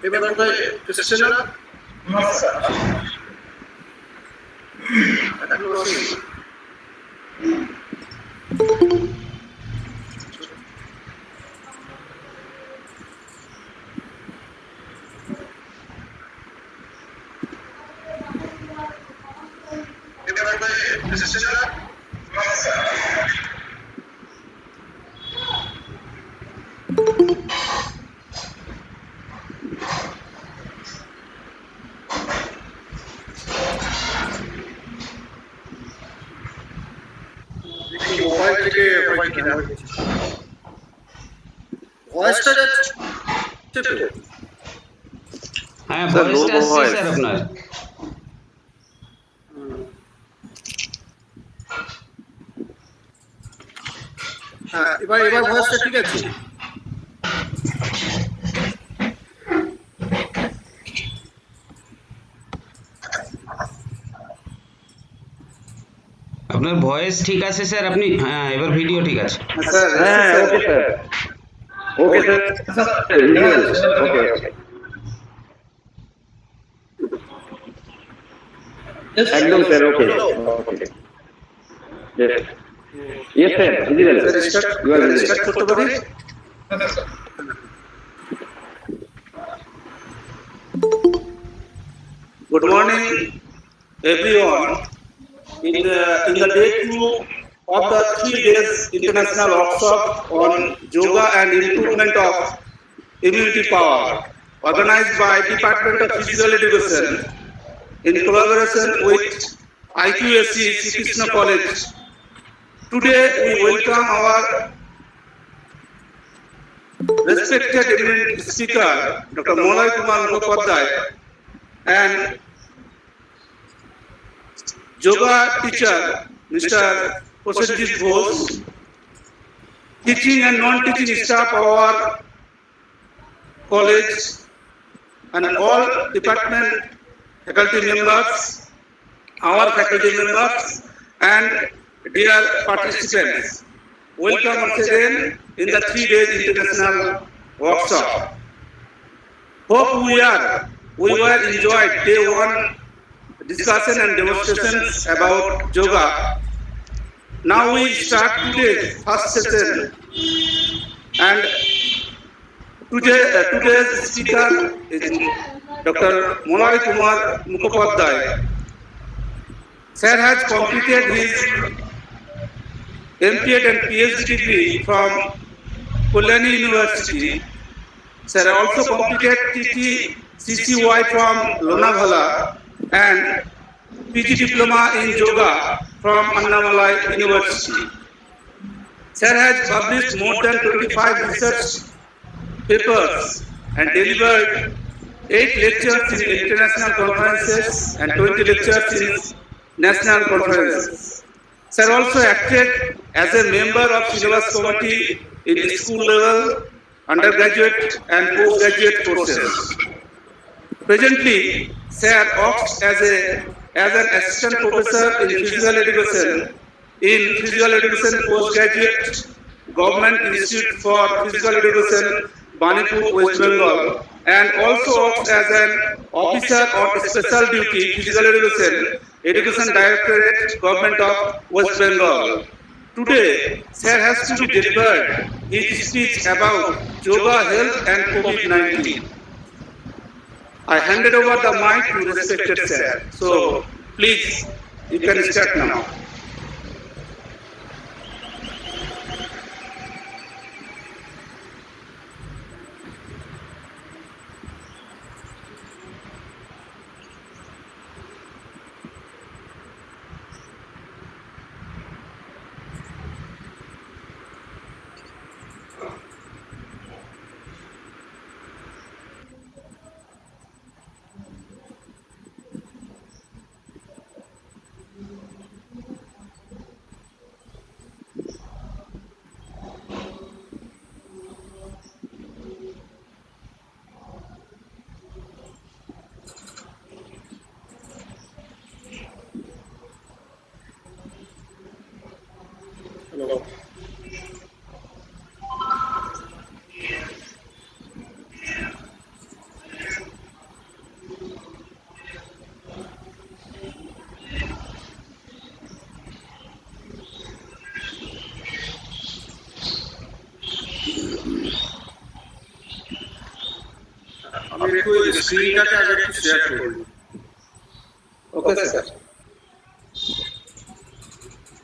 এবার কোথায় Christian mobile থেকে হয় কিনা ভয়েসটা চেপে হ্যাঁ ভয়েসটা আসছে স্যার আপনার হ্যাঁ এবার ভয়েসটা ঠিক আছে আপনার ভয়েস ঠিক আছে স্যার আপনি হ্যাঁ এবার ভিডিও ঠিক আছে স্যার হ্যাঁ ওকে স্যার ওকে একদম sir okay yes sir visible you are visible start করতে পারি Good morning, everyone. In the day two of the 3 days international workshop on yoga and improvement of immunity power, organized by Department of Physical Education in collaboration with IQSC Srikrishna College. Today we welcome our respected eminent speaker, Dr. Molay Kumar Mukhopadhyay, and yoga teacher, Mr. Prosenjit Ghosh, teaching and non-teaching staff of our college, and all department faculty members, our faculty members, and dear participants. Welcome once again in the 3 days international workshop. Hope we were enjoyed day one discussion and demonstrations about yoga. Now we start today's first session, and today's speaker is Dr. Molay Kumar Mukhopadhyay. Sir has completed his MPhD and PhD degree from Kalyani University. Sir also completed TTCCY from Lonavala and PG Diploma in Yoga from Annamalai University. Sir has published more than 25 research papers and delivered 8 lectures in international conferences and 20 lectures in national conferences. Sir also acted as a member of syllabus committee in school level, undergraduate and postgraduate courses. Presently, Sir works as an assistant professor in physical education postgraduate Government Institute for Physical Education, Banipur, West Bengal, and also works as an officer on special duty physical education directorate, Government of West Bengal. Today, Sir has to be delivered his speech about yoga, health, and COVID-19. I handed over the mic to respected Sir. So, please, you can start now. স্ক্রিনটাকে আগে একটু share করুন। Okay sir.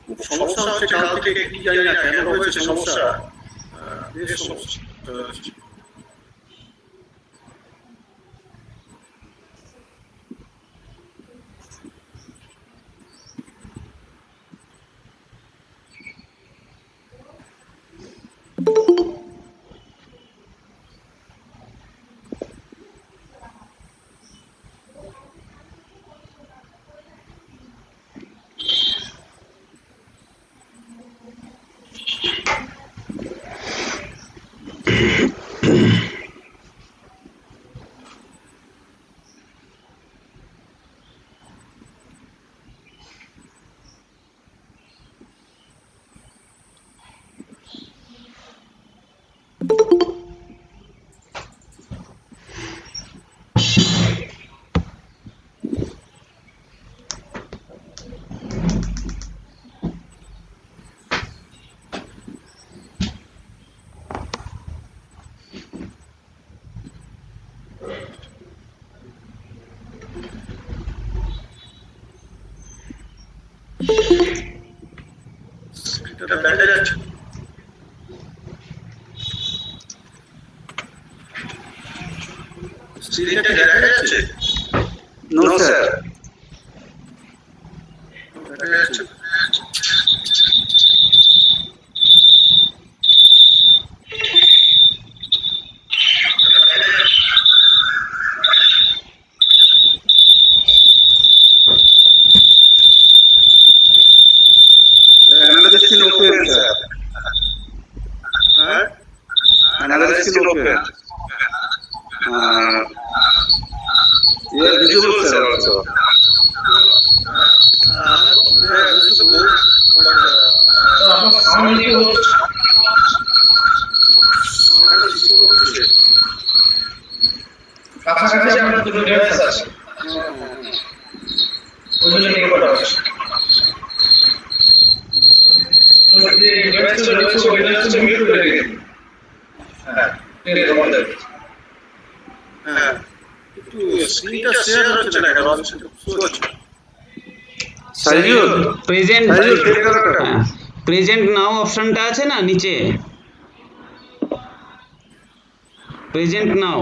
খুব সমস্যা হচ্ছে কাল থেকে, কি জানি না কেন হয়েছে সমস্যা, বেশ সমস্যা হচ্ছে। স্ক্রিনটা দেখা যাচ্ছে? স্ক্রিনটা দেখা যাচ্ছে? নো স্যার, দেখা যাচ্ছে। Another screen open, sir. Huh? Another screen open. You are visible, sir, also. Visible, but sound কাছাকাছি আপনার দুটো ডিভাইস আছে। ওইগুলো নিয়ে কথা হচ্ছে। যে ডিভাইসটা রয়েছে ওই ডিভাইসটা মিউট করে দিন। হ্যাঁ, ঠিক আছে আমাদের। হ্যাঁ, একটু স্ক্রিনটা শেয়ার হচ্ছে না, কারণ সেটা হচ্ছে। সাইজুল প্রেজেন্ট নাও অপশনটা আছে না নিচে, প্রেজেন্ট নাও।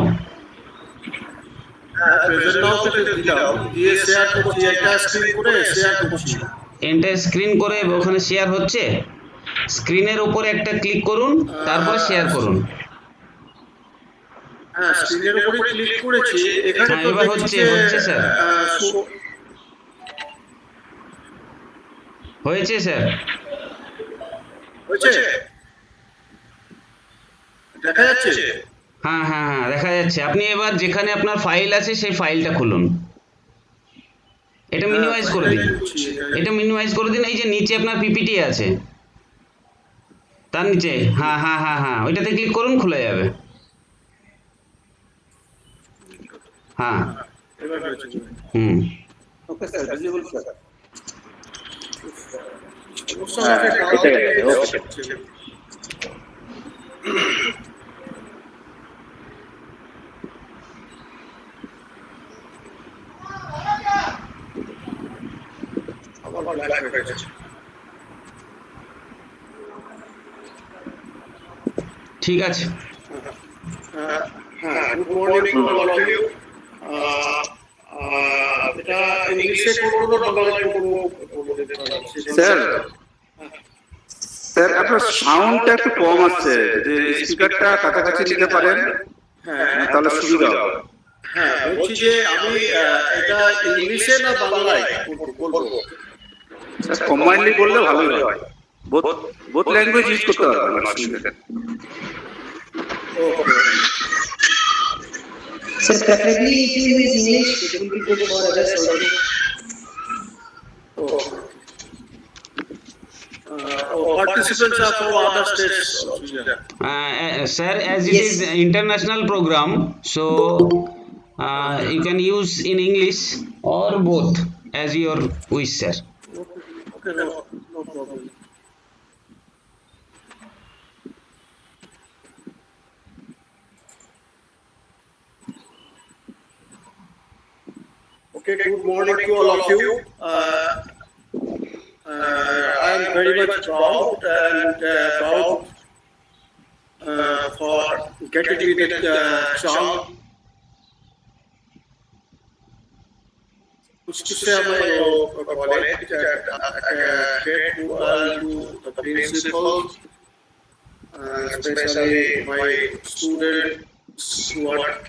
হ্যাঁ, প্রেজেন্ট নাও তে দিলাম, দিয়ে শেয়ার করছি, একটা স্ক্রিন করে শেয়ার করছি। এন্টার স্ক্রিন করে ওখানে শেয়ার হচ্ছে, স্ক্রিনের উপরে একটা ক্লিক করুন, তারপরে শেয়ার করুন। হ্যাঁ, স্ক্রিনের উপরে ক্লিক করেছি, এখানে তো এবার হচ্ছে স্যার, হয়েছে স্যার, হয়েছে, দেখা যাচ্ছে। হ্যাঁ হ্যাঁ হ্যাঁ দেখা যাচ্ছে। আপনি এবার যেখানে আপনার ফাইল আছে সেই ফাইলটা খুলুন, এটা মিনিমাইজ করে দিন, এটা মিনিমাইজ করে দিন। এই যে নিচে আপনার পিপিটি আছে তার নিচে, হ্যাঁ হ্যাঁ হ্যাঁ হ্যাঁ ওইটাতে ক্লিক করুন, খুলে যাবে। হ্যাঁ হুম ওকে স্যার, ভিজিবল স্যার। এটা গেছে, ওকে। ঠিক আছে। হ্যাঁ, good morning to all of you. এটা ইংলিশে করব না বাংলায় করব? স্যার, স্যার আপনার সাউন্ডটা একটু কম আসছে, যদি স্পিকারটা কাছাকাছি নিতে পারেন তাহলে সুবিধা হবে। হ্যাঁ, বলছি যে আমি এটা ইংলিশে না বাংলায় বলবো? স্যার কম্বাইনলি বললে ভালোই হয়, বোথ ল্যাঙ্গুয়েজ ইউজ করতে পারবেন, অসুবিধা নেই। ওকে Sir, preferably if you use English, it will be good for others also. Participants are from other states also, yeah. Sir, as it Yes. is international program, so you can use in English or both as your wish, sir. Okay, no problem. Okay, good morning to all of you. I am very much proud for getting me the chance to share my college, grateful to the principals, especially my students who are,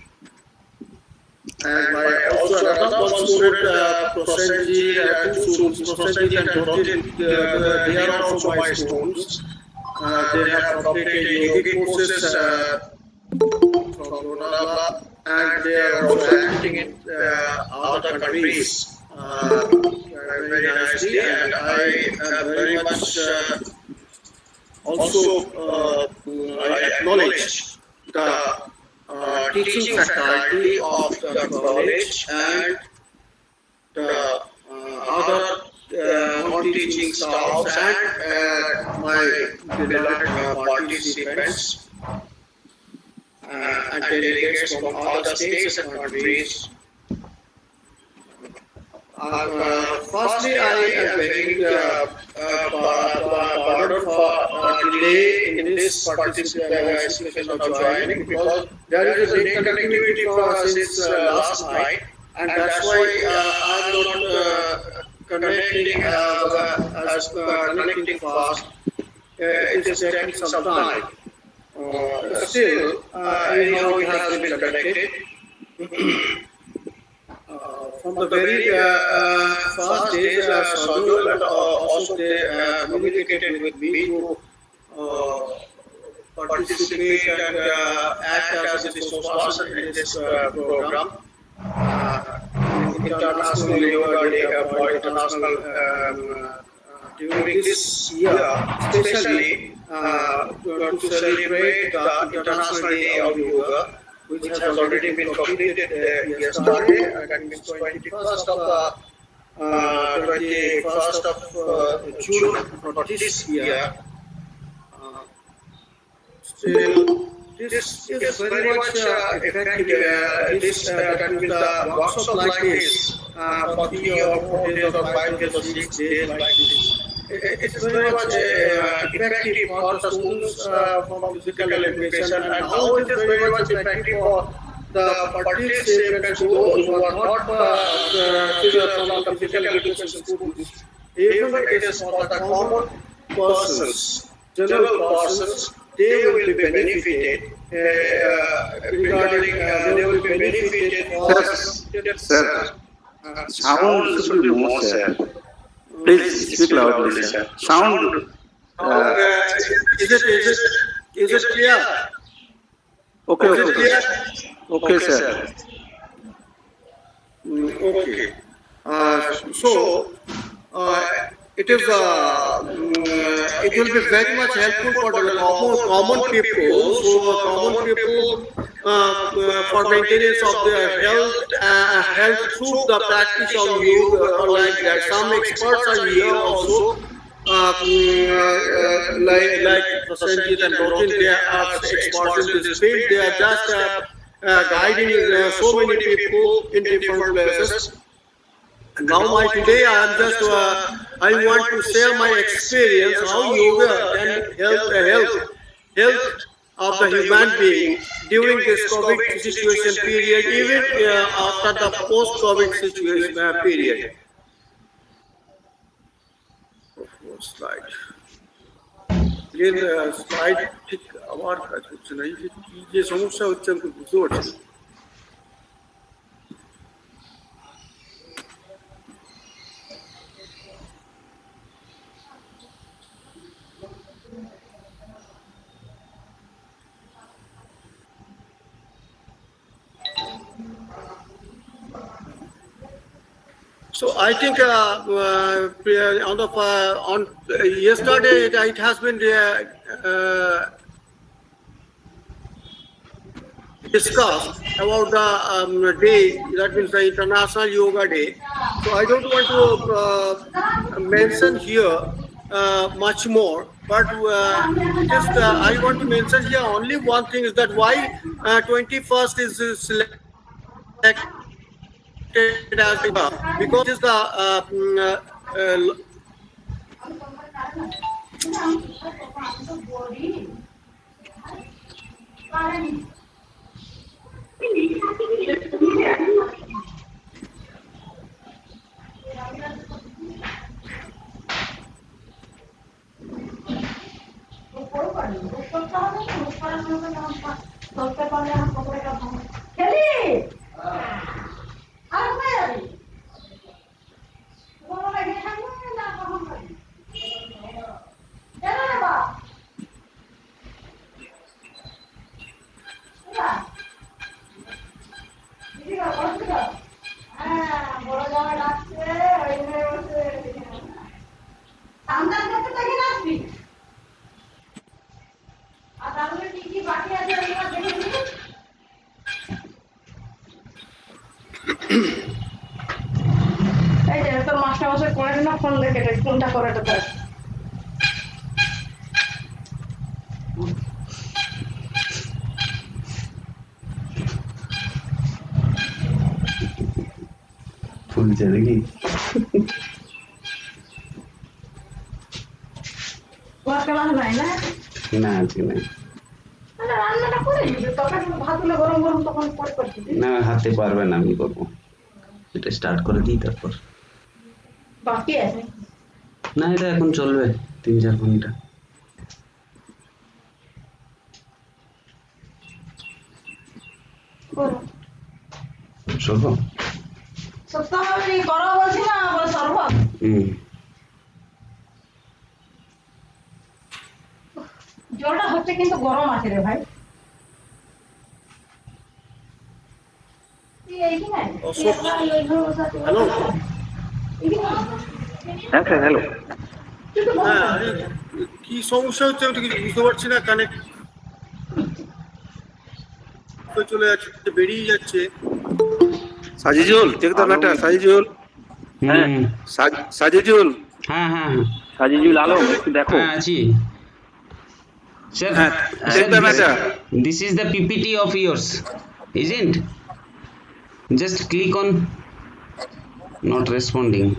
and my also another one student, Prosenji, two students, Prosenji and Rotin, they are also my students. They have completed yogi courses from Lonavala, and they are also acting in other countries very nicely, and I am very much also I acknowledge the teaching faculty of the college and the other non-teaching staffs and my beloved participants and delegates from other states and countries. Firstly, I am begging pardon for delay in this participation of joining, because there is a late connectivity since last night, and that's why I am not connecting connecting fast. It is taking some time. Still, anyhow, it has been connected. From the very first days, Sadhu and also they communicated with me to participate and act as a spokesperson in this program. International Yoga Day for International during this year, especially to celebrate the International Day of Yoga, which has already been completed yesterday, and it's 21st of June for this year. Still, this is very much effective. That means the workshop like this for 3 or 4 days or 5 days or 6 days like this. It's very much effective for the students from physical education, and now it is very much effective for the participants who are not from the physical education students. Even it is for the common persons, general persons, they will be benefited regarding they will be benefited for. Sir, sound should be more, sir. Please speak loudly, sir. Sound. Is it clear? Okay, Is it clear? okay, sir. Okay. So it is it will be very much helpful for the common people. So common people for maintenance of their health through the practice of yoga, or like that. Some experts are here also. Like Prasenjit and Rotin, they are experts in this field. They are just guiding so many people in different places. Now today I am just I want to share my experience how yoga can help the health of the human being during this COVID situation period, even after the post-COVID situation period. Slide. Slide ঠিক আমার কাজ হচ্ছে না, এই যে সমস্যা হচ্ছে আমি বুঝতে পারছি না। So I think on yesterday it has been discussed about the day, that means the International Yoga Day. So I don't want to mention here much more, but just I want to mention here only one thing, is that why 21st is selected as because it's the এই যে তোর master master করে না phone দেখে কোনটা করে তো ফুলছে নাকি? তোমার কেমন নাই না না আজকে নাই। রান্নাটা করে দিবি তখন ভাত হলে গরম গরম তখন পরে করে দিবি না হাতে পারবে না, আমি করবো। এটা স্টার্ট করে দিই তারপর। বাকি আছে না এটা এখন চলবে 3-4 ঘন্টা। করো শোনো সপ্তাহে করো বলছি না বলে সর্বত জলটা হচ্ছে কিন্তু গরম আছে রে ভাই হ্যালো হ্যাঁ স্যার হ্যালো। হ্যাঁ আরে কি সমস্যা হচ্ছে আমি কিছু বুঝতে পারছি না, কানেক্ট চলে যাচ্ছে, বেরিয়ে যাচ্ছে। Sajijul, take the matter. Sajijul, হ্যাঁ Sajijul. হ্যাঁ হ্যাঁ হ্যাঁ সাজিজুল আলম একটু দেখো। হ্যাঁ আছি sir. Take the matter. This is the PPT of yours, isn't? Just click on not responding.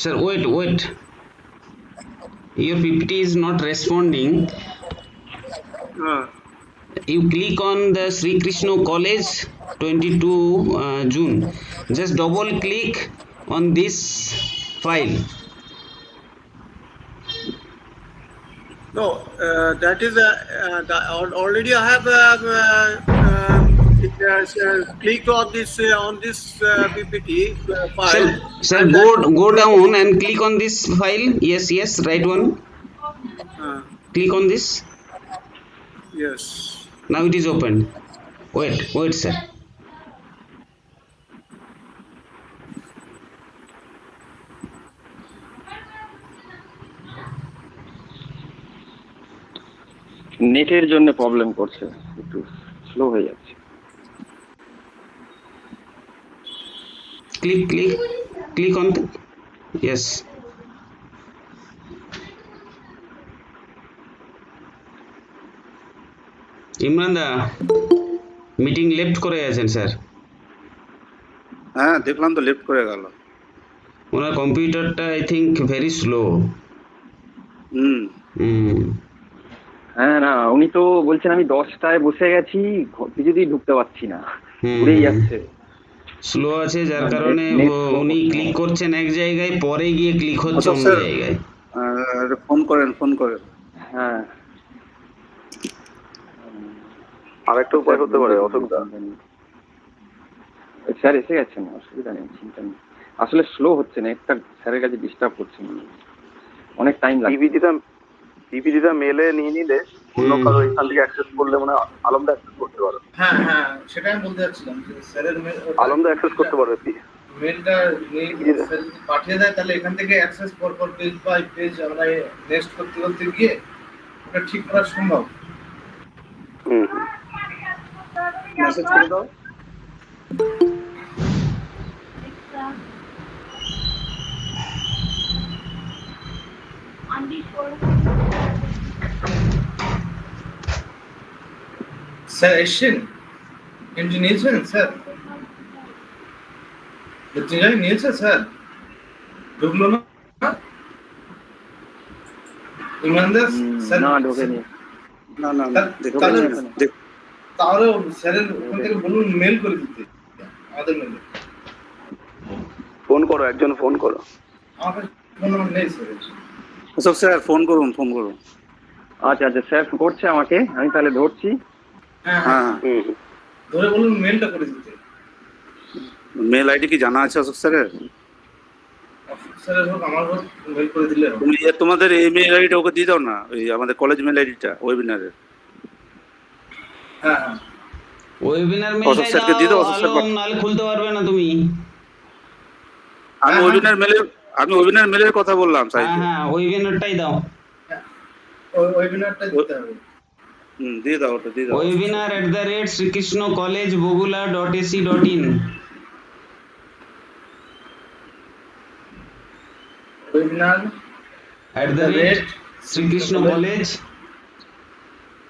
Sir, wait. Your PPT is not responding. You click on the Srikrishna College 22 June. Just double click on this file. No, that is already I have clicked on this PPT file. Sir, go down and click on this file. Yes, right one. Click on this. Yes. Now it is open. Wait, sir. নেটের জন্য problem করছে, একটু slow হয়ে যাচ্ছে। Click on the, yes. Imran দা meeting left করে গেছেন sir. হ্যাঁ দেখলাম তো লেফট করে গেল। ওনার কম্পিউটারটা আই থিঙ্ক ভেরি স্লো। হ্যাঁ না উনি তো বলছেন আমি 10টায় বসে গেছি, কিছুতেই ঢুকতে পারছি না, ঘুরেই যাচ্ছে। স্লো আছে যার কারণে উনি ক্লিক করছেন এক জায়গায়, পরে গিয়ে ক্লিক হচ্ছে অন্য জায়গায়। ফোন করেন। হ্যাঁ আরেকটা উপায় হতে পারে অসুবিধা। স্যার এসে গেছেন, অসুবিধা নেই, চিন্তা নেই। আসলে স্লো হচ্ছে না, একটা স্যারের কাছে ডিস্টার্ব করছে, অনেক টাইম লাগবে। পিপিটিটা মেলে নিয়ে নিলে অন্য কারো এখান থেকে অ্যাক্সেস করলে মানে আলমদা অ্যাক্সেস করতে পারবে। হ্যাঁ সেটা আমি বলতে যাচ্ছিলাম যে স্যারের আলমদা অ্যাক্সেস করতে পারবে। মেলটা পাঠিয়ে দেয়, তাহলে এখান থেকে অ্যাক্সেস পর পেজ বাই পেজ আমরা নেক্সট করতে গিয়ে ওটা ঠিক করা সম্ভব। মেসেজ করে দাও। স্যার এসছেন? এন্ট্রি নিয়েছেন স্যার? জায়গায় নিয়েছে স্যার? ঢুকলো না? ইমানদার স্যার না ঢোকেনি। না না না দেখতে তাহলে পাচ্ছি না। তাহলে স্যারের ওখান থেকে বলুন মেল করে দিতে আমাদের মেলে। ফোন করো, একজন ফোন করো। আমার কাছে ফোন নাম্বার নেই স্যার। অশোক স্যার ফোন করুন, ফোন করুন। আচ্ছা আচ্ছা, স্যার করছে আমাকে, আমি তাহলে ধরছি। হ্যাঁ হ্যাঁ হ্যাঁ, ধরে বলুন মেলটা করে দিতে। মেল আইডি কি জানা আছে অশোক স্যারের? স্যারের হোক আমার হোক মেল করে দিলে হবে। তুমি তোমাদের এই মেল আইডিটা ওকে দিয়ে দাও না, ওই আমাদের কলেজ মেল আইডিটা ওয়েবিনারের। হ্যাঁ হ্যাঁ, ওয়েবিনার অশোক মেলটাই স্যারকে দিয়ে দাও, দাও, অশোক স্যার আলম, নাহলে খুলতে পারবে না তুমি। আমি ওয়েবিনার মেলের কথা বললাম হ্যাঁ সাইকে। হ্যাঁ, ওয়েবিনারটাই দাও। ওই ওয়েবিনারটা দিতে হবে। দিয়ে দাও, ওটা দিয়ে দাও। webinar@srikrishnacollegebogula.ac.in webinar @Srikrishna College।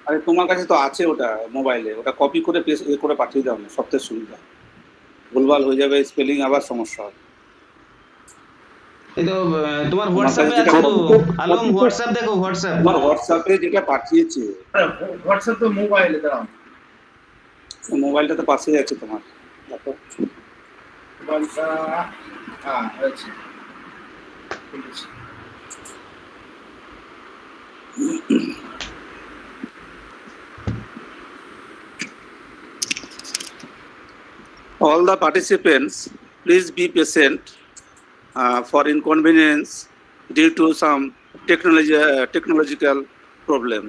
আরে তোমার কাছে তো আছে ওটা মোবাইলে, ওটা কপি করে পেস্ট করে পাঠিয়ে দাও না, সবথেকে সুবিধা। ভুলভাল হয়ে যাবে, স্পেলিং আবার সমস্যা হবে। এই তো তোমার কাছে হোয়াটসঅ্যাপে যেটা আছে তো copy- আলম, হোয়াটসঅ্যাপ দেখো, হোয়াটসঅ্যাপ। তোমার হোয়াটসঅ্যাপে যেটা পাঠিয়েছে, হোয়াটসঅ্যাপ তো মোবাইলে দাঁড়াও। মোবাইলটা তো পাশেই আছে তোমার, দেখো। মোবাইলটা হ্যাঁ আছে, ঠিক আছে। All the participants, please be patient for inconvenience due to some technological problem.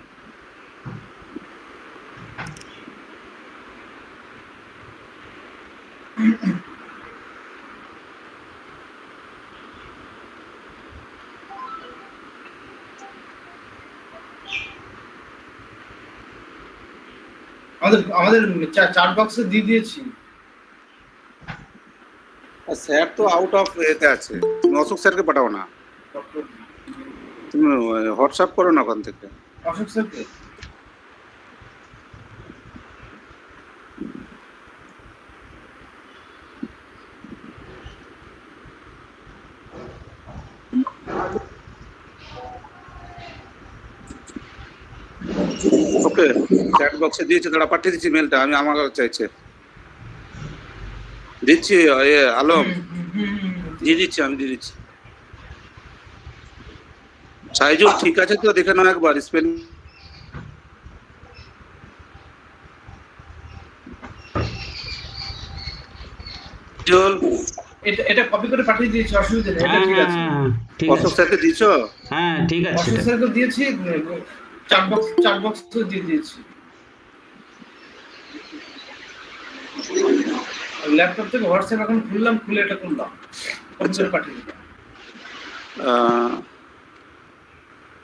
আমাদের চার বক্সে দিয়ে দিয়েছি। স্যার তো আউট অফ এতে আছে, তুমি অশোক স্যারকে পাঠাও না, তুমি হোয়াটসঅ্যাপ করো না ওখান থেকে। অশোক স্যারকে ওকে, চ্যাট বক্সে দিয়েছে, দাঁড়া পাঠিয়ে দিচ্ছি মেলটা, আমি আমার চাইছে দিচ্ছি। আলম দিয়ে দিচ্ছি, আমি দিয়ে দিচ্ছি। সাইজুল ঠিক আছে তো, দেখে নাও একবার স্পেলিং। এটা কপি করে পাঠিয়ে দিয়েছি, অসুবিধা নেই, এটা হ্যাঁ ঠিক হ্যাঁ আছে। হ্যাঁ, ঠিক অশোক আছে। স্যারকে দিয়েছো? হ্যাঁ ঠিক আছে। অশোক স্যারকে দিয়েছি, চার বক্স তো দিয়ে দিয়েছি। ল্যাপটপ থেকে হোয়াটসঅ্যাপ এখন খুললাম, খুলে এটা করলাম, কপি করে পাঠিয়ে দিলাম।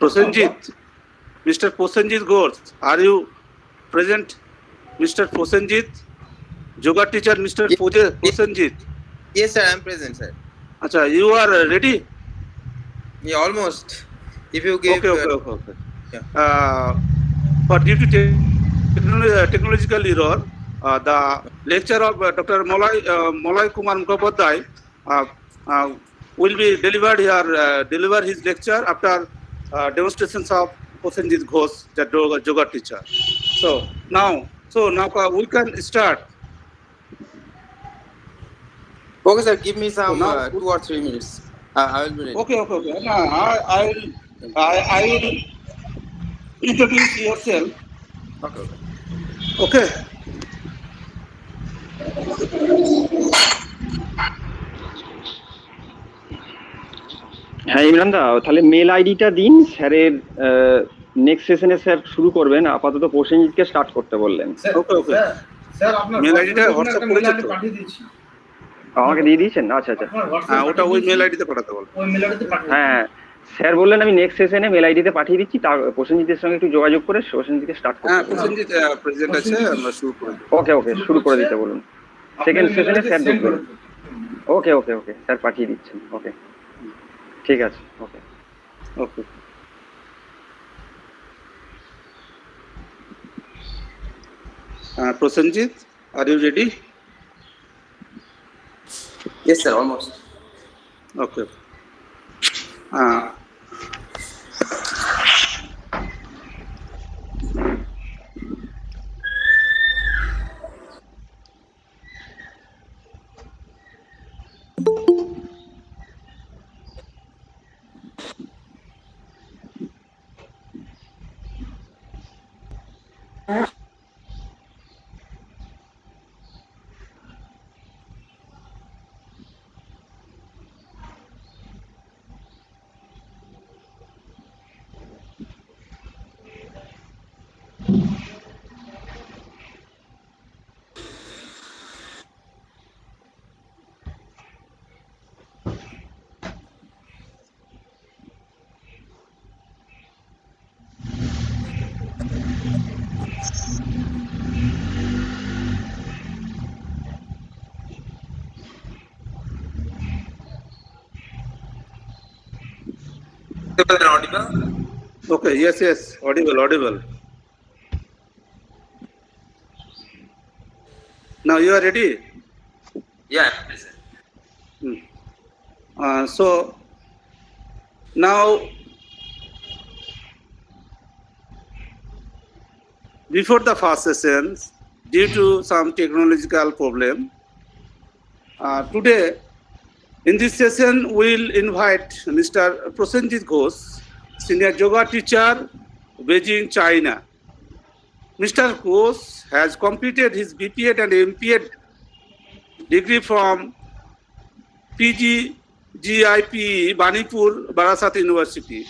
Prosenjit, Mr. Prosenjit Ghosh, are you present? Mr. Prosenjit, yoga teacher, Mr. Prosenjit. Yes, sir, I'm present, sir. Acha, you are ready? Yeah, almost. If you give. Okay. Yeah. For due to technological error, the lecture of Dr. Molay Kumar Mukhopadhyay will be delivered here. Deliver his lecture after demonstrations of Prosenjit Ghosh, the yoga teacher. So now we can start. Okay, sir, give me some So now- 2 or 3 minutes. I will be ready. Okay. No, I will introduce yourself. Okay. Okay. হ্যাঁ ইমরান দা, তাহলে mail আইডিটা দিন স্যারের। Next সেশনে sir শুরু করবেন, আপাতত প্রসেনজিৎকে start করতে বললেন। Okay. স্যার আপনার মেল আইডিটা হোয়াটসঅ্যাপ মেল করেছে আইডি তো? পাঠিয়ে দিয়েছি। আমাকে দিয়ে দিয়েছেন? আচ্ছা আচ্ছা, আপনার হ্যাঁ, হোয়াটসঅ্যাপ ওটা ওই মেল আইডিতে পাঠাতে বলো। ওই মেল আইডিতে পাঠিয়ে হ্যাঁ স্যার বললেন আমি নেক্সট সেশনে মেল আইডিতে পাঠিয়ে দিচ্ছি, তার প্রসেনজিতের সঙ্গে একটু যোগাযোগ করে প্রসেনজিৎকে স্টার্ট হ্যাঁ, করতে। প্রসেনজিৎ প্রেজেন্ট আছে, আমরা শুরু করে দেব। ওকে শুরু করে দিতে বলুন। সেকেন্ড সেশনে স্যার ঢুকবেন। ওকে স্যার পাঠিয়ে দিচ্ছেন। ওকে ঠিক আছে। ওকে। Okay. Prosenjit, are you ready? Yes, sir, almost. Okay. Uh, Audible? okay, yes, audible. Now you are ready? Yeah, yes, sir. Hmm. So now, before the first sessions, due to some technological problem, today in this session we'll invite Mr. Prosenjit Ghosh, senior yoga teacher, Beijing, China. Mr. Ghosh has completed his BPEd and MPEd degree from PGGIPE, Banipur, Barasat University.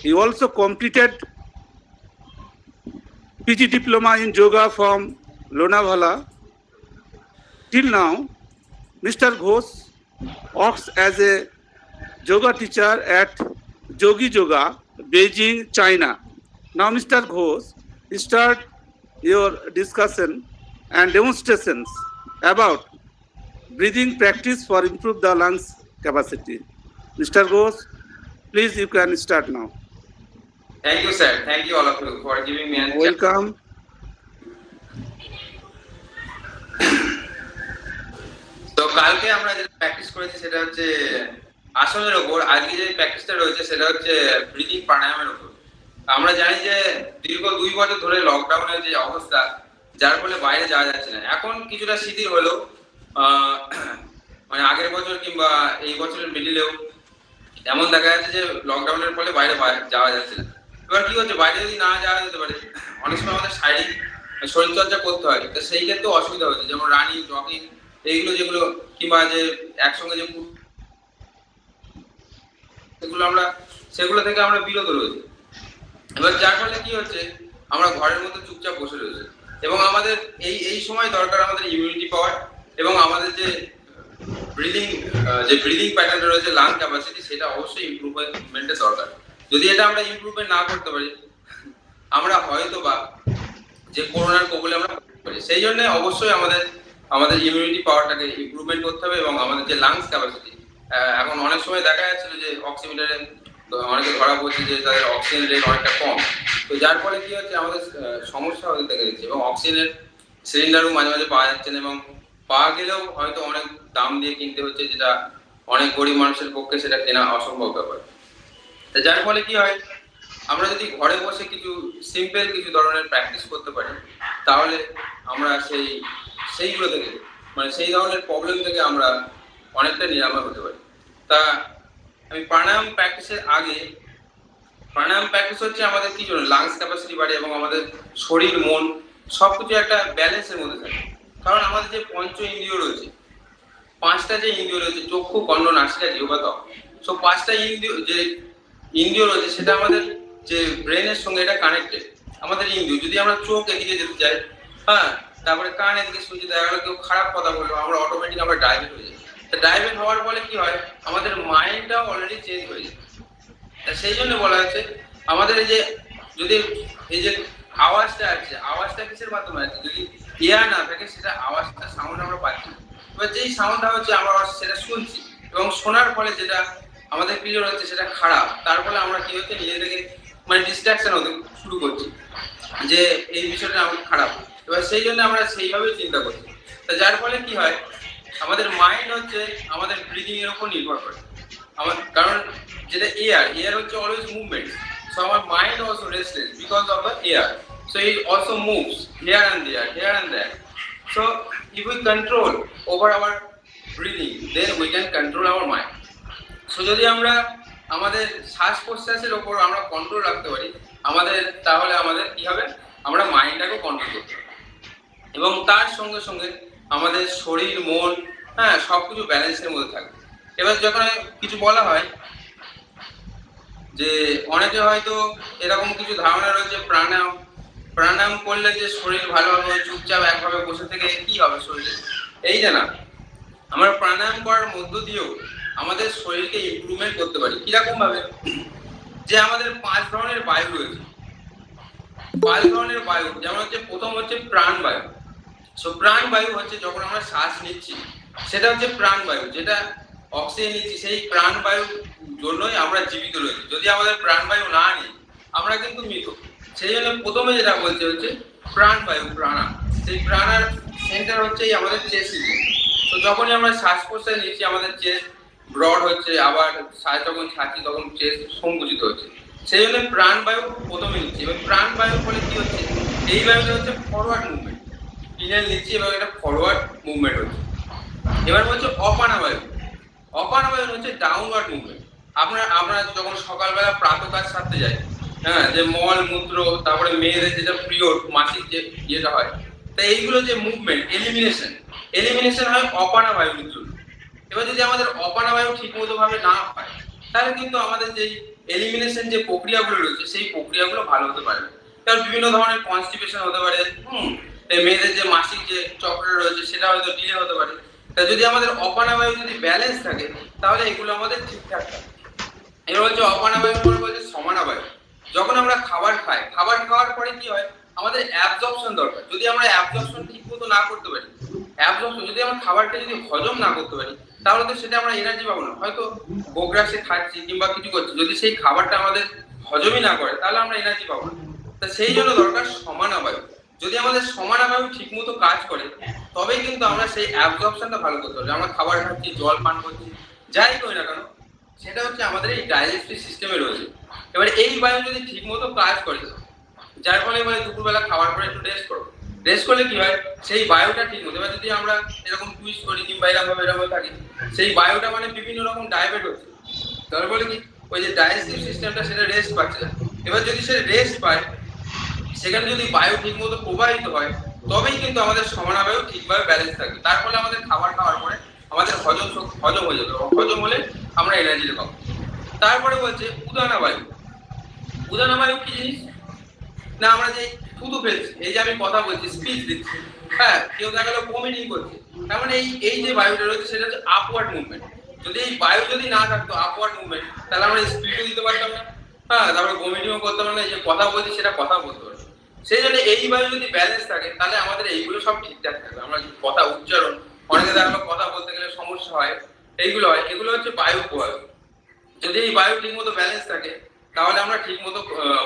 He also completed PG diploma in yoga from Lonavala. Till now, Mr. Ghosh works as a yoga teacher at Yogi Yoga, Beijing, China. Now, Mr. Ghosh, start your discussion and demonstrations about breathing practice for improve the lungs capacity. Mr. Ghosh, please you can start now. Thank you, sir. Thank you all of you for giving me a chance. Welcome. তো কালকে আমরা যেটা practice করেছি সেটা হচ্ছে আসনের ওপর, আজকে যে প্র্যাকটিসটা রয়েছে সেটা হচ্ছে ব্রিদিং প্রাণায়ামের ওপর। আমরা জানি যে দীর্ঘ 2 বছর ধরে লকডাউনের যে অবস্থা, যার ফলে বাইরে যাওয়া যাচ্ছে না। এখন কিছুটা শিথিল হলো, মানে আগের বছর কিংবা এই বছরের মিডিলেও এমন দেখা যাচ্ছে যে লকডাউনের ফলে বাইরে যাওয়া যাচ্ছে না। এবার কি হচ্ছে, বাইরে যদি না যাওয়া যেতে পারে, অনেক সময় আমাদের শারীরিক শরীরচর্চা করতে হয়, তো সেই ক্ষেত্রে অসুবিধা হচ্ছে, যেমন রানিং, জগিং, এইগুলো যেগুলো, কিংবা যে একসঙ্গে যে সেগুলো থেকে আমরা বিরত রয়েছি। এবার যার ফলে কি হচ্ছে, আমরা ঘরের মধ্যে চুপচাপ বসে রয়েছি, এবং আমাদের এই সময় দরকার আমাদের ইমিউনিটি পাওয়ার, এবং আমাদের যে ব্রিদিং প্যাটার্ন রয়েছে, লাং ক্যাপাসিটি, সেটা অবশ্যই ইমপ্রুভমেন্টের দরকার। যদি এটা আমরা ইমপ্রুভমেন্ট না করতে পারি, আমরা হয়তো বা যে করোনার কবলে আমরা পড়তে পারি। সেই জন্য অবশ্যই আমাদের ইমিউনিটি পাওয়ারটাকে ইমপ্রুভমেন্ট করতে হবে, এবং আমাদের যে লাংস ক্যাপাসিটি, এখন অনেক সময় দেখা যাচ্ছিল যে অক্সিমিটারে অনেকে ধরা পড়ছে যে তাদের অক্সিজেন রেট অনেকটা কম, তো যার ফলে কি হচ্ছে, আমাদের সমস্যা হতে দেখা দিচ্ছে, এবং অক্সিজেনের সিলিন্ডারও মাঝে মাঝে পাওয়া যাচ্ছে না, এবং পাওয়া গেলেও হয়তো অনেক দাম দিয়ে কিনতে হচ্ছে, যেটা অনেক গরিব মানুষের পক্ষে সেটা কেনা অসম্ভব ব্যাপার। তো যার ফলে কি হয়, আমরা যদি ঘরে বসে কিছু সিম্পল কিছু ধরনের প্র্যাকটিস করতে পারি, তাহলে আমরা সেইগুলো থেকে, মানে সেই ধরনের প্রবলেম থেকে আমরা অনেকটা নিরাময় হতে পারি। তা আমি প্রাণায়াম প্র্যাকটিসের আগে, প্রাণায়াম প্র্যাকটিস হচ্ছে আমাদের কি জন্য, লাংস ক্যাপাসিটি বাড়ে, এবং আমাদের শরীর মন সবকিছু একটা ব্যালেন্সের মধ্যে থাকে। কারণ আমাদের যে পঞ্চ ইন্দ্রিয় রয়েছে, 5টা যে ইন্দ্রিয় রয়েছে, চক্ষু, কর্ণ, নাসিকা, জিহ্বা, ত্বক, সব 5টা ইন্দ্রিয় রয়েছে, সেটা আমাদের যে ব্রেনের সঙ্গে এটা কানেক্টেড। আমাদের ইন্দ্রিয়, যদি আমরা চোখ এদিকে যেতে চাই, হ্যাঁ, তারপরে কান এদিকে শুনছি, দেখা গেল কেউ খারাপ কথা বললো, আমরা অটোমেটিক আমরা ডাইভার্ট হয়ে যাই। ডাইভার্ট হওয়ার ফলে কি হয়, আমাদের মাইন্ডটাও অলরেডি চেঞ্জ হয়ে যায়। সেই জন্য বলা হচ্ছে আমাদের যদি এই যে আওয়াজটা আছে, আওয়াজটা কিসের মাধ্যমে আছে, যদি এয়ার না থাকে, সেটা আওয়াজটা সাউন্ড আমরা পাচ্ছি না। এবার যেই সাউন্ডটা হচ্ছে আমরা সেটা শুনছি, এবং শোনার ফলে যেটা আমাদের ক্লিয়ার হচ্ছে সেটা খারাপ, তার ফলে আমরা কি হচ্ছে, নিজেদেরকে মানে ডিস্ট্রাকশন হতে শুরু করছি যে এই বিষয়টা আমার খারাপ। এবার সেই জন্য আমরা সেইভাবেই চিন্তা করছি। তা যার ফলে কি হয়, আমাদের মাইন্ড হচ্ছে আমাদের ব্রিদিং এর উপর নির্ভর করে। কারণ যেটা এয়ার হচ্ছে অলওয়েজ মুভমেন্ট, সো আমার mind also restless because of the air, so it also moves here and there. So if we control over our breathing, then we can control our mind. So যদি আমরা আমাদের শ্বাস প্রশ্বাসের উপর আমরা control রাখতে পারি, তাহলে আমাদের কি হবে, আমরা মাইন্ডটাকে কন্ট্রোল করতে পারবো এবং তার সঙ্গে সঙ্গে আমাদের শরীর মন সবকিছু ব্যালেন্সের মধ্যে থাকবে। এবার যখন কিছু বলা হয় যে অনেকে হয়তো এরকম কিছু ধারণা রয়েছে প্রাণায়াম করলে যে শরীর ভালো হবে, চুপচাপ একভাবে বসে থেকে কি হবে শরীরে, এই যে না, আমরা প্রাণায়াম করার মধ্য দিয়েও আমাদের শরীরকে ইমপ্রুভমেন্ট করতে পারি। কিরকম ভাবে, যে আমাদের 5 ধরনের বায়ু রয়েছে, 5 ধরনের বায়ু, যেমন হচ্ছে প্রথম হচ্ছে প্রাণবায়ু। সো প্রাণবায়ু হচ্ছে যখন আমরা শ্বাস নিচ্ছি সেটা হচ্ছে প্রাণবায়ু, যেটা অক্সিজেন নিচ্ছি, সেই প্রাণবায়ুর জন্যই আমরা জীবিত রয়েছি। যদি আমাদের প্রাণবায়ু না নিই আমরা কিন্তু মৃত। সেই জন্য প্রথমে যেটা বলছে হচ্ছে প্রাণবায়ু, প্রাণা। সেই প্রাণার সেন্টার হচ্ছে আমাদের চেস্ট রিজন। তো যখনই আমরা শ্বাস প্রশ্বাস নিচ্ছি আমাদের চেস্ট ব্রড হচ্ছে, আবার শ্বাস যখন ছাড়ছি তখন চেস্ট সংকুচিত হচ্ছে। সেই জন্য প্রাণবায়ু প্রথমে নিচ্ছি। এবার প্রাণবায়ুর ফলে কি হচ্ছে, এই বায়ুটা হচ্ছে ফরওয়ার্ড মুভমেন্ট, ইনহেল নিচ্ছি এবং এটা ফরওয়ার্ড মুভমেন্ট হচ্ছে। এবার হচ্ছে অপানাবায়ু। অপানাবায়ু হচ্ছে ডাউনওয়ার্ড মুভমেন্ট। আমরা যখন সকালবেলা প্রাতঃকাল সারতে যাই, যে মল মূত্র, তারপরে মেয়েদের যেটা পিরিয়ড, মাসিক যে ইয়েটা হয়, তো এইগুলো যে মুভমেন্ট, এলিমিনেশন হয় অপানাবায়ুর জন্য। এবার যদি আমাদের অপানাবায়ু ঠিকমতো ভাবে না হয় তাহলে কিন্তু আমাদের যে এলিমিনেশন যে প্রক্রিয়াগুলো রয়েছে সেই প্রক্রিয়াগুলো ভালো হতে পারে না। কারণ বিভিন্ন ধরনের কনস্টিপেশন হতে পারে, মেয়েদের যে মাসিক যে চক্র রয়েছে সেটা হয়তো ডিলে হতে পারে। তা যদি আমাদের অপানাবায়ু যদি ব্যালেন্স থাকে তাহলে এগুলো আমাদের ঠিকঠাক থাকে। এবার হচ্ছে অপানাবায়ু পরে বলছে সমানাবায়ু। যখন আমরা খাবার খাই, খাবার খাওয়ার পরে কি হয়, আমাদের অ্যাবজর্পশন দরকার। যদি আমরা অ্যাবজর্পশন ঠিকমতো না করতে পারি, যদি আমরা খাবারটা যদি হজম না করতে পারি তাহলে তো সেটা আমরা এনার্জি পাবো না। হয়তো গোগ্রাসে খাচ্ছি কিংবা কিছু করছি, যদি সেই খাবারটা আমাদের হজমই না করে তাহলে আমরা এনার্জি পাবো না। তা সেই জন্য দরকার সমানাবায়ু। যদি আমাদের সমানাবায়ু ঠিকমতো কাজ করে তবেই কিন্তু আমরা সেই অ্যাবজর্পশনটা ভালো করতে পারবো। আমরা খাবার খাচ্ছি, জল পান করছি, যাই করি না কেন, সেটা হচ্ছে আমাদের এই ডাইজেস্টিভ সিস্টেমে রয়েছে। এবার এই বায়ু যদি ঠিকমতো কাজ করে, যার ফলে বলে দুপুরবেলা খাওয়ার পরে একটু রেস্ট করলে কি হয়, সেই বায়ুটা ঠিক মতো। এবার যদি আমরা এরকম টুইস্ট করি কিংবা এরকম থাকি, সেই বায়ুটা মানে বিভিন্ন রকম ডাইভার্ট হচ্ছে, তার ফলে কি ওই যে ডাইজেস্টিভ সিস্টেমটা সেটা রেস্ট পাচ্ছে না। এবার যদি সে রেস্ট পায়, সেখানে যদি বায়ু ঠিকমতো প্রবাহিত হয় তবেই কিন্তু আমাদের সমানাবায়ু ঠিকভাবে ব্যালেন্স থাকবে। তার ফলে আমাদের খাবার খাওয়ার পরে আমাদের হজম হয়ে যাবে, হজম হলে আমরা এনার্জিটা পাবো। তারপরে বলছে উদানাবায়ু। উদানাবায়ু কি জিনিস না, আমরা যে থুতু ফেলছি, এই যে আমি কথা বলছি, স্পিচ দিচ্ছি, কেউ দেখা গেল ভমিটিং করছে, তার মানে এই যে বায়ুটা রয়েছে সেটা হচ্ছে আপওয়ার্ড মুভমেন্ট। যদি এই বায়ু যদি না থাকতো আপওয়ার্ড মুভমেন্ট, তাহলে আমরা স্পিডও দিতে পারতাম না, তারপরে ভমিটিংও করতে পারতাম না, যে কথা বলছি সেটা কথা বলতে পারতাম। সেই জন্য এই বায়ু যদি ব্যালেন্স থাকে তাহলে আমাদের এইগুলো সব ঠিকঠাক থাকবে। আমরা কথা উচ্চারণ, অনেকে দেখা গেলো কথা বলতে গেলে সমস্যা হয়, এইগুলো হয়, এগুলো হচ্ছে বায়ু প্রবাহ। যদি এই বায়ু ঠিক মতো ব্যালেন্স থাকে তাহলে আমরা ঠিক মতো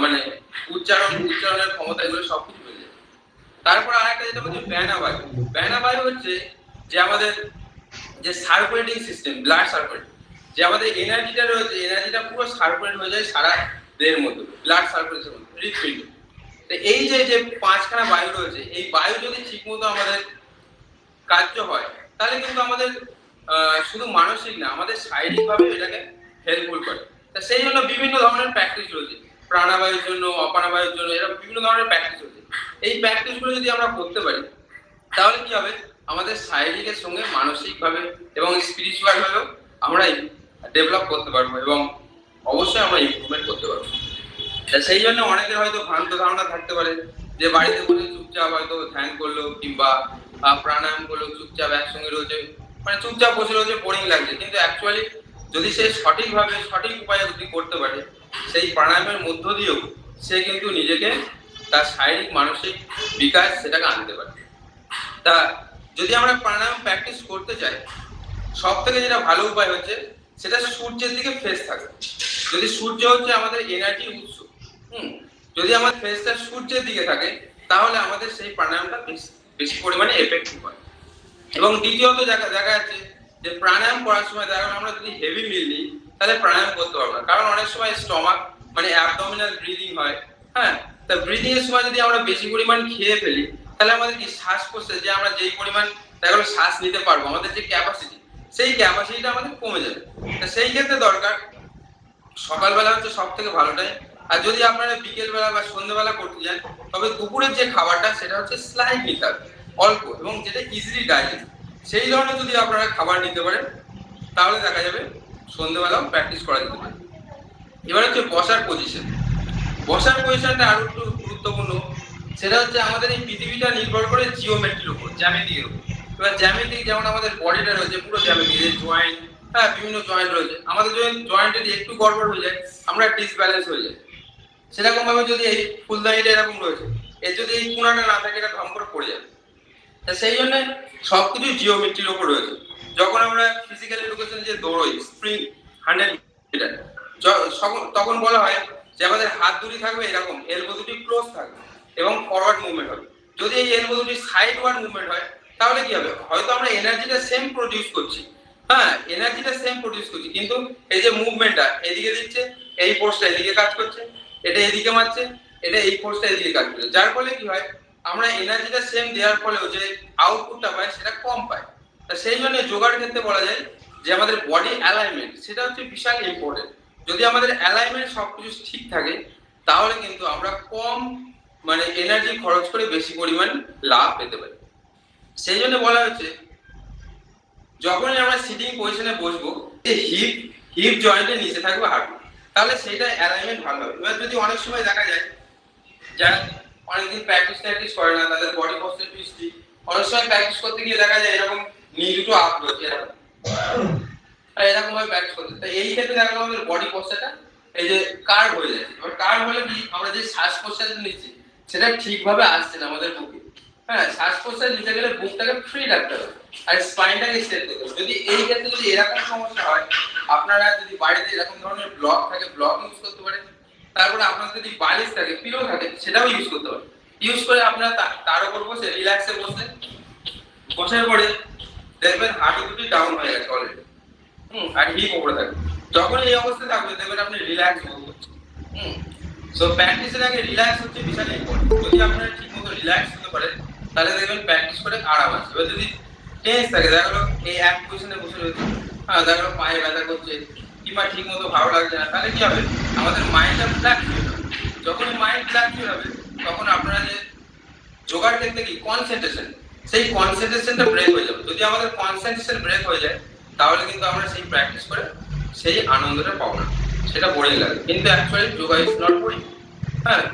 মানে উচ্চারণের ক্ষমতা এগুলো সবকিছু হয়ে যায়। তারপর আরেকটা যেটা বলছে ব্যানাবায়ু। ব্যানাবায়ু হচ্ছে যে আমাদের যে সার্কুলেটিং সিস্টেম, ব্লাড সার্কুলেট, যে আমাদের এনার্জিটা রয়েছে, এনার্জিটা পুরো সার্কুলেট হয়ে যায় সারা দেহের মধ্যে, ব্লাড সার্কুলেশন হৃৎপিণ্ডে। তো এই যে 5খানা বায়ু রয়েছে, এই বায়ু যদি ঠিক মতো আমাদের কার্য হয় তাহলে কিন্তু আমাদের শুধু মানসিক না, আমাদের শারীরিকভাবে এটাকে হেল্পফুল করে। তা সেই জন্য বিভিন্ন ধরনের প্র্যাকটিস রয়েছে, প্রাণাবায়ুর জন্য, অপানাবায়ুর জন্য, এরকম বিভিন্ন ধরনের প্র্যাকটিস রয়েছে। এই প্র্যাকটিসগুলো যদি আমরা করতে পারি তাহলে কি হবে, আমাদের শারীরিকের সঙ্গে মানসিকভাবে এবং স্পিরিচুয়াল ভাবেও আমরা ডেভেলপ করতে পারবো এবং অবশ্যই আমরা ইমপ্রুভমেন্ট করতে পারবো। সেই জন্য অনেকের হয়তো ভ্রান্ত ধারণা থাকতে পারে যে বাড়িতে বসে চুপচাপ হয়তো ধ্যান করলো কিংবা প্রাণায়াম করলো, চুপচাপ একসঙ্গে রয়েছে, মানে চুপচাপ বসে রয়েছে, বোরিং লাগছে। কিন্তু অ্যাকচুয়ালি যদি সে সঠিকভাবে সঠিক উপায়ে যদি করতে পারে, সেই প্রাণায়ামের মধ্য দিয়েও সে কিন্তু নিজেকে তার শারীরিক মানসিক বিকাশ সেটাকে আনতে পারে। তা যদি আমরা প্রাণায়াম প্র্যাকটিস করতে চাই, সব থেকে যেটা ভালো উপায় হচ্ছে সেটা সূর্যের দিকে ফেস থাকে। যদি সূর্য হচ্ছে আমাদের এনার্জির উৎস, যদি আমার ফেসটা সূর্যের দিকে থাকে তাহলে আমাদের সেই প্রাণায়ামটা বেশি পরিমাণে এফেক্টিভ হয়। এবং দ্বিতীয়ত দেখা যাচ্ছে যে প্রাণায়াম করার সময় দেখা গেল আমরা যদি হেভি মিল নিই তাহলে প্রাণায়াম করতে পারবো না, কারণ অনেক সময় স্টমাক মানে অ্যাবডোমিনাল ব্রিদিং হয়। হ্যাঁ, তা ব্রিদিং এর সময় যদি আমরা বেশি পরিমাণ খেয়ে ফেলি তাহলে আমাদের কি শ্বাস প্রশ্বাস যে আমরা যেই পরিমাণ দেখা গেলো শ্বাস নিতে পারবো, আমাদের যে ক্যাপাসিটি, সেই ক্যাপাসিটিটা আমাদের কমে যাবে। তা সেই ক্ষেত্রে দরকার সকালবেলা হচ্ছে সব থেকে ভালো টাইম। আর যদি আপনারা বিকেলবেলা বা সন্ধ্যেবেলা করতে যান তবে দুপুরের যে খাবারটা সেটা হচ্ছে স্লাইটলি থাকবে, অল্প, এবং যেটা ইজিলি ডাইজেস্ট, সেই ধরনের যদি আপনারা খাবার নিতে পারেন তাহলে দেখা যাবে সন্ধ্যেবেলাও প্র্যাকটিস করা যেতে পারে। এবার হচ্ছে বসার পজিশন। বসার পজিশনটা আরো একটু গুরুত্বপূর্ণ। সেটা হচ্ছে আমাদের এই পৃথিবীটা নির্ভর করে জিওমেট্রির উপর, জ্যামিতির উপর। এবার জ্যামিতি যেমন আমাদের বডিটা রয়েছে পুরো জ্যামিতি, জয়েন্ট, হ্যাঁ বিভিন্ন জয়েন্ট রয়েছে, আমাদের জয়েন্ট যদি একটু গড়বড় হয়ে যায় আমরা ডিসব্যালেন্স হয়ে যায়। সেরকম ভাবে যদি এই ফুলদানিটা এরকম রয়েছে, এর যদি এই কোণাটা না থাকে এটা ধম করে পড়ে যাবে। সেই জন্য সবকিছু জিওমেট্রির উপর রয়েছে। যখন আমরা ফিজিক্যাল এডুকেশনে যে দৌড়ই স্প্রিং 100 মিটার, তখন বলা হয় যে আমাদের হাত দুটি থাকবে এরকম, এলবো দুটি ক্লোজ থাকবে এবং ফরওয়ার্ড মুভমেন্ট হবে। যদি এই এলবো দুটি সাইডওয়ার্ড মুভমেন্ট হয় তাহলে কি হবে, হয়তো আমরা এনার্জিটা সেম প্রডিউস করছি, হ্যাঁ এনার্জিটা সেম প্রডিউস করছি, কিন্তু এই যে মুভমেন্টটা এদিকে দিচ্ছে, এই ফোর্সটা এদিকে কাজ করছে, এটা এদিকে মারছে, এটা এই ফোর্সটা এদিকে কাজ করছে, যার ফলে কি হয় আমরা এনার্জিটা সেম দেওয়ার ফলেও যে আউটপুটটা পাই সেটা কম পাই। তা সেই জন্য যোগার ক্ষেত্রে বলা যায় যে আমাদের বডি অ্যালাইনমেন্ট সেটা হচ্ছে বিশাল ইম্পর্টেন্ট। যদি আমাদের অ্যালাইনমেন্ট সবকিছু ঠিক থাকে তাহলে কিন্তু আমরা কম মানে এনার্জি খরচ করে বেশি পরিমাণ লাভ পেতে পারি। সেই জন্য বলা হচ্ছে যখনই আমরা সিটিং পজিশনে বসবো যে হিপ জয়েন্টের নিচে থাকবে হাঁটু, তাহলে সেইটা অ্যালাইনমেন্ট ভালো হবে। এবার যদি অনেক সময় দেখা যায় যারা অনেকদিন প্র্যাকটিস করে না, তাদের বডি পশ্চার টুইস্টি, অনেক সময় প্র্যাকটিস করতে গিয়ে দেখা যায় এরকম নি দুটো আপ রয়েছে এরকম, আর এরকম ভাবে প্র্যাকটিস করতে, তাই এই ক্ষেত্রে দেখা গেল আমাদের বডি পশ্চারটা এই যে কার্ভ হয়ে যাচ্ছে। এবার কার্ভ হলে কি আমরা যে শ্বাস প্রশ্বাসটা নিচ্ছি সেটা ঠিকভাবে আসছে না আমাদের বুকে। হ্যাঁ, শ্বাস প্রশ্বাস নিতে গেলে বুকটাকে ফ্রি রাখতে হবে আর স্পাইনটাকে স্ট্রেট করতে হবে। যদি এই ক্ষেত্রে যদি এরকম সমস্যা হয়, আপনারা যদি বাড়িতে এরকম ধরনের ব্লক থাকে ব্লক ইউজ করতে পারেন। তারপরে আপনাদের যদি বালিশ থাকে পিলো থাকে সেটাও ইউজ করতে পারেন। ইউজ করে আপনারা তার উপর বসে রিল্যাক্সে বসার পরে দেখবেন হাঁটু দুটি ডাউন হয়ে গেছে অলরেডি, আর হিপ উপরে থাকবে। যখন এই অবস্থায় থাকবে দেখবেন আপনি রিল্যাক্স বোধ করছেন। সো প্র্যাকটিসের আগে রিল্যাক্স হচ্ছে বিশাল ইম্পর্টেন্ট। যদি আপনারা ঠিকমতো রিল্যাক্স হতে পারেন তাহলে দেখবেন প্র্যাকটিস করে আরাম আছে। এবার যদি টেন্স থাকে, দেখা গেলো এই এক পজিশনে বসে রয়েছে, হ্যাঁ দেখা গেলো পায়ে ব্যথা করছে কিংবা ঠিক মতো ভালো লাগছে না, তাহলে কি হবে আমাদের মাইন্ডটা ফ্ল্যাকচুয়েট হবে। যখন মাইন্ড ফ্ল্যাকচুয়েট হবে তখন আপনারা যে যোগার ক্ষেত্রে কি কনসেন্ট্রেশন, সেই কনসেন্ট্রেশনটা ব্রেক হয়ে যাবে। যদি আমাদের কনসেন্ট্রেশন ব্রেক হয়ে যায় তাহলে কিন্তু আমরা সেই প্র্যাকটিস করে সেই আনন্দটা পাবো না, সেটা বোরিং লাগে। কিন্তু actually yoga is not boring. হ্যাঁ,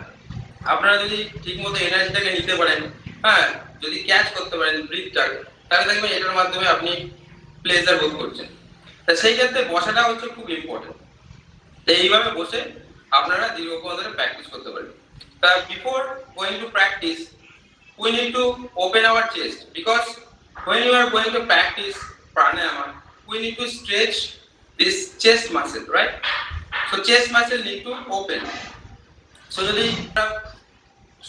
আপনারা যদি ঠিকমতো এনার্জিটাকে নিতে পারেন, হ্যাঁ যদি ক্যাচ করতে পারেন ব্রিথটাকে, তাহলে দেখবেন এটার মাধ্যমে আপনি প্লেজার বোধ করছেন। তা সেই ক্ষেত্রে বসাটা হচ্ছে খুব ইম্পর্টেন্ট। তো এইভাবে বসে আপনারা দীর্ঘক্ষণ ধরে প্র্যাকটিস করতে পারেন। তা before going to practice we need to open our chest, because when you are going to practice pranayama we need to stretch this chest muscle, right? So chest muscle need to open. So যদি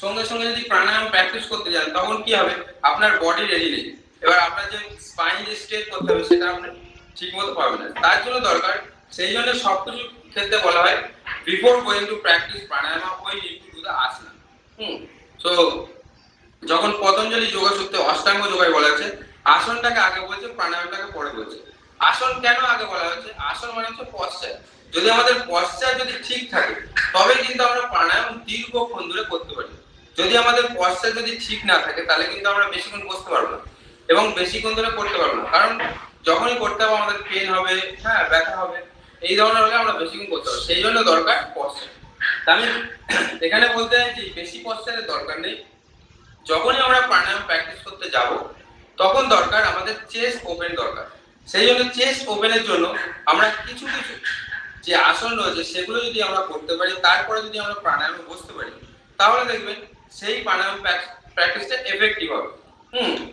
সঙ্গে সঙ্গে যদি প্রাণায়াম practice করতে যান তখন কি হবে, আপনার বডি রেডি নেই। এবার আপনার যে স্পাইন যে স্ট্রেট করতে হবে সেটা আপনি ঠিকমতো পারবেন না। তার জন্য দরকার, সেই জন্য সবকিছু ক্ষেত্রে বলা হয় before going to practice pranayama we need to do the asana. So যখন পতঞ্জলি যোগা সূত্রে অষ্টাঙ্গ যোগায় বলা আছে আসনটাকে আগে বলছে প্রাণায়ামটাকে পরে বলছে। আসন কেন আগে বলা হচ্ছে, আসন মানে হচ্ছে পশ্চার। যদি আমাদের পশ্চার যদি ঠিক থাকে তবে কিন্তু আমরা প্রাণায়াম দীর্ঘক্ষণ ধরে করতে পারি। যদি আমাদের পশ্চার যদি ঠিক না থাকে তাহলে কিন্তু আমরা বেশিক্ষণ বসতে পারবো না এবং বেশিক্ষণ ধরে করতে পারবো না, কারণ যখনই করতে হবে আমাদের পেন হবে, হ্যাঁ ব্যথা হবে, এই ধরনের হলে আমরা বেশিক্ষণ করতে পারবো। সেই জন্য দরকার পশ্চার। আমি এখানে বলতে চাইছি বেশি পশ্চারের দরকার নেই। যখনই আমরা প্রাণায়াম প্র্যাকটিস করতে যাব তখন দরকার আমাদের চেস্ট ওপেন দরকার। সেই জন্য চেস্ট ওপেনের জন্য আমরা কিছু কিছু যে আসন রয়েছে সেগুলো যদি আমরা করতে পারি, তারপরে যদি আমরা প্রাণায়ামে বসতে পারি তাহলে দেখবেন সেই প্রাণায়াম প্র্যাকটিসটা এফেক্টিভ হবে।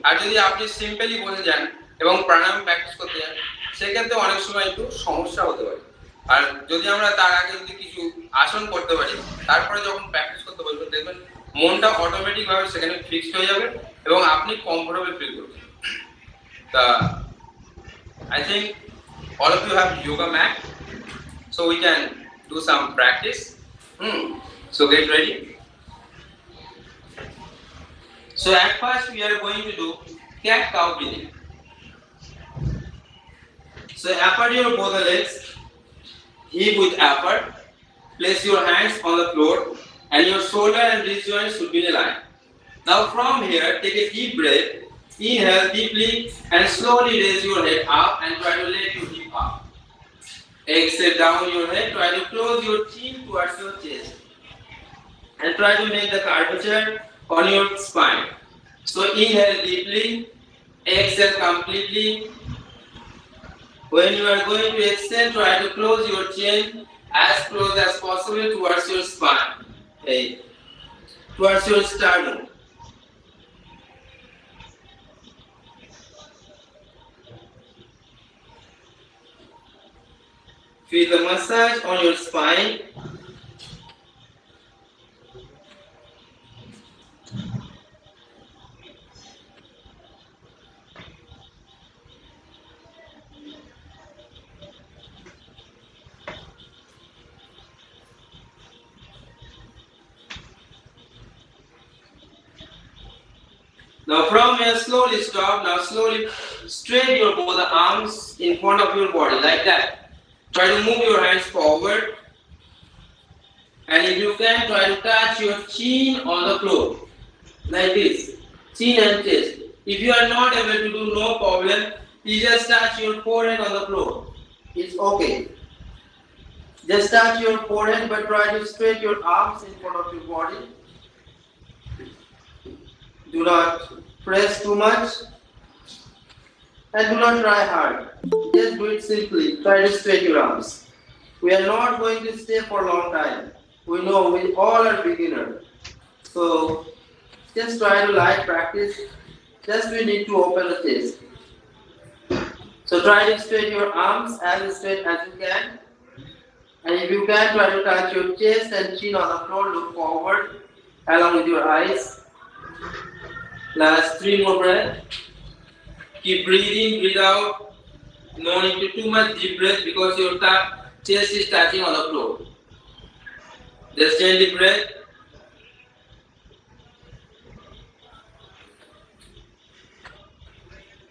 আর যদি আপনি সিম্পলি বসে যান এবং প্রাণায়াম প্র্যাকটিস করতে যান সেক্ষেত্রে অনেক সময় একটু সমস্যা হতে পারে। আর যদি আমরা তার আগে যদি কিছু আসন করতে পারি তারপরে যখন প্র্যাকটিস করতে বসবো দেখবেন মনটা অটোমেটিক ভাবে সেখানে ফিক্সড হয়ে যাবে এবং আপনি কমফোর্টেবল ফিল করবেন। তা I think all of you have yoga mat, so we can do some practice. So get ready. So at first we are going to do cat cow breathing. So apart your both the legs, hip with apart. Place your hands on the floor and your shoulder and wrist joints should be in a line. Now from here, take a deep breath. Inhale deeply and slowly raise your head up and try to let your hip up. Exhale down your head. Try to close your chin towards your chest and try to make the curvature on your spine. So inhale deeply, exhale completely. When you are going to exhale, try to close your chin as close as possible towards your spine, towards your sternum. Feel the massage on your spine. Now from here, slowly stop. Now slowly straight your both the arms in front of your body like that. Try to move your hands forward. And if you can, try to touch your chin on the floor. Like this. Chin and chest. If you are not able to do, no problem. You just touch your forehead on the floor. It's okay. Just touch your forehead, but try to straight your arms in front of your body. Do not press too much and do not try hard. Just do it simply. Try to straight your arms. We are not going to stay for a long time. We know we all are beginners. So just try to light practice. Just we need to open the chest. So try to straight your arms as straight as you can. And if you can, try to touch your chest and chin on the floor. Look forward along with your eyes. Last 3 more breaths. Keep breathing, breathe out. No need to too much deep breath because your chest is touching on the floor. Just gently breathe.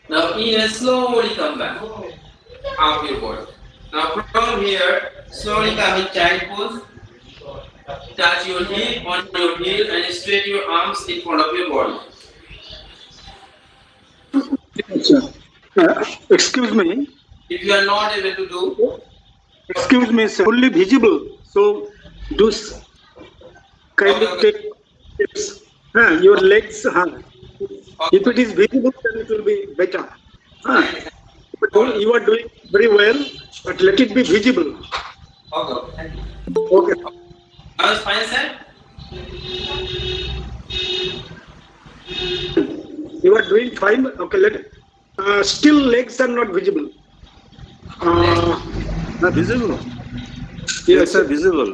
Now inhale, slowly come back out your body. Now from here, slowly come in child pose. Touch your hip on your heel and straight your arms in front of your body. Excuse me. If you are not able to do, Excuse me, sir. Fully visible. So, do kindly Okay. take tips. Your legs. If it is visible, then it will be better. But you are doing very well, but let it be visible. okay. Okay. Now it's fine, sir. You are doing fine. Okay. Still legs are not visible. Visible? Yes, sir, visible.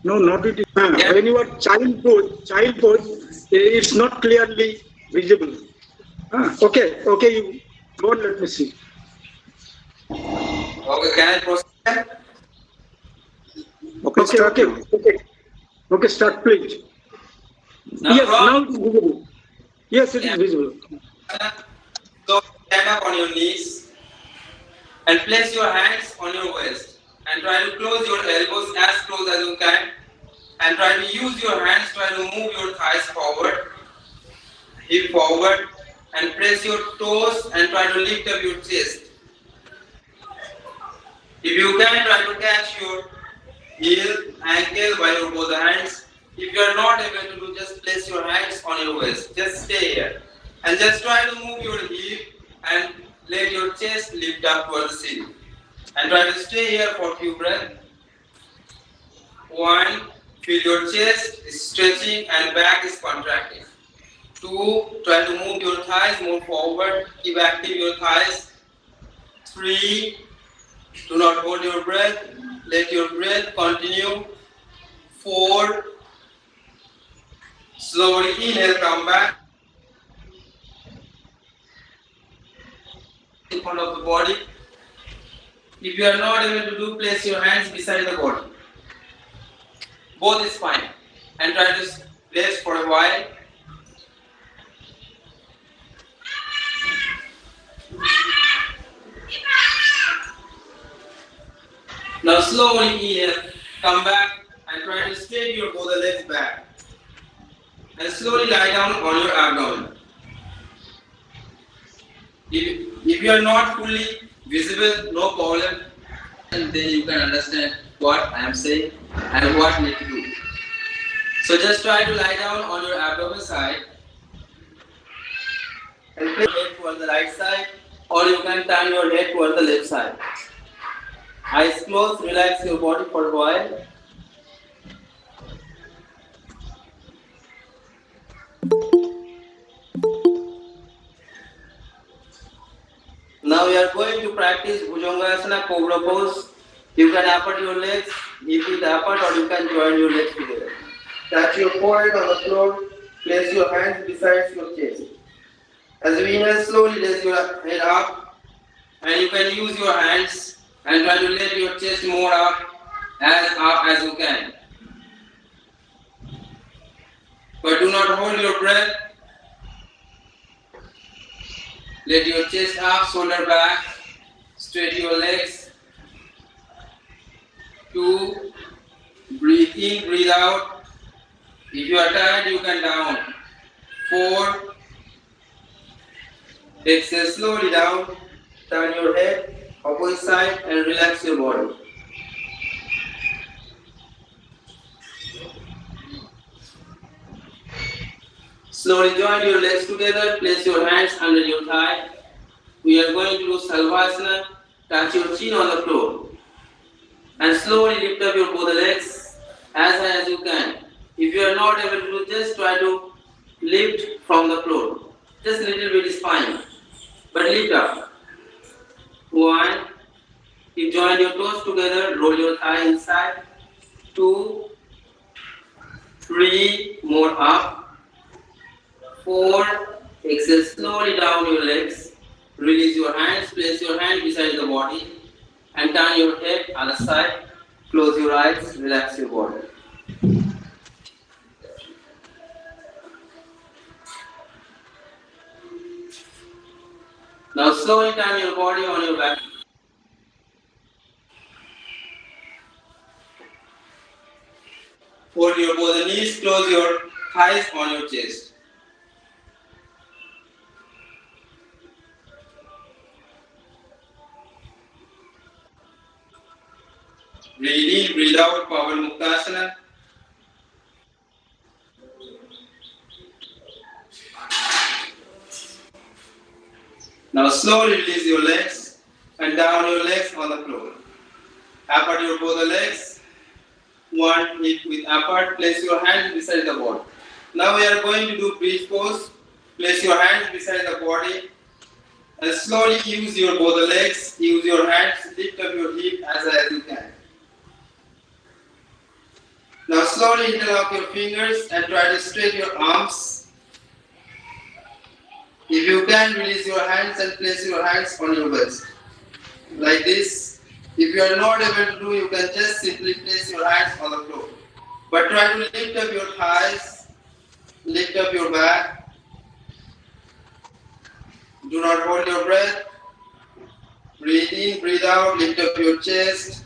No, not it. When you are child pose, it's not clearly visible. Okay, you go on, let me see. Okay, can I proceed? Okay, start. Okay, start, please. Now Yes, from now it is visible. Yes, it is visible. so stand up on your knees and place your hands on your waist and try to close your elbows as close as you can and try to use your hands, try to move your thighs forward, hip forward and press your toes and try to lift up your chest. If you can, try to catch your heel, ankle by your both hands. If you are not able to do, just place your hands on your waist. Just stay here. And just try to move your hip and let your chest lift up towards the ceiling. And try to stay here for a few breaths. 1, feel your chest is stretching and back is contracting. 2, try to move your thighs more forward. Keep active your thighs. 3, Do not hold your breath. Let your breath continue. 4. Slowly inhale, come back. In front of the body. If you are not able to do, place your hands beside the body. Both is fine. And try to rest for a while. Now slowly inhale, come back and try to straighten your both the legs back. And slowly lie down on your abdomen. If you are not fully visible, no problem. And then you can understand what I am saying and what you need to do. So just try to lie down on your abdomen side and place your head towards the right side, or you can turn your head towards the left side. Eyes closed, relax your body for a while. Now we are going to practice Bhujangasana Cobra pose. You can apart your legs, if it apart, or you can join your legs together. Touch your forehead on the floor, place your hands beside your chest. As you inhale, slowly raise your head up, and you can use your hands and try to let your chest more up as you can. But do not hold your breath. Let your chest up, shoulder back, straighten your legs. 2, breathe in, breathe out. If you are tired, you can down. 4, exhale slowly down, turn your head opposite side and relax your body. Slowly join your legs together, place your hands under your thigh. We are going to do Salvasana, touch your chin on the floor. And slowly lift up your both legs as high as you can. If you are not able to do, just try to lift from the floor. Just a little bit is fine. But lift up. 1. You join your toes together, roll your thigh inside. 2, 3, more up. 4, exhale slowly down your legs. Release your hands, place your hand beside the body and turn your head other side. Close your eyes, relax your body. Now slowly turn your body on your back. Hold your both knees, close your thighs on your chest. Breathe in, breathe out, Pavan Muktasana. Now slowly release your legs and down your legs on the floor. Apart your both legs. 1 hip with apart. Place your hands beside the body. Now we are going to do bridge pose. Place your hands beside the body and slowly use your both legs. Use your hands. Lift up your hip as high as you can. Now slowly interlock your fingers and try to straighten your arms. If you can, release your hands and place your hands on your waist. Like this. If you are not able to do, you can just simply place your hands on the floor. But try to lift up your thighs, lift up your back. Do not hold your breath. Breathe in, breathe out, lift up your chest.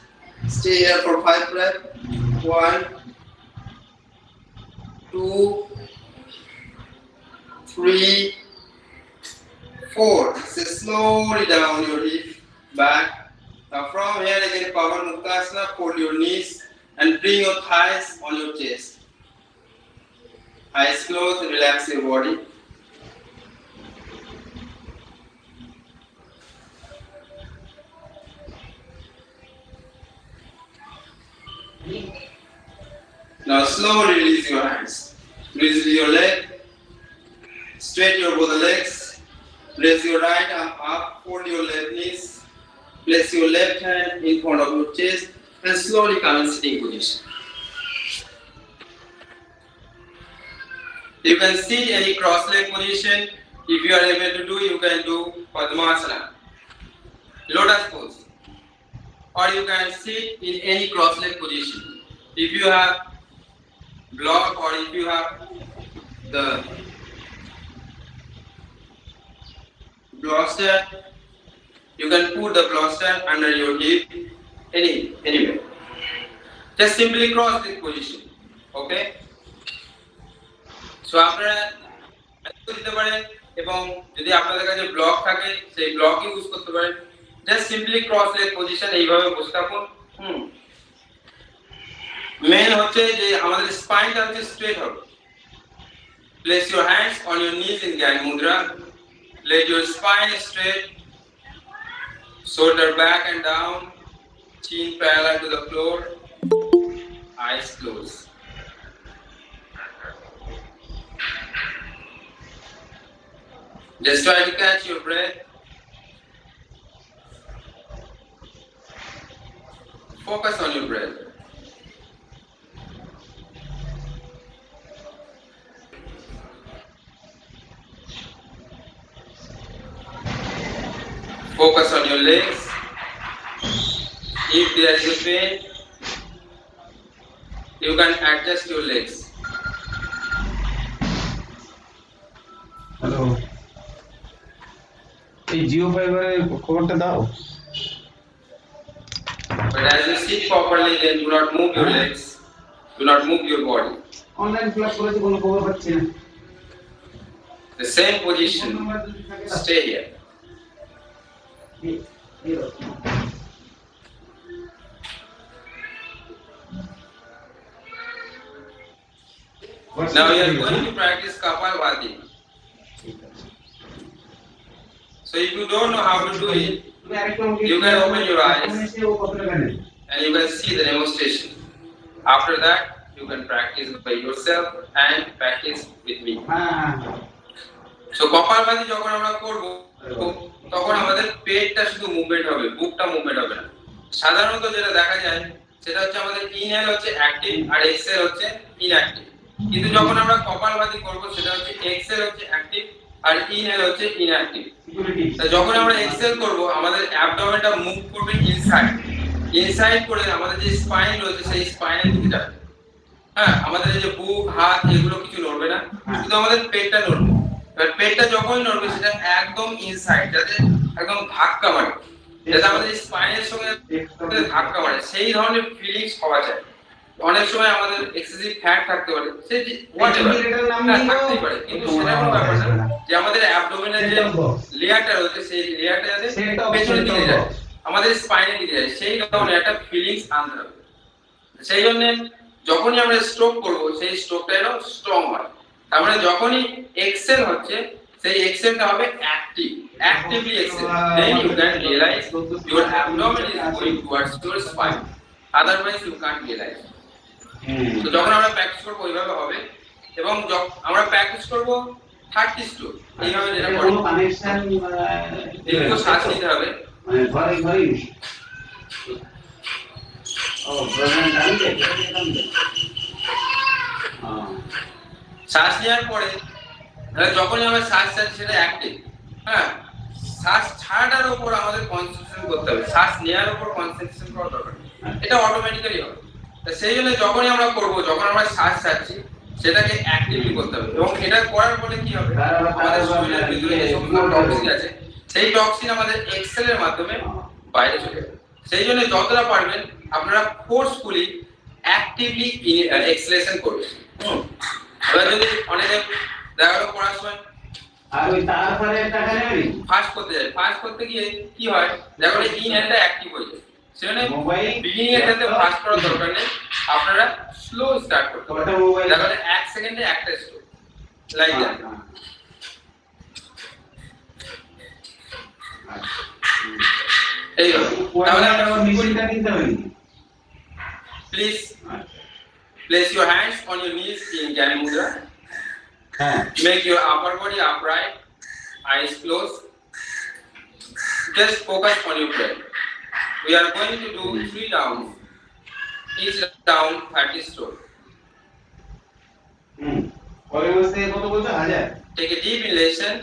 Stay here for 5 breaths. 1, 2, 3, 4. So slowly down your hip, back. Now from here again, Pavan Muktasana, fold your knees and bring your thighs on your chest. Eyes closed, relax your body. Now slowly release your hands. Release your leg. Straighten your both legs. Raise your right arm up. Fold your left knees. Place your left hand in front of your chest and slowly come in sitting position. You can sit any cross leg position. If you are able to do, you can do Padmasana, lotus pose, or you can sit in any cross leg position. If you have block or if you have the bloster, you can put the bloster under your hip anywhere. Just simply cross this position. Okay? So আপনারা দিতে পারেন এবং যদি আপনাদের কাছে block থাকে সেই block use করতে পারেন। Just simply cross leg position এইভাবে বসে থাকুন। মেন হচ্ছে যে আমাদের স্পাইনটা হচ্ছে স্ট্রেট হবে। Place your hands on your নিজ ইন জ্ঞান মুদ্রা। Let your spine straight, shoulder back and down, chin parallel to the floor, eyes closed. Just try to catch your breath. Focus on your breath. Focus on your legs. If there is a pain, you can adjust your legs. Hello, এই জিও ফাইবারের খবরটা দাও। But as you sit properly, then do not move your legs. Do not move your body. Online class করেছি, কোনো খবর পাচ্ছি না। The same position. Stay here. Now we are going to practice Kapalbhati. So if you don't know how to do it, you can open your eyes and you can see the demonstration. After that, you can practice by yourself and practice with me. So Kapalbhati যখন আমরা করব তখন আমাদের পেটটা শুধু movement হবে, বুকটা movement হবে না। সাধারণত যেটা দেখা যায় সেটা হচ্ছে আমাদের ইনহেল হচ্ছে অ্যাক্টিভ আর এক্সহেল হচ্ছে ইনঅ্যাক্টিভ। কিন্তু যখন আমরা কপালভাতি করব সেটা হচ্ছে এক্সহেল হচ্ছে অ্যাক্টিভ আর ইনহেল হচ্ছে ইনঅ্যাক্টিভ। তাই যখন আমরা এক্সহেল করব আমাদের অ্যাবডোমেনটা মুভ করবে ইনসাইড করে আমাদের যে স্পাইন রয়েছে সেই স্পাইনের দিকে যাবে। হ্যাঁ, আমাদের এই যে বুক হাত এগুলো কিছু নড়বে না, শুধু আমাদের পেটটা নড়বে। এবার পেটটা যখন নড়বে সেটা একদম ইনসাইড, যাতে একদম ধাক্কা মারে, যাতে আমাদের স্পাইনের সঙ্গে ধাক্কা মারে, সেই ধরনের ফিলিংস পাওয়া যায়। অনেক সময় আমাদের এক্সেসিভ ফ্যাট থাকতে পারে, সে থাকতেই পারে, কিন্তু সেটা কোনো ব্যাপার না যে আমাদের অ্যাবডোমেনের যে লেয়ারটা রয়েছে সেই লেয়ারটা যাতে পেছনের দিকে যায়, আমাদের স্পাইনের দিকে যায়, সেই ধরনের একটা ফিলিংস আনতে হবে। সেই জন্য যখনই আমরা স্ট্রোক করব সেই স্ট্রোকটা যেন স্ট্রং হয়। তার মানে যখনই এক্সেল হচ্ছে সেই এক্সেলটা হবে actively excel, then you can realize your abdomen is going towards your spine, otherwise you can't realize. তো যখন আমরা প্র্যাকটিস করব ওইভাবে হবে, এবং আমরা প্র্যাকটিস করব 30 স্ট্রোক এইভাবে, যেটা করে কোনো কানেকশন দীর্ঘ শ্বাস নিতে হবে। মানে ঘরে ও ব্রেন ডালতে শ্বাস নেওয়ার পরে যখনই আমরা শ্বাস ছাড়ছি সেটা অ্যাক্টিভ। হ্যাঁ, শ্বাস ছাড়ার উপর আমাদের কনসেন্ট্রেশন করতে হবে, শ্বাস নেওয়ার উপর কনসেন্ট্রেশন করা দরকার, এটা অটোমেটিক্যালি হবে। সেই জন্য যখনই আমরা করব, যখন আমরা শ্বাস ছাড়ছি সেটাকে অ্যাক্টিভলি করতে হবে, এবং এটা করার ফলে কি হবে আমাদের শরীরের ভিতরে যে সমস্ত টক্সিন আছে সেই টক্সিন আমাদের এক্সেলের মাধ্যমে বাইরে চলে যাবে। সেই জন্য যতটা পারবেন আপনারা ফোর্সফুলি অ্যাক্টিভলি এক্সেলেশন করবেন। এবার যদি অনেকে দেখা গেল পড়ার সময় আর ওই তারপরে টাকা নেবেন ফাস্ট করতে যায়, ফাস্ট করতে গিয়ে কি হয় দেখো ইনহেলটা অ্যাক্টিভ হয়ে যায়। সেজন্য বিগিনিং এর ক্ষেত্রে ফাস্ট করার দরকার নেই, আপনারা স্লো স্টার্ট করতে পারেন। দেখো 1 সেকেন্ডে একটা স্ট্রোক লাইক দ্যাট। এই তাহলে আমরা মেশিনটা নিতে হবে। Please place your hands on your knees in Jnana Mudra. Make your upper body upright, eyes closed. Just focus on your breath. We are going to do 3 rounds. Each round 30 stroke. পরের মাস থেকে কত বলছো 1000? Take a deep inhalation.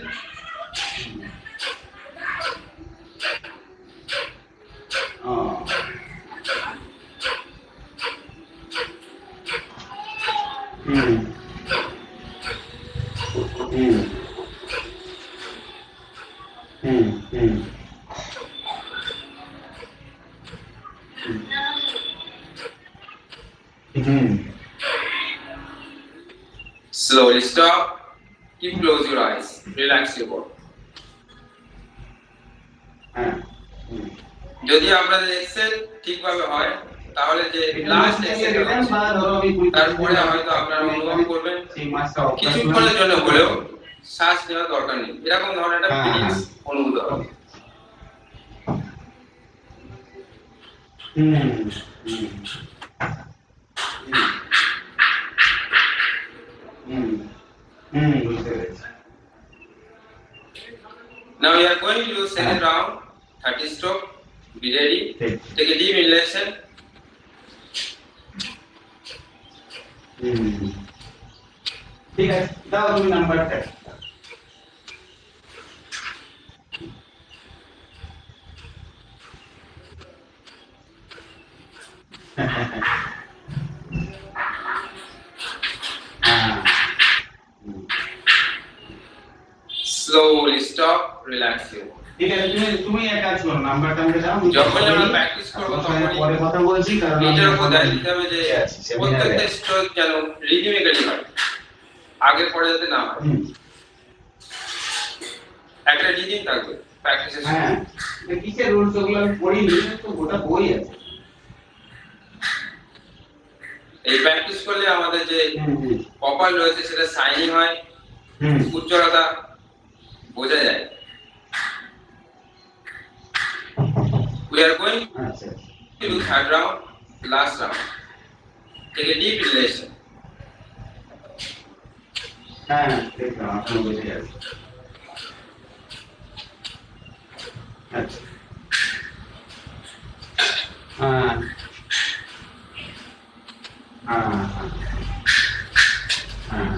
Slowly stop. Keep close your eyes. Relax your body. যদি আপনাদের Excel ঠিকভাবে হয় তাহলে যে লাস্ট এক্সেল তারপরে হয়তো আপনারা অনুভব করবেন কিছুক্ষণের জন্য হলেও শ্বাস নেওয়ার দরকার নেই, এরকম ধরনের একটা ফিলিংস অনুভূত হবে। Now we are going to do second round, 30 stroke. Be ready. Take a deep inhalation. ঠিক আছে, দাও তুমি নাম্বারটা। Slowly stop, relax your body. ঠিক আছে, তুমি এক কাজ করো, নাম্বারটা আমাকে দাও। যখন আমরা প্র্যাকটিস করব তখন পরে কথা বলছি, কারণ এটার উপর দায়িত্ব দিতে হবে যে প্রত্যেকটা স্ট্রোক যেন রিদমিক্যালি হয়, আগে পরে যাতে না হয়, একটা রিদম থাকবে প্র্যাকটিসের সময়। হ্যাঁ, এটা কিসের রুলস ওগুলো আমি পড়িনি, তো গোটা বই আছে। এই প্র্যাকটিস করলে আমাদের যে কপাল রয়েছে সেটা শাইনিং হয়, উজ্জ্বলতা বোঝা যায়। We are going to do third round, last round. Take a deep inhalation. হ্যাঁ, দেখলাম আপনার বুঝে গেছে। আচ্ছা, হ্যাঁ হ্যাঁ হ্যাঁ,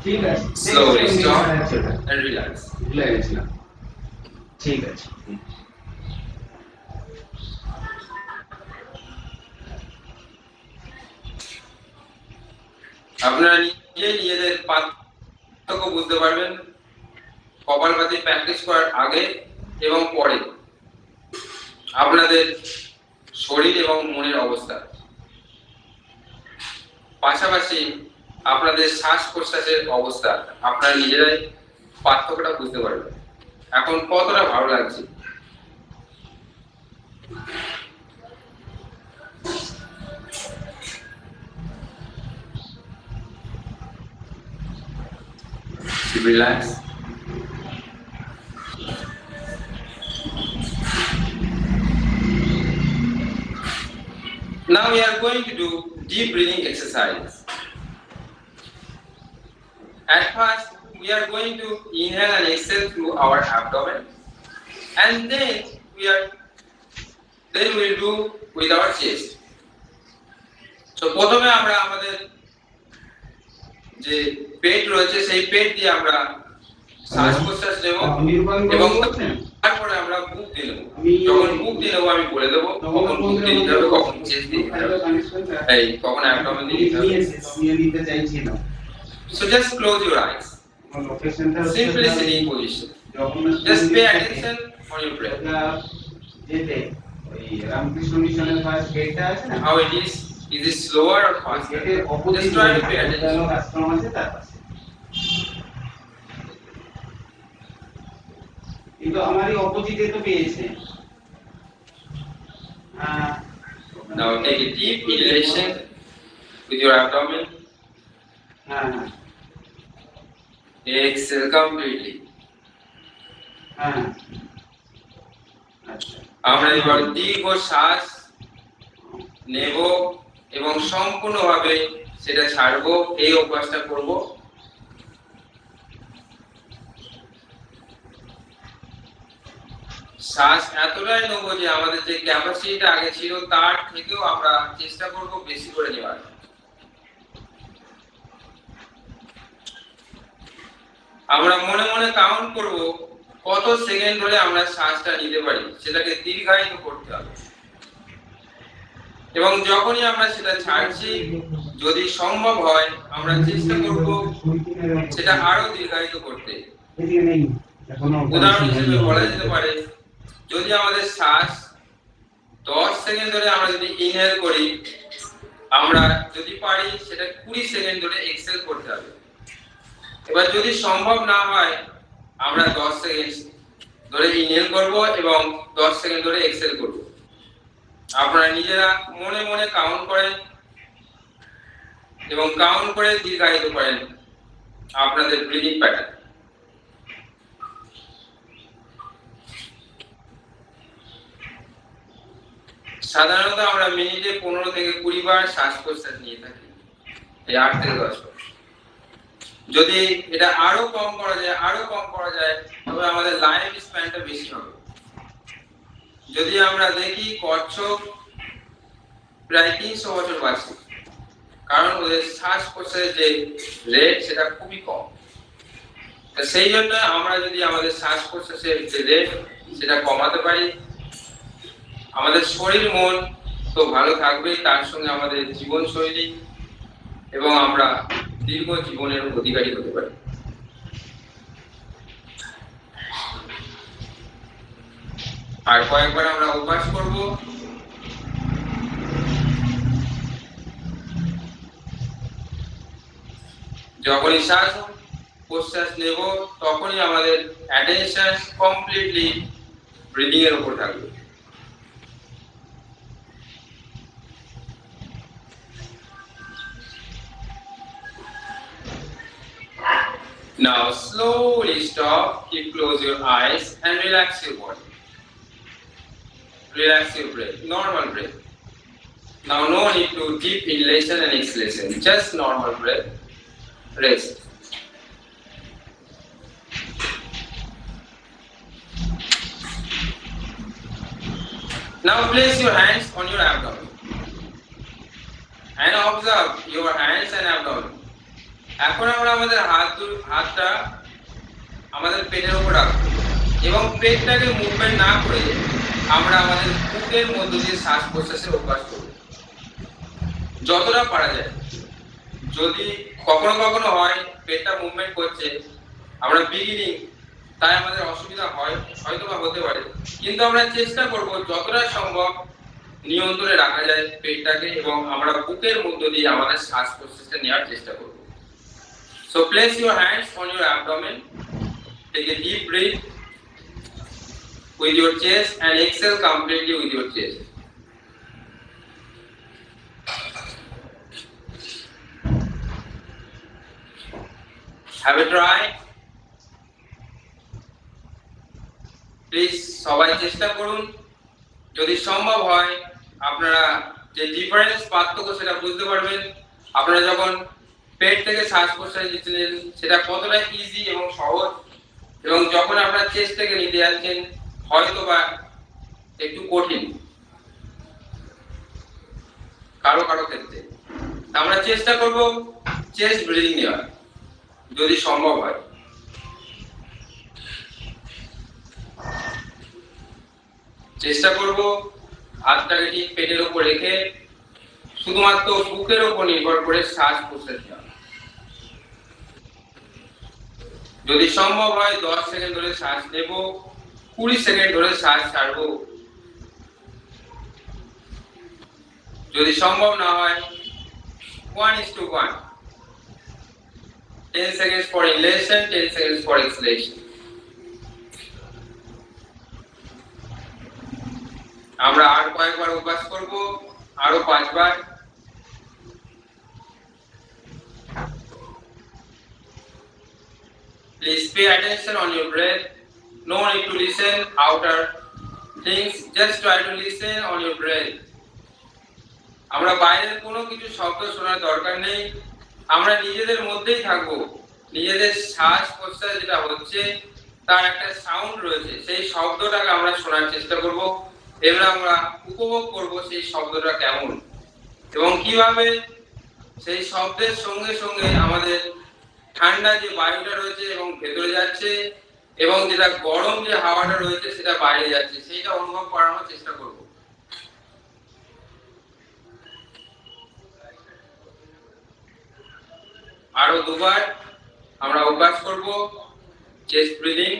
ঠিক আছে। Slowly stop and relax. ঠিক আছে। আপনারা নিজেদের পার্থক্য বুঝতে পারবেন কপালভাতি প্র্যাকটিস করার আগে এবং পরে, আপনাদের শরীর এবং মনের অবস্থা, পাশাপাশি আপনাদের শ্বাস প্রশ্বাসের অবস্থা, আপনারা নিজেরাই পার্থক্যটা বুঝতে পারবেন এখন কতটা ভালো লাগছে। Relax. Now we are going to do deep breathing exercise. At first, we are going to inhale and exhale through our abdomen, and then we'll do with our chest. So, প্রথমে আমরা আমাদের যে পেট রয়েছে সেই পেট দিয়ে আমরা শ্বাস প্রশ্বাস নেব এবং তারপরে আমরা বুক দিয়ে নেব। যখন বুক দিয়ে নেবো আমি বলে দেবো কখন বুক দিয়ে নিতে হবে, কখন চেস্ট দিয়ে নিতে হবে, এই কখন অ্যাবডোমেন দিয়ে নিতে হবে। So just close your eyes. Simply sitting position. Just pay attention on your breath. How it is? Is it slower or faster? Just try to pay attention. কিন্তু আমারই অপোজিটে তো পেয়েছে। Now take a deep inhalation with your abdomen. Exhale completely. আমরা এবার দীর্ঘ শ্বাস নেব এবং সম্পূর্ণভাবে সেটা ছাড়বো, এই অভ্যাসটা করব। শ্বাস এতটাই নেবো যে আমাদের যে ক্যাপাসিটিটা আগে ছিল তার থেকেও আমরা চেষ্টা করব বেশি করে নেওয়ার। আমরা মনে মনে কাউন্ট করব কত সেকেন্ড ধরে আমরা শ্বাসটা নিতে পারি, সেটাকে দীর্ঘায়িত করতে হবে। এবং যখনই আমরা সেটা ছাড়ছি, যদি সম্ভব হয় আমরা চেষ্টা করব সেটা আরো দীর্ঘায়িত করতে। উদাহরণ হিসেবে বলা যেতে পারে, যদি আমাদের শ্বাস 10 সেকেন্ড ধরে আমরা যদি ইনহেল করি, আমরা যদি পারি সেটা 20 সেকেন্ড ধরে এক্সহেল করতে হবে। এবার যদি সম্ভব না হয় আমরা 10 সেকেন্ড ধরে ইনহেল করব এবং 10 সেকেন্ড ধরে এক্সহেল করব। আপনারা নিজেরা মনে মনে কাউন্ট করেন এবং কাউন্ট করে দীর্ঘায়িত করেন আপনাদের ব্রিদিং প্যাটার্ন। সাধারণত আমরা মিনিটে 15 থেকে 20 বার শ্বাস প্রশ্বাস নিয়ে থাকি, এই 8 থেকে 10 বার। যদি এটা আরো কম করা যায় তবে আমাদের লাইফ স্প্যানটা বেশি হবে। যদি আমরা দেখি কচ্ছপ প্রায় 300 বছর বাঁচে, কারণ ওদের শ্বাস প্রশ্বাসের যে রেট সেটা খুবই কম। সেই জন্য আমরা যদি আমাদের শ্বাস প্রশ্বাসের যে রেট সেটা কমাতে পারি, আমাদের শরীর মন তো ভালো থাকবে, তার সঙ্গে আমাদের জীবনশৈলী এবং আমরা দীর্ঘ জীবনের অধিকারী হতে পারি। আর কয়েকবার আমরা অভ্যাস করব। যখনই শ্বাস প্রশ্বাস নেব তখনই আমাদের অ্যাটেনশন কমপ্লিটলি ব্রিদিং এর উপর থাকবে। Now slowly stop, keep close your eyes and relax your body. Relax your breath, normal breath. Now no need to deep inhalation and exhalation, just normal breath, rest. Now place your hands on your abdomen and observe your hands and abdomen. এখন আমরা আমাদের হাতটা আমাদের পেটের উপর রাখবো এবং পেটটাকে movement না করে আমরা আমাদের বুকের মধ্য দিয়ে শ্বাস প্রশ্বাসের অভ্যাস করব যতটা পারা যায়। যদি কখনো কখনো হয় পেটটা মুভমেন্ট করছে, আমরা বিগিনিং, তাই আমাদের অসুবিধা হয়, হয়তো বা হতে পারে, কিন্তু আমরা চেষ্টা করব যতটা সম্ভব নিয়ন্ত্রণে রাখা যায় পেটটাকে এবং আমরা বুকের মধ্য দিয়ে আমাদের শ্বাস প্রশ্বাসটা নেওয়ার চেষ্টা করব। So place your hands on your abdomen, take a deep breath with your chest and exhale completely with your chest. Have a try. Please সবাই চেষ্টা করুন। যদি সম্ভব হয় আপনারা যে ডিফারেন্স পার্থক্য সেটা বুঝতে পারবেন। আপনারা যখন পেট থেকে শ্বাস প্রশ্বাস নিচ্ছেন সেটা কতটা ইজি এবং সহজ, এবং যখন আপনারা চেস্ট থেকে নিতে যাচ্ছেন হয়তো বা একটু কঠিন কারো কারো ক্ষেত্রে। আমরা চেষ্টা করব চেস্ট ব্রিদিং নেওয়ার যদি সম্ভব হয়। চেষ্টা করব হাতটাকে ঠিক পেটের উপর রেখে শুধুমাত্র বুকের উপর নির্ভর করে শ্বাস প্রশ্বাস নেওয়া। যদি সম্ভব হয় 10 সেকেন্ড ধরে শ্বাস নেব, 20 সেকেন্ড ধরে শ্বাস ছাড়ব। যদি সম্ভব না হয় 1:1, 10 seconds for inhalation, 10 seconds for exhalation. আমরা আর কয়েকবার অভ্যাস করব, আরো 5 বার। Please pay attention on your breath. No need to listen outer things. Just try to listen on your breath. আমরা বাইরের কোনো কিছু শব্দ শোনার দরকার নেই। আমরা নিজেদের মধ্যেই থাকবো। নিজেদের শ্বাস প্রশ্বাস যেটা হচ্ছে তার একটা সাউন্ড রয়েছে, সেই শব্দটাকে আমরা শোনার চেষ্টা করব এবং আমরা উপভোগ করব সেই শব্দটা কেমন এবং কিভাবে সেই শব্দের সঙ্গে সঙ্গে আমাদের ঠান্ডা যে বায়ুটা রয়েছে এবং ভেতরে যাচ্ছে এবং যেটা গরম যে হাওয়াটা রয়েছে সেটা বাইরে যাচ্ছে, সেইটা অনুভব করানোর চেষ্টা করব। আরো দুবার আমরা অভ্যাস করব chest breathing.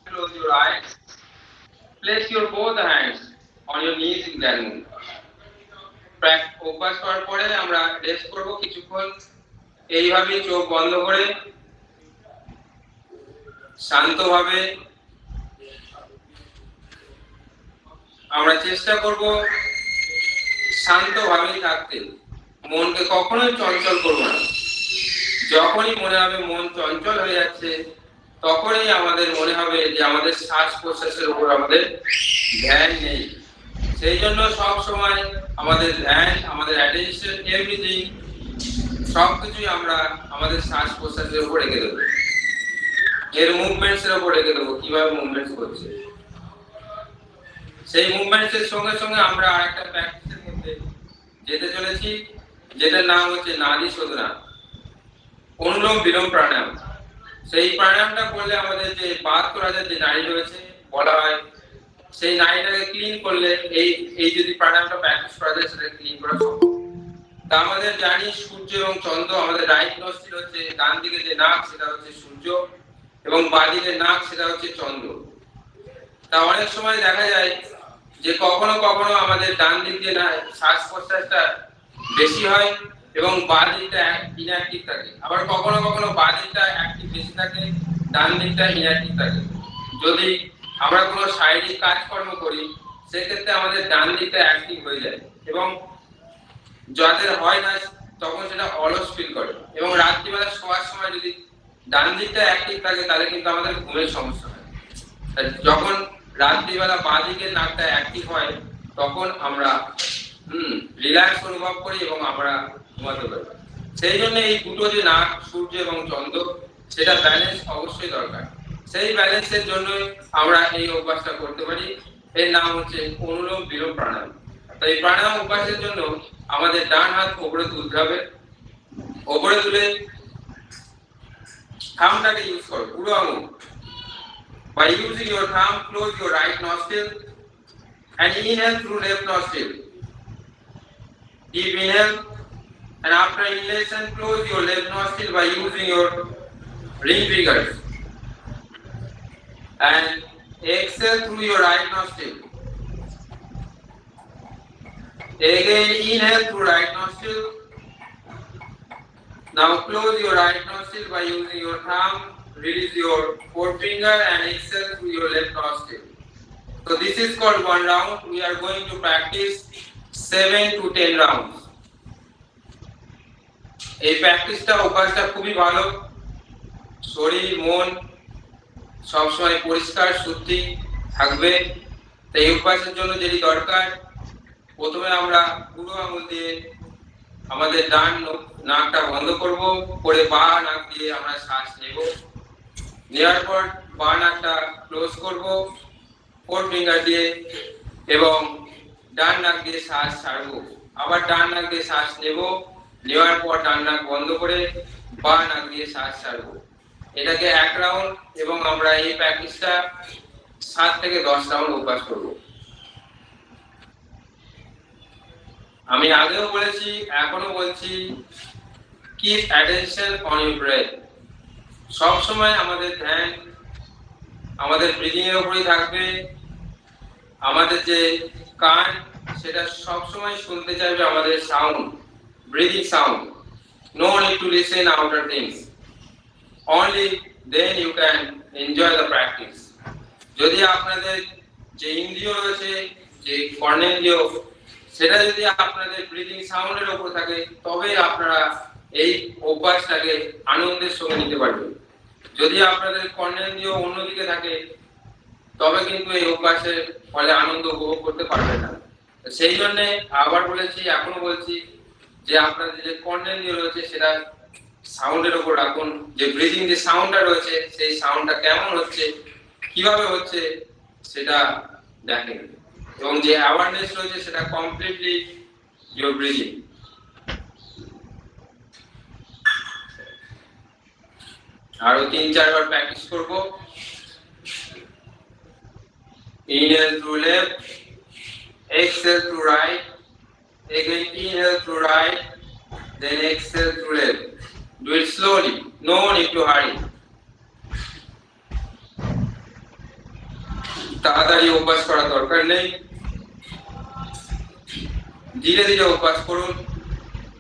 Close your eyes. Place your both hands on your knees in Jalmu. অভ্যাস করার পরে আমরা রেস্ট করব কিছুক্ষণ এইভাবে চোখ বন্ধ করে শান্তভাবে। আমরা চেষ্টা করব শান্তভাবেই থাকতে, মনকে কখনোই চঞ্চল করব না। যখনই মনে হবে মন চঞ্চল হয়ে যাচ্ছে তখনই আমাদের মনে হবে যে আমাদের শ্বাস প্রশ্বাসের উপর আমাদের ধ্যান নেই। সেই জন্য সব সময় আমাদের ধ্যান, আমাদের অ্যাটেনশন, এভরিথিং সবকিছুই আমরা আমাদের শ্বাস প্রশ্বাসের উপর রেখে দেবো, এর মুভমেন্টস এর উপর রেখে দেবো, কিভাবে মুভমেন্টস করছে। সেই মুভমেন্টস এর সঙ্গে সঙ্গে আমরা আরেকটা প্র্যাকটিসের মধ্যে যেতে চলেছি, যেটার নাম হচ্ছে নাড়ি শোধনা, অনুলোম বিলোম প্রাণায়াম। সেই প্রাণায়ামটা করলে আমাদের যে ৭২,০০০ যে নাড়ি রয়েছে বলা হয়, সেই নাড়িটাকে ক্লিন করলে এই যদি প্রাণায়ামটা প্র্যাকটিস করা যায় সেটা ক্লিন করা সম্ভব। তা আমাদের জানি সূর্য এবং চন্দ্র, আমাদের রাইট নস্ট্রিল হচ্ছে, ডান দিকে যে নাক সেটা হচ্ছে সূর্য এবং বাঁ দিকের নাক সেটা হচ্ছে চন্দ্র। তা অনেক সময় দেখা যায় যে কখনো কখনো আমাদের ডান দিক দিয়ে শ্বাস প্রশ্বাসটা বেশি হয় এবং বাঁ দিকটা ইনঅ্যাক্টিভ থাকে, আবার কখনো কখনো বাঁ দিকটা অ্যাক্টিভ বেশি থাকে, ডান দিকটা ইনঅ্যাক্টিভ থাকে। যদি আমরা কোনো শারীরিক কাজকর্ম করি সেক্ষেত্রে আমাদের ডান দিকটা অ্যাক্টিভ হয়ে যায় এবং যাদের হয় না তখন সেটা অলস ফিল করে এবং রাত্রিবেলা শোয়ার সময় যদি ডান দিকটা অ্যাক্টিভ থাকে তাহলে কিন্তু আমাদের ঘুমের সমস্যা হয়। যখন রাত্রিবেলা বাঁ দিকের নাকটা অ্যাক্টিভ হয় তখন আমরা রিল্যাক্স অনুভব করি এবং আমরা ঘুমাতে পারি। সেই জন্য এই দুটো যে নাক, সূর্য এবং চন্দ্র, সেটা ব্যালেন্স অবশ্যই দরকার। সেই ব্যালেন্সের জন্য আমরা এই অভ্যাসটা করতে পারি, এর নাম হচ্ছে অনুলোম বিলোম প্রাণায়াম। তো এই প্রাণায়াম অভ্যাসের জন্য আমাদের ডান হাত উপরে তুলতে হবে, উপরে তুলে থামটাকে ইউজ করো, পুরো আঙুল। By using your thumb, close your right nostril and inhale through left nostril. Deep inhale, and after inhalation, close your left nostril by using your ring fingers. And exhale through your right nostril. Again, inhale through right nostril. Now close your right nostril by using your thumb. Release your forefinger and exhale through your left nostril. So this is called one round. We are going to practice 7 to 10 rounds. এই প্র্যাকটিসটা অভ্যাসটা খুবই ভালো, শরীর মন সবসময় পরিষ্কার শুদ্ধি থাকবে। তাই এই অভ্যাসের জন্য যেটি দরকার, প্রথমে আমরা পুরো আঙুল দিয়ে আমাদের ডান নাকটা বন্ধ করব, করে বাঁ নাক দিয়ে আমরা শ্বাস নেব, নেওয়ার পর বাঁ নাকটা ক্লোজ করব ফোর ফিঙ্গার দিয়ে এবং ডান নাক দিয়ে শ্বাস ছাড়ব, আবার ডান নাক দিয়ে শ্বাস নেব, নেওয়ার পর ডান নাক বন্ধ করে বাঁ নাক দিয়ে শ্বাস ছাড়ব। এটাকে 1 রাউন্ড এবং আমরা এই প্র্যাকটিসটা 7 থেকে 10 রাউন্ড অভ্যাস করব। আমি আগেও বলেছি, এখনো বলছি, keep attention on your breath. সব সময় আমাদের ধ্যান আমাদের ব্রিদিং এর উপরই থাকবে। আমাদের যে কান সেটা সব সময় শুনতে চাইবে আমাদের sound, breathing sound. No need to listen outer things, only then you can enjoy the practice. যদি আপনাদের যে ইন্দ্রিয় রয়েছে, যে কর্ণেন্দ্রিয়, সেটা যদি আপনাদের ব্রিদিং সাউন্ডের উপর থাকে তবে আপনারা এই অভ্যাসটাকে আনন্দের সঙ্গে নিতে পারবেন। যদি আপনাদের কর্ণেন্দ্রিয় অন্যদিকে থাকে তবে কিন্তু এই অভ্যাসের ফলে আনন্দ উপভোগ করতে পারবেন না। সেই জন্য আবার বলেছি, এখনো বলছি যে আপনাদের যে কর্ণেন্দ্রিয় রয়েছে সেটা সাউন্ডের উপর রাখুন, যে ব্রিদিং যে সাউন্ডটা রয়েছে সেই সাউন্ডটা কেমন হচ্ছে, কিভাবে হচ্ছে সেটা দেখেন, এবং যে অ্যাওয়ারনেস রয়েছে সেটা কমপ্লিটলি ইউর ব্রিদিং। আরো 3-4 বার প্র্যাকটিস করব। Inhale through left, exhale through right, again inhale through right, then exhale through left. Do it slowly, no need to hurry. তাড়াতাড়ি অভ্যাস করার দরকার নেই, ধীরে ধীরে অভ্যাস করুন।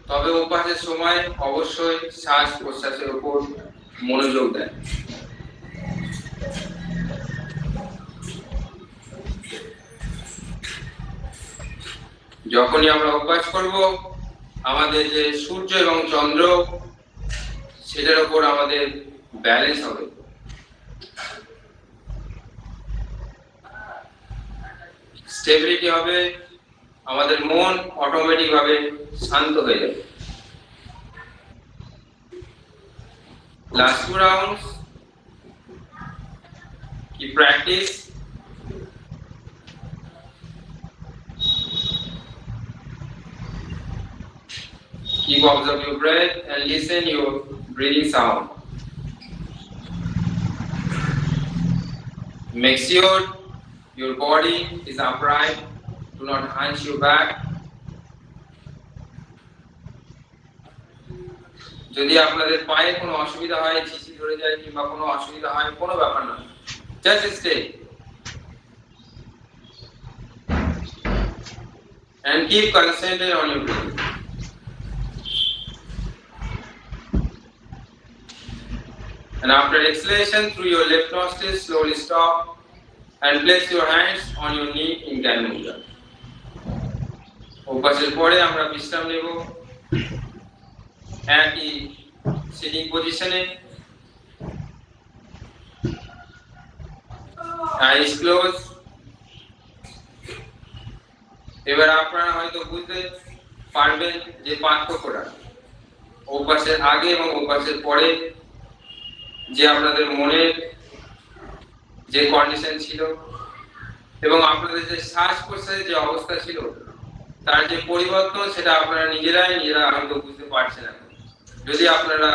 তবে অভ্যাসের সময় অবশ্যই শ্বাস প্রশ্বাসের উপর মনোযোগ দেন। যখনই আমরা অভ্যাস করব আমাদের যে সূর্য এবং চন্দ্র সেটার উপর আমাদের ব্যালেন্স হবে। স্টেবিলিটি হবে, আমাদের মন অটোমেটিক ভাবে শান্ত হয়ে যাবে। Last 2 rounds. Keep practice. Keep observe your breath and listen your breathing sound. Make sure your body is upright. Do not hunch your back. যদি আপনাদের পায়ে কোনো অসুবিধা হয়, ঝিঝি ধরে যায় কিংবা কোনো অসুবিধা হয়, কোনো ব্যাপার না, just stay and keep concentrated on your breathing. And after exhalation through your left nostril, slowly stop and place your hands on your knee in Gyan Mudra. অভ্যাসের পরে আমরা বিশ্রাম নেব একই সিটিং পজিশনে, আইস ক্লোজ। এবার আপনারা হয়তো বুঝতে পারবেন যে পার্থক্যটা অভ্যাসের আগে এবং অভ্যাসের পরে, যে আপনাদের মনের যে কন্ডিশন ছিল এবং আপনাদের যে শ্বাস প্রশ্বাসের যে অবস্থা ছিল তার যে পরিবর্তন, সেটা আপনারা নিজেরা হয়তো বুঝতে পারছেন না যদি আপনারা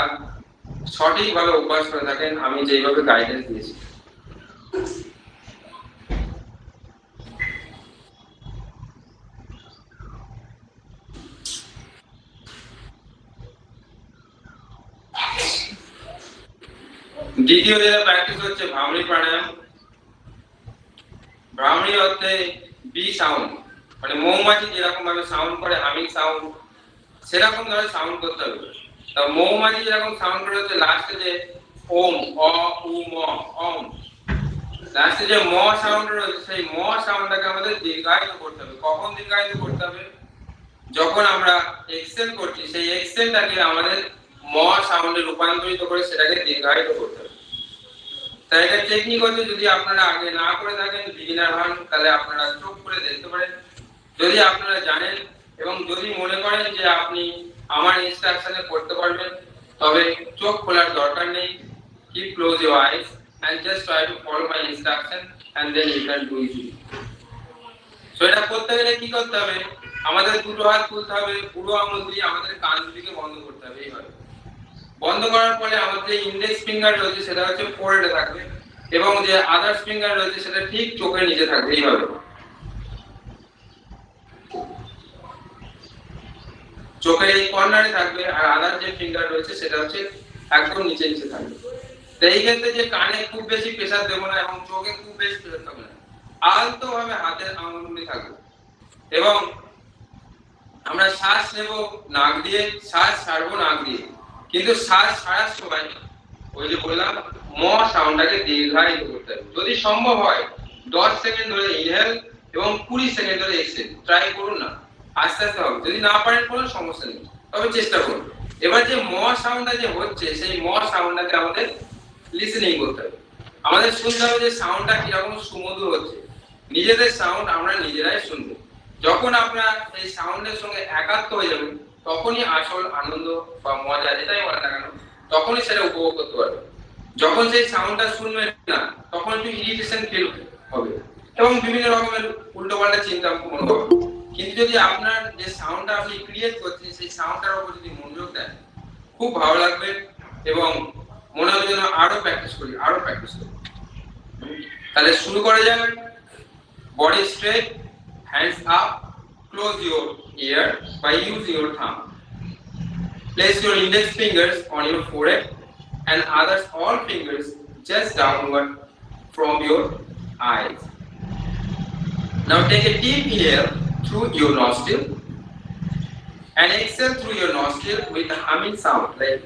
সঠিকভাবে অভ্যাস করে থাকেন আমি যেইভাবে গাইডেন্স দিয়েছি। দ্বিতীয় যেটা প্র্যাকটিস হচ্ছে ভ্রামরী প্রাণায়াম। ভ্রামরী অর্থে বি সাউন্ড, মানে মৌমাছি যেরকম ভাবে সাউন্ড করে, হামিং সাউন্ড, সেরকম ভাবে সাউন্ড করতে হবে। তা মৌমাছি যেরকম সাউন্ড করে হচ্ছে লাস্টে যে ওম, অ, উ, ম, অম, লাস্টে যে ম সাউন্ড রয়েছে সেই ম সাউন্ডটাকে আমাদের দীর্ঘায়িত করতে হবে। কখন দীর্ঘায়িত করতে হবে? যখন আমরা এক্সেল করছি সেই এক্সেলটাকে আমাদের ম সাউন্ডে রূপান্তরিত করে সেটাকে দীর্ঘায়িত করতে হবে। তাই এটা টেকনিক হচ্ছে, যদি আপনারা আগে না করে থাকেন, বিগিনার হন, তাহলে আপনারা চোখ করে দেখতে পারেন। যদি আপনারা জানেন এবং যদি মনে করেন যে আপনি আমার ইনস্ট্রাকশনে করতে পারবেন, তবে চোখ খোলার দরকার নেই। Keep close your eyes and just try to follow my instruction and then you can do it. So এটা করতে গেলে কি করতে হবে? আমাদের দুটো হাত তুলতে হবে, পুরো আঙুল দিয়ে আমাদের কান দুটিকে বন্ধ করতে হবে। এইভাবে বন্ধ করার পরে আমাদের যে ইন্ডেক্স ফিঙ্গার রয়েছে সেটা হচ্ছে ফোরহেডে থাকবে এবং যে আদার্স ফিঙ্গার রয়েছে সেটা ঠিক চোখের নিচে থাকবে। এইভাবে চোখের এই কর্নারে থাকবে, আর আদার যে ফিঙ্গার রয়েছে সেটা হচ্ছে একদম নিচে নিচে থাকবে। তো এই ক্ষেত্রে যে কানে খুব বেশি প্রেসার দেবো না এবং চোখে খুব বেশি প্রেসার দেবো না, আলতো ভাবে হাতের আঙুলগুলি থাকবে এবং আমরা শ্বাস নেব নাক দিয়ে, শ্বাস ছাড়বো নাক দিয়ে। কিন্তু শ্বাস ছাড়ার সময় ওই যে বললাম ম সাউন্ডটাকে দীর্ঘায়িত করতে হবে। যদি সম্ভব হয় 10 সেকেন্ড ধরে ইনহেল এবং 20 সেকেন্ড ধরে এক্সহেল ট্রাই করুন না, আস্তে আস্তে হবে। যদি না পারেন কোনো সমস্যা নেই, তবে চেষ্টা করুন। এবার যে ম সাউন্ডটা যে হচ্ছে সেই ম সাউন্ডটাকে আমাদের লিসেনিং করতে হবে। আমাদের শুনতে হবে যে সাউন্ডটা কিরকম সুমধুর হচ্ছে, নিজেদের সাউন্ড আমরা নিজেরাই শুনবো। যখন আপনারা এই সাউন্ডের সঙ্গে একাত্ম হয়ে যাবেন, তখনই আসল আনন্দ বা মজা যেটাই বলে না কেন, তখনই সেটা উপভোগ করতে পারবেন। যখন সেই সাউন্ডটা শুনবেন না, তখন একটু ইরিটেশন ফিল হবে এবং বিভিন্ন রকমের উল্টোপাল্টা চিন্তা মনে হবে। কিন্তু যদি আপনার যে সাউন্ডটা আপনি ক্রিয়েট করছেন, সেই সাউন্ডটার উপর যদি মনোযোগ দেন, খুব ভালো লাগবে এবং মনে হবে যেন আরো প্র্যাকটিস করি। তাহলে শুরু করা যাক। Body straight, hands up, close your ear by using your thumb. Place your index fingers on your forehead and others all fingers just downward from your eyes. Now take a deep inhale through your nostril and exhale through your nostril with a humming sound like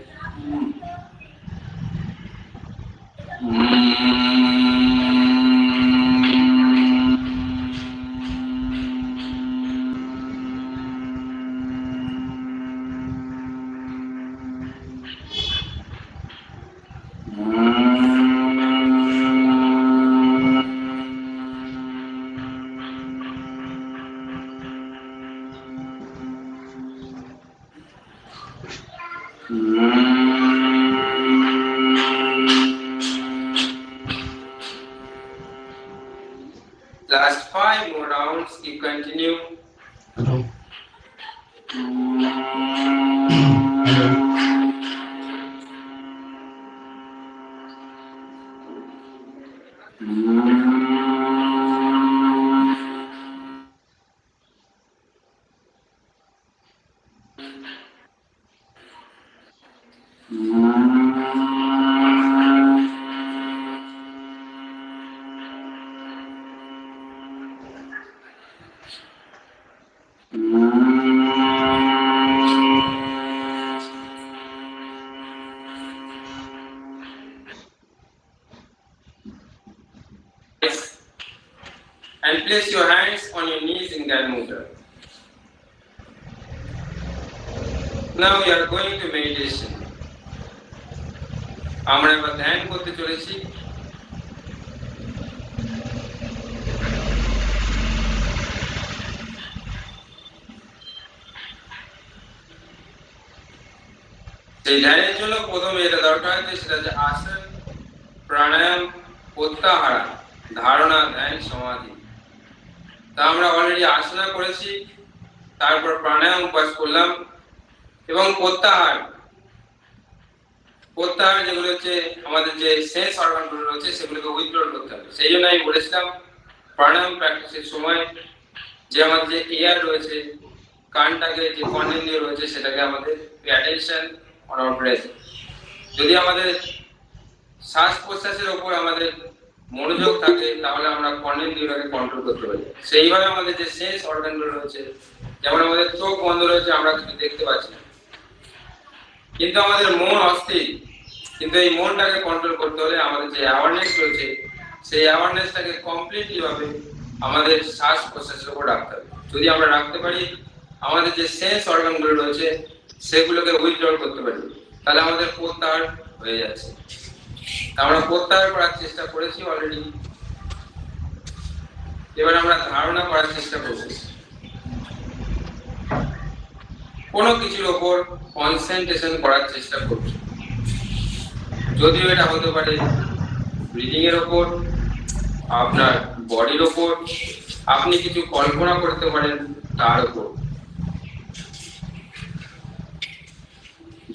last 5 more rounds. You continue. And place your hands on your knees in that mudra. Now we are going to meditation. আমরা এবার ধ্যান করতে চলেছি। সেই ধ্যানের জন্য প্রথমে এটা দরকার আছে, সেটা হচ্ছে আসন, প্রাণায়াম, প্রত্যাহার, ধারণা, ধ্যান, সমাধি। তা আমরা অলরেডি আসনা করেছি, তারপর প্রাণায়াম অভ্যাস করলাম এবং প্রত্যাহার যেগুলো হচ্ছে আমাদের যে সেন্স অর্গানগুলো রয়েছে সেগুলোকে উইথড্রল করতে হবে। সেই জন্য আমি বলেছিলাম প্রাণায়াম প্র্যাকটিসের সময় যে আমাদের যে এয়ার রয়েছে, কানটাকে যে কর্নেন্দ্রিয় রয়েছে, সেটাকে আমাদের অ্যাটেনশন অন আওয়ার ব্রেথ। যদি আমাদের শ্বাস প্রশ্বাসের উপর আমাদের মনোযোগ থাকে, তাহলে আমরা কর্নেন্দ্রিয়টাকে কন্ট্রোল করতে পারি। সেইভাবে আমাদের যে সেন্স অর্গানগুলো রয়েছে, যেমন আমাদের চোখ বন্ধ রয়েছে, আমরা কিছু দেখতে পাচ্ছি না, কিন্তু আমাদের মন অস্থির। কিন্তু এই মনটাকে কন্ট্রোল করতে হলে আমাদের যে অ্যাওয়ারনেস রয়েছে, সেই অ্যাওয়ারনেসটাকে কমপ্লিটলি ভাবে আমাদের শ্বাস প্রশ্বাসের উপর রাখতে হবে। যদি আমরা রাখতে পারি, আমাদের যে সেন্স অর্গানগুলো রয়েছে সেগুলোকে উইথড্রল করতে পারি, তাহলে আমাদের প্রত্যাহার হয়ে যাচ্ছে। আমরা প্রত্যাহার করার চেষ্টা করেছি অলরেডি। এবার আমরা ধারণা করার চেষ্টা করছি। কোনো কিছুর ওপর কনসেন্ট্রেশন করার চেষ্টা করছি, যদিও এটা হতে পারে ব্রিদিং এর ওপর, আপনার বডির ওপর, আপনি কিছু কল্পনা করতে পারেন তার উপর।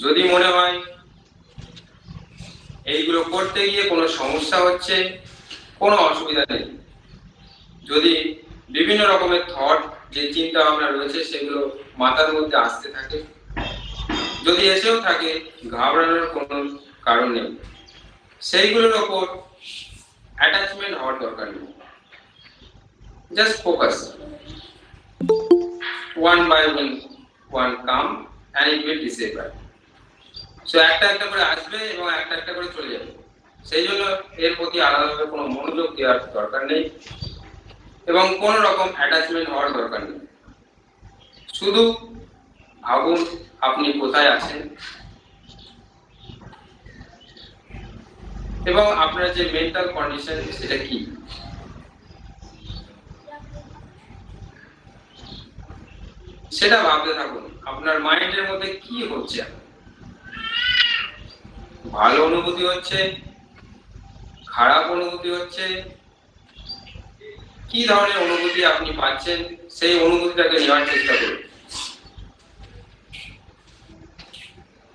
যদি মনে হয় এইগুলো করতে গিয়ে কোনো সমস্যা হচ্ছে, কোনো অসুবিধা নেই। যদি বিভিন্ন রকমের থট, যে চিন্তা ভাবনা রয়েছে, সেগুলো মাথার মধ্যে আসতে থাকে, যদি এসেও থাকে, ঘাবড়ানোর কোনো কারণ নেই। সেইগুলোর ওপর অ্যাটাচমেন্ট হওয়ার দরকার নেই। Just focus, one by one come and it will disappear. So একটা একটা করে আসবে এবং একটা একটা করে চলে যাবে। সেই জন্য এর প্রতি আলাদাভাবে কোনো মনোযোগ দেওয়ার দরকার নেই এবং কোনো রকম অ্যাটাচমেন্ট হওয়ার দরকার নেই। শুধু ভাবুন আপনি কোথায় আছেন, এবং আপনার যে মেন্টাল কন্ডিশন সেটা কি। সেটা ভাবতে থাকুন, আপনার মাইন্ডের মধ্যে কি হচ্ছে, ভালো অনুভূতি হচ্ছে, খারাপ অনুভূতি হচ্ছে, কি ধরনের অনুভূতি আপনি পাচ্ছেন, সেই অনুভূতিটাকে নেওয়ার চেষ্টা করুন।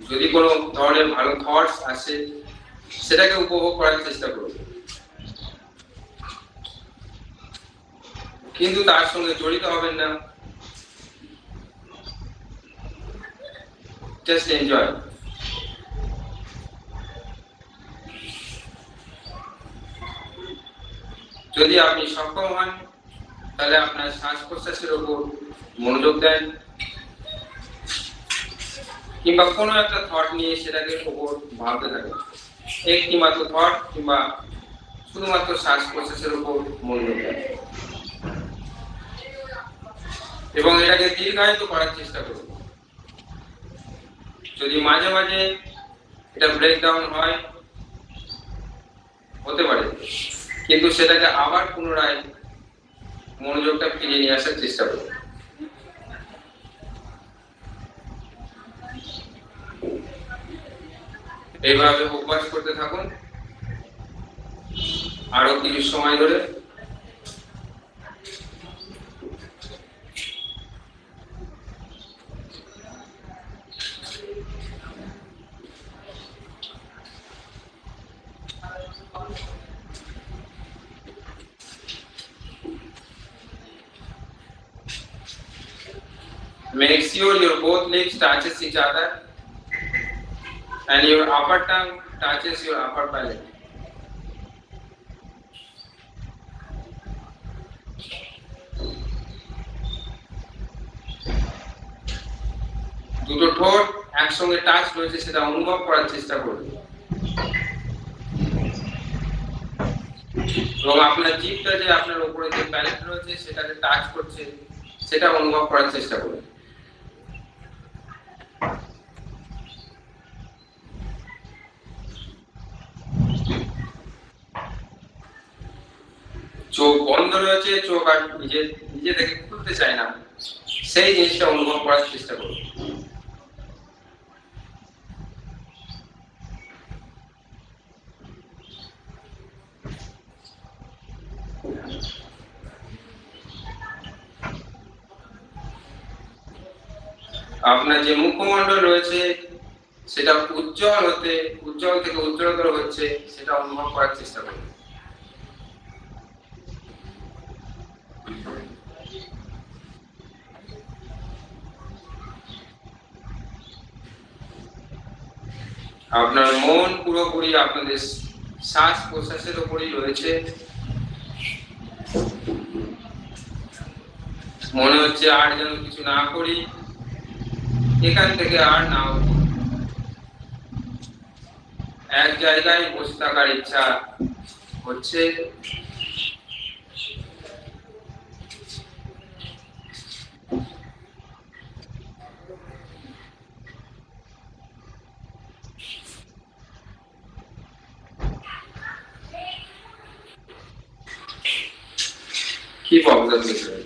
যদি কোনো ধরনের ভালো থটস আসে সেটাকে উপভোগ করার চেষ্টা করুন, কিন্তু তার সঙ্গে জড়িত হবেন না। Just enjoy. যদি আপনি সক্ষম হন তাহলে আপনার শ্বাস প্রশ্বাসের উপর মনোযোগ দেন, কিংবা কোনো একটা থট নিয়ে সেটাকে উপর ভাবতে থাকেন। একটি মাত্র থট কিংবা শুধুমাত্র শ্বাস প্রশ্বাসের উপর মনোযোগ দেন এবং এটাকে দীর্ঘায়িত করার চেষ্টা করুন। যদি মাঝে মাঝে এটা ব্রেকডাউন হয়, হতে পারে, কিন্তু সেটাকে আবার পুনরায় মনোযোগটা ফিরিয়ে নিয়ে আসার চেষ্টা করুন। এইভাবে অভ্যাস করতে থাকুন আরো কিছু সময় ধরে। Make sure your both lips touches each other and your upper tongue touches your upper palate. দুটো ঠোঁট একসঙ্গে টাচ রয়েছে সেটা অনুভব করার চেষ্টা করুন এবং আপনার জিভটা যে আপনার উপরে যে প্যালেট রয়েছে সেটাকে টাচ করছে সেটা অনুভব করার চেষ্টা করুন। চোখ বন্ধ রয়েছে, চোখ আর নিজে থেকে খুলতে চায় না, সেই জিনিসটা অনুভব করার চেষ্টা করুন। আপনার যে মুখমণ্ডল রয়েছে সেটা উজ্জ্বল থেকে উজ্জ্বলতর হচ্ছে সেটা অনুভব করার চেষ্টা করুন। আপনার মন পুরোপুরি আপনাদের শ্বাস প্রশ্বাসের উপরই রয়েছে। মনে হচ্ছে আর যেন কিছু না করি, এখান থেকে আর না উঠি, এক জায়গায় বসে থাকার ইচ্ছা হচ্ছে। Keep observing.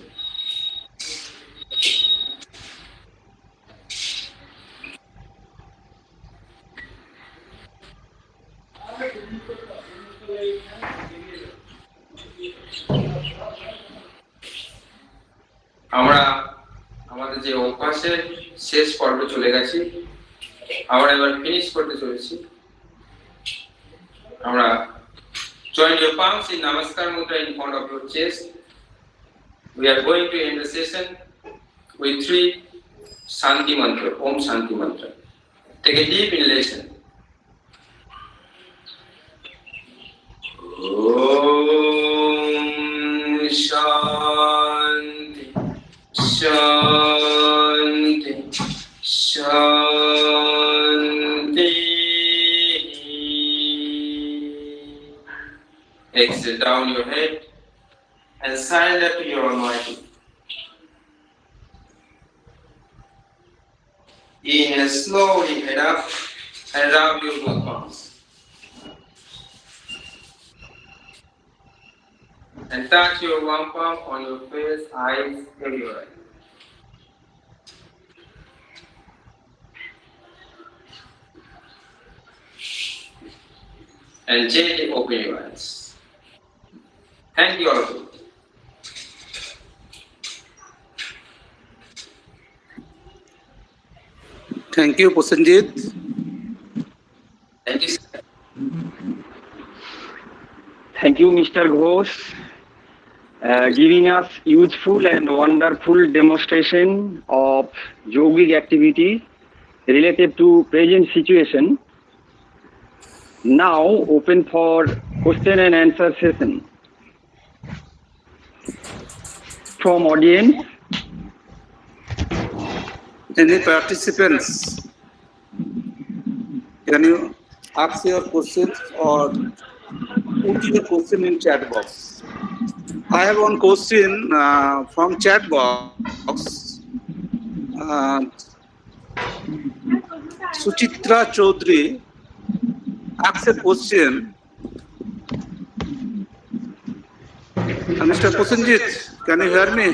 আমরা আমাদের যে অভ্যাসের শেষ পর্বে চলে গেছি, আমরা এবার ফিনিশ করতে চলেছি। আমরা join your palms in namaskar mudra in front of your chest. We are going to end the session with 3 Shanti mantra, Om Shanti mantra. Take a deep inhalation. Om Shanti Shanti Shanti. Exhale down your head and surrender to your Almighty. Inhale slowly, head up and rub your both palms. And touch your one palm on your face, eyes, everywhere. And gently open your eyes. Thank you all. Thank you, Prosenjit. Thank you, sir. Thank you, Mr. Ghosh, giving us useful and wonderful demonstration of yogic activity related to present situation. Now open for question and answer session from audience. Any participants? Can you ask your questions or put your question in chat box? I have one question from chat box. Suchitra Chaudhary asks a question. Mr. Prosenjit, can you hear me?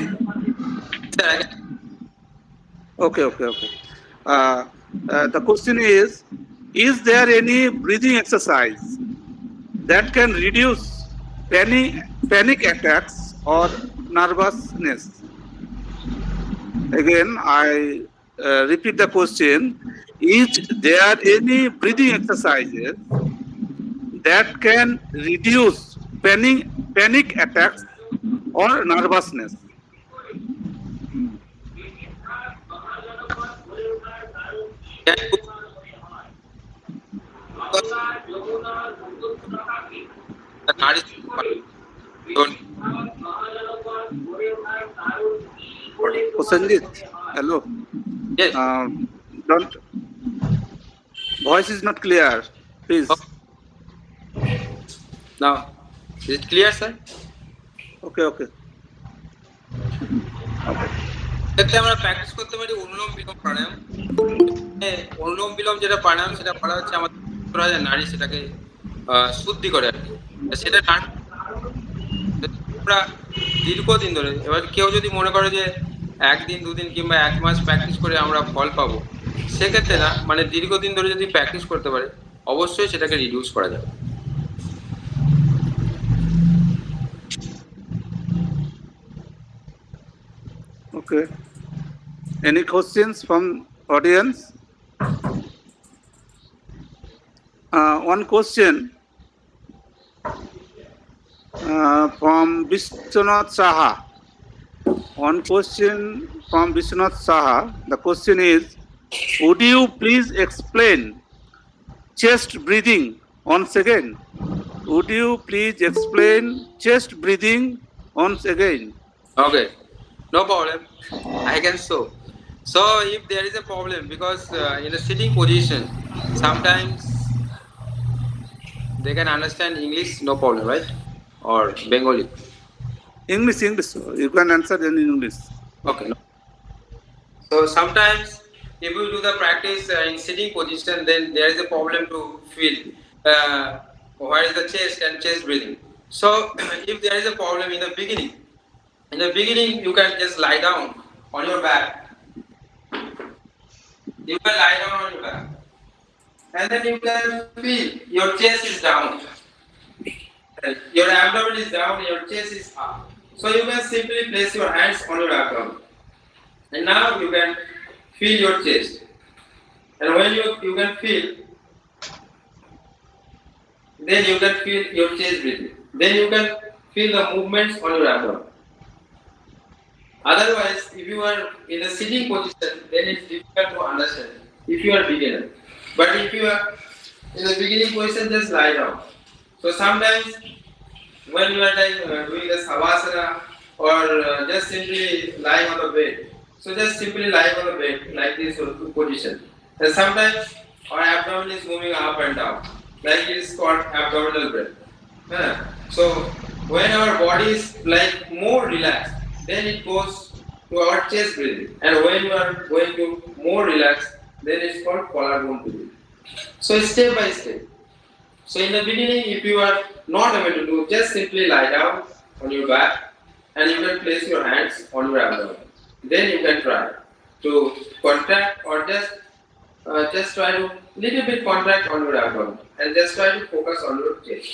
Okay. The question is there any breathing exercise that can reduce panic attacks or nervousness? Again, I repeat the question. Is there any breathing exercises that can reduce panic attacks or nervousness? The nourish- don't- Prosenjit, hello. Yes. Don't. Voice is not clear. Please. Now, is it clear, sir? Okay. এতে আমরা practice করতে পারি অনুলোম বিলোম প্রাণায়াম। অনুলোম বিলোম যেটা প্রাণায়াম সেটা করা হচ্ছে আমাদের নারী সেটাকে শুদ্ধি করে আর কি। সেটা আমরা দীর্ঘদিন ধরে, এবার কেউ যদি মনে করে যে একদিন দুদিন কিংবা 1 মাস প্র্যাকটিস করে আমরা ফল পাবো, সেক্ষেত্রে না, মানে দীর্ঘদিন ধরে যদি প্র্যাকটিস করতে পারে অবশ্যই সেটাকে রিডিউস করা যাবে। Okay. Any questions from audience? One question from Vishwanath Saha. The question is, would you please explain chest breathing once again? Okay, no problem. I can show. So if there is a problem, because in a sitting position, sometimes they can understand English, no problem, right? Or Bengali. English. You can answer in English. Okay. No. So sometimes if you do the practice in sitting position, then there is a problem to feel where is the chest and chest breathing. So if there is a problem in the beginning, you can just lie down on your back. You can lie down on your back, and then you can feel your chest is down, your abdomen is down, your chest is up. So you can simply place your hands on your abdomen, and now you can feel your chest. And when you can feel, then you can feel your chest breathing. Then you can feel the movements on your abdomen. Otherwise, if you are in a sitting position, then it's difficult to understand if you are beginner. But if you are in the beginning position, just lie down. So sometimes when you are doing the savasana or just simply lying on the bed, so just simply lying on the bed like this position. And sometimes our abdomen is moving up and down, like it is called abdominal breath. So when our body is like more relaxed, then it goes to our chest breathing. And when you are going to more relaxed, then it's called collarbone breathing. So step by step. So in the beginning, if you are not able to do, just simply lie down on your back, and you can place your hands on your abdomen. Then you can try to contract or just try to little bit contract on your abdomen and just try to focus on your chest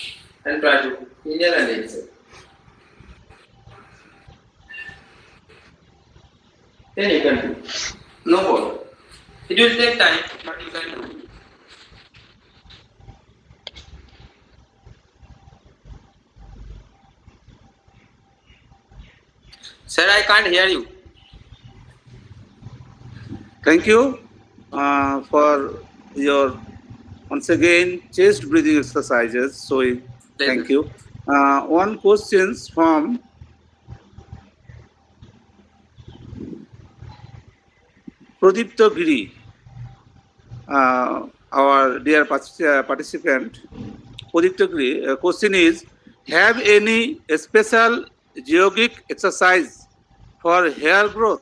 and try to inhale and exhale. Then you can do. No problem. It will take time, but you can do. Sir, I can't hear you. Thank you for your once again chest breathing exercises. So thank you. One questions from Pradipta Giri, our dear participant. Pradipta Giri, question is: have any special yogic exercise for hair growth?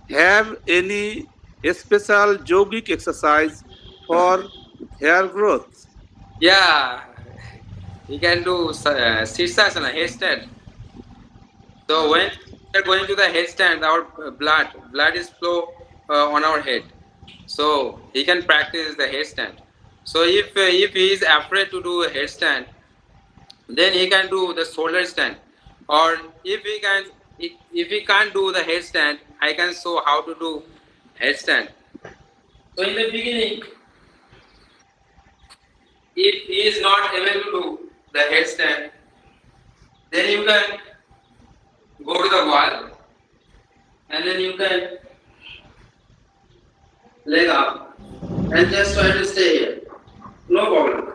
Have any special yogic exercise for hair growth? Yeah, you can do Sirsasana, headstand. So when we are going to the headstand, our blood is flow on our head. So he can practice the headstand. So if he is afraid to do a headstand, then he can do the shoulder stand. Or if he can't do the headstand, I can show how to do headstand. So in the beginning, if he is not able to do the headstand, then you can go to the wall and then you can leg up and just try to stay here. No problem.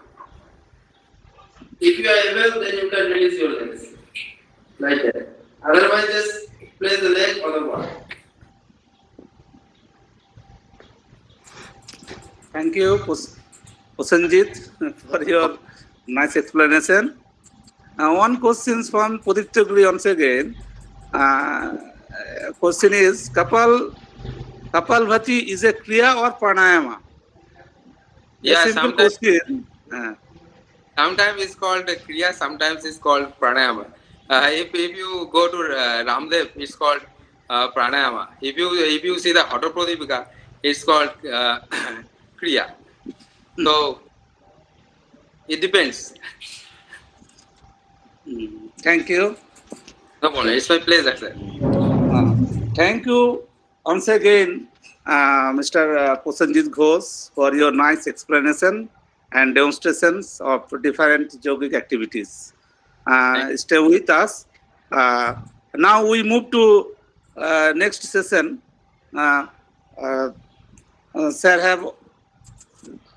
If you are able, then you can release your legs like that. Otherwise, just place the leg on the wall. Thank you, Pusanjit, for your nice explanation. One question from Pradipta Giri once again. Question is: Kapalbhati is a kriya or pranayama? Yeah, A simple question. sometimes it's called kriya, sometimes it's called pranayama. If you go to Ramdev, it's called pranayama. If you see the Hatapradipika, it's called kriya. So it depends. Thank you. No problem. It's my pleasure, sir. Thank you once again, Mr. Pusanjit Ghosh, for your nice explanation and demonstrations of different yogic activities. Stay with us. Now we move to next session. Sir have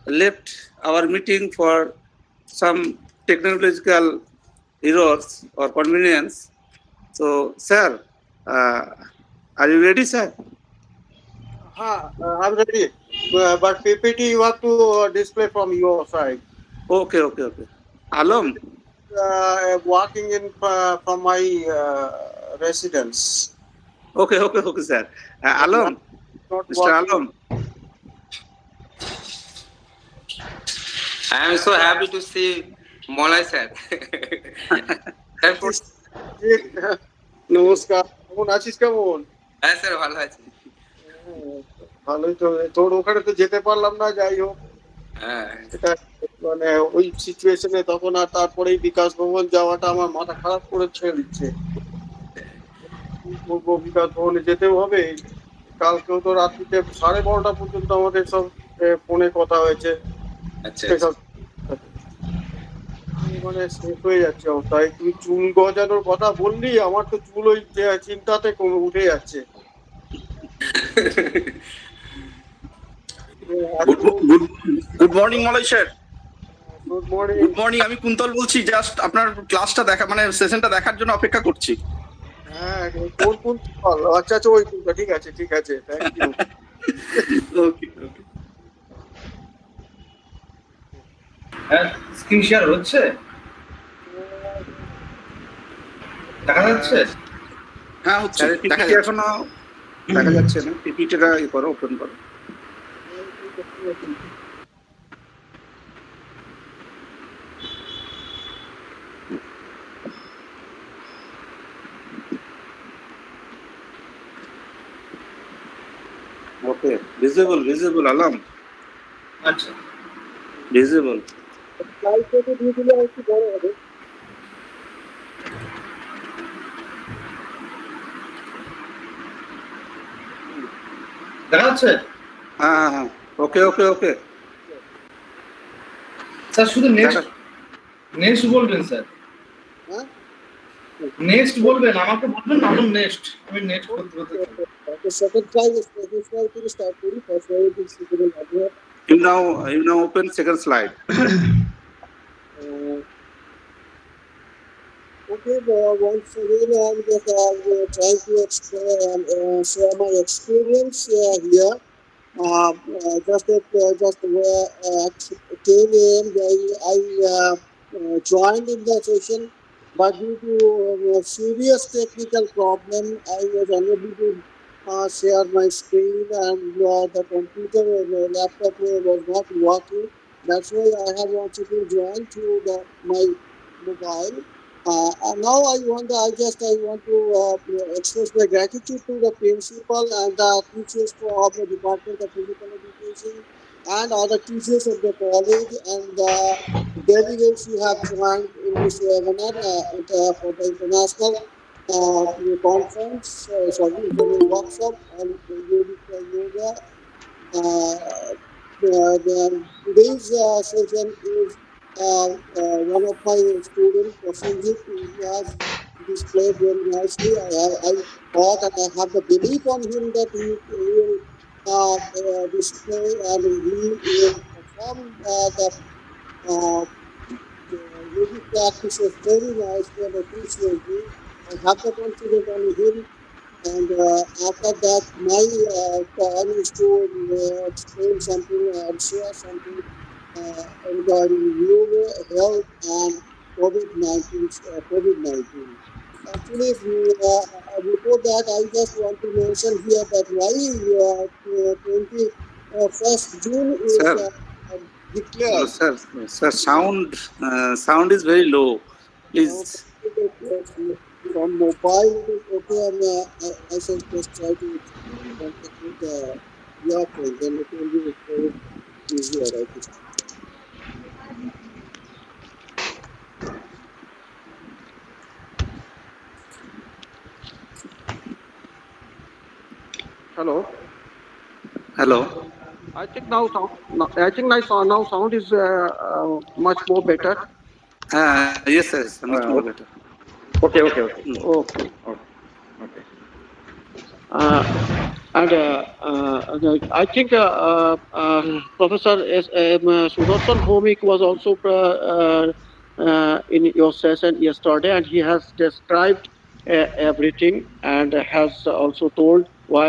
left our meeting for some technological errors or convenience. So, sir, are you ready, sir? I'm ready. But PPT you have to display from your side. Okay. Alom. Walking in from my residence. Okay, sir. Alom, Not Mr. walking. Alom. I am so happy to see Molay sir. নমস্কার, কেমন আছিস? কেমন? হ্যাঁ sir ভালো আছি। ভালোই তো। তোর ওখানে তো যেতে পারলাম না, যাই হোক। হ্যাঁ এটা মানে ওই সিচুয়েশনে তখন আর তারপরেই বিকাশ ভবন যাওয়াটা আমার মাথা খারাপ করে ছেড়ে দিচ্ছে। বলবো বিকাশ ভবনে যেতেও হবে। কালকেও তো রাত্রিতে 12:30 পর্যন্ত আমাদের সব ফোনে কথা হয়েছে। আচ্ছা মানে শেষ হয়ে যাচ্ছে অবস্থা। তুই চুল গজানোর কথা বললি, আমার তো চুল ওই চিন্তাতে কমে উঠে যাচ্ছে। Good morning Malay sir. Good morning. Good morning, আমি কুন্তল বলছি। জাস্ট আপনার ক্লাসটা দেখা মানে সেশনটা দেখার জন্য অপেক্ষা করছি। হ্যাঁ, কোন আচ্ছা ওই ঠিক আছে থ্যাংক ইউ। ওকে। হ্যাঁ, স্ক্রিন শেয়ার হচ্ছে, দেখা যাচ্ছে? হ্যাঁ হচ্ছে। পিপিটি এখনো দেখা যাচ্ছে না। পিপিটিটা করো, ওপেন করো। Okay. Visible alarm. আচ্ছা Visible. দেখা যাচ্ছে হ্যাঁ। ওকে। স্যার শুধু নেক্সট বলবেন স্যার নেক্সট বলবেন আমাকে বলবেন না নেক্সট আমি নেক্সট করতে করতে থাকবো। You now open second slide. Okay, once again, I'm just trying to explain, share my experience here. Just where at 10 a.m. I joined in the session, but due to a serious technical problem, I was unable to share my screen, and the computer or the laptop was not working. That's why I have once again joined through my mobile. And now I want to express my gratitude to the principal and the teachers of the Department of Physical Education and other teachers of the college and the delegates who have joined in this webinar for the international conference, workshop on yoga. Today's session is one of my students, Prasenjit, who has displayed very nicely. I thought and I have the belief on him that he will display and he will perform the yogic practices very nicely and efficiently. I have the confidence on him. And after that, my turn is to explain something and share something regarding yoga, health, and COVID-19. Actually, before that, I just want to mention here that why 21st June is Sir. declared. Sir, sound is very low. Please. From mobile, it is okay, and I shall just try to contact with the earphone, then it will be very easier, I think. Hello. I think now sound is much more better. Yes, much more better. Okay. Okay. And I think Professor Sudarshan Bhomik was also in your session yesterday, and he has described everything and has also told why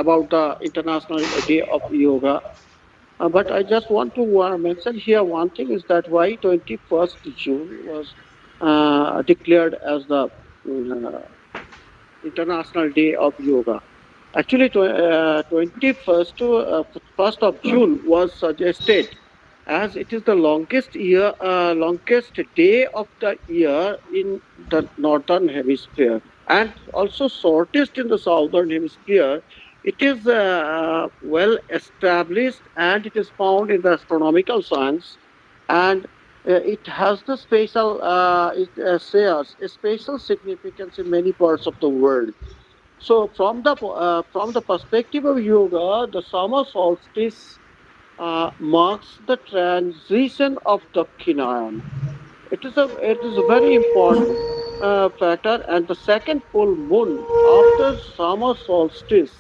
about the International Day of Yoga. But I just want to mention here one thing is that why 21st June was declared as the International Day of Yoga. Actually, 21st first of June was suggested as it is the longest day of the year in the northern hemisphere and also shortest in the southern hemisphere. It is well established and it is found in the astronomical science, and it has the it shares a special significance in many parts of the world. So from the perspective of yoga, the summer solstice marks the transition of Dakshinayana. It is a very important factor, and the second full moon after summer solstice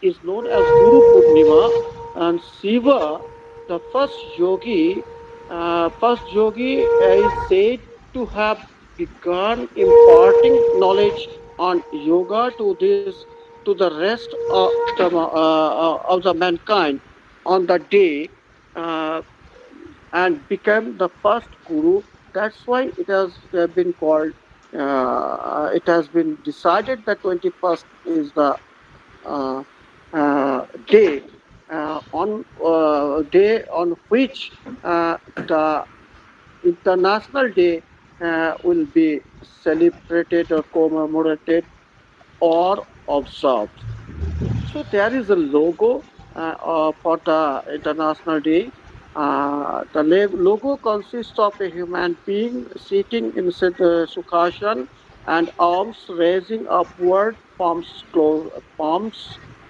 is known as Guru Purnima, and Shiva, the first yogi is said to have begun imparting knowledge on yoga to the rest of the mankind on the day. Uh, and became the first guru. That's why it has been called. It has been decided that 21st is the uh, day on which the international day will be celebrated or commemorated or observed. So there is a logo for the International Day. Logo consists of a human being sitting in Sukhasana and arms raising upward, palms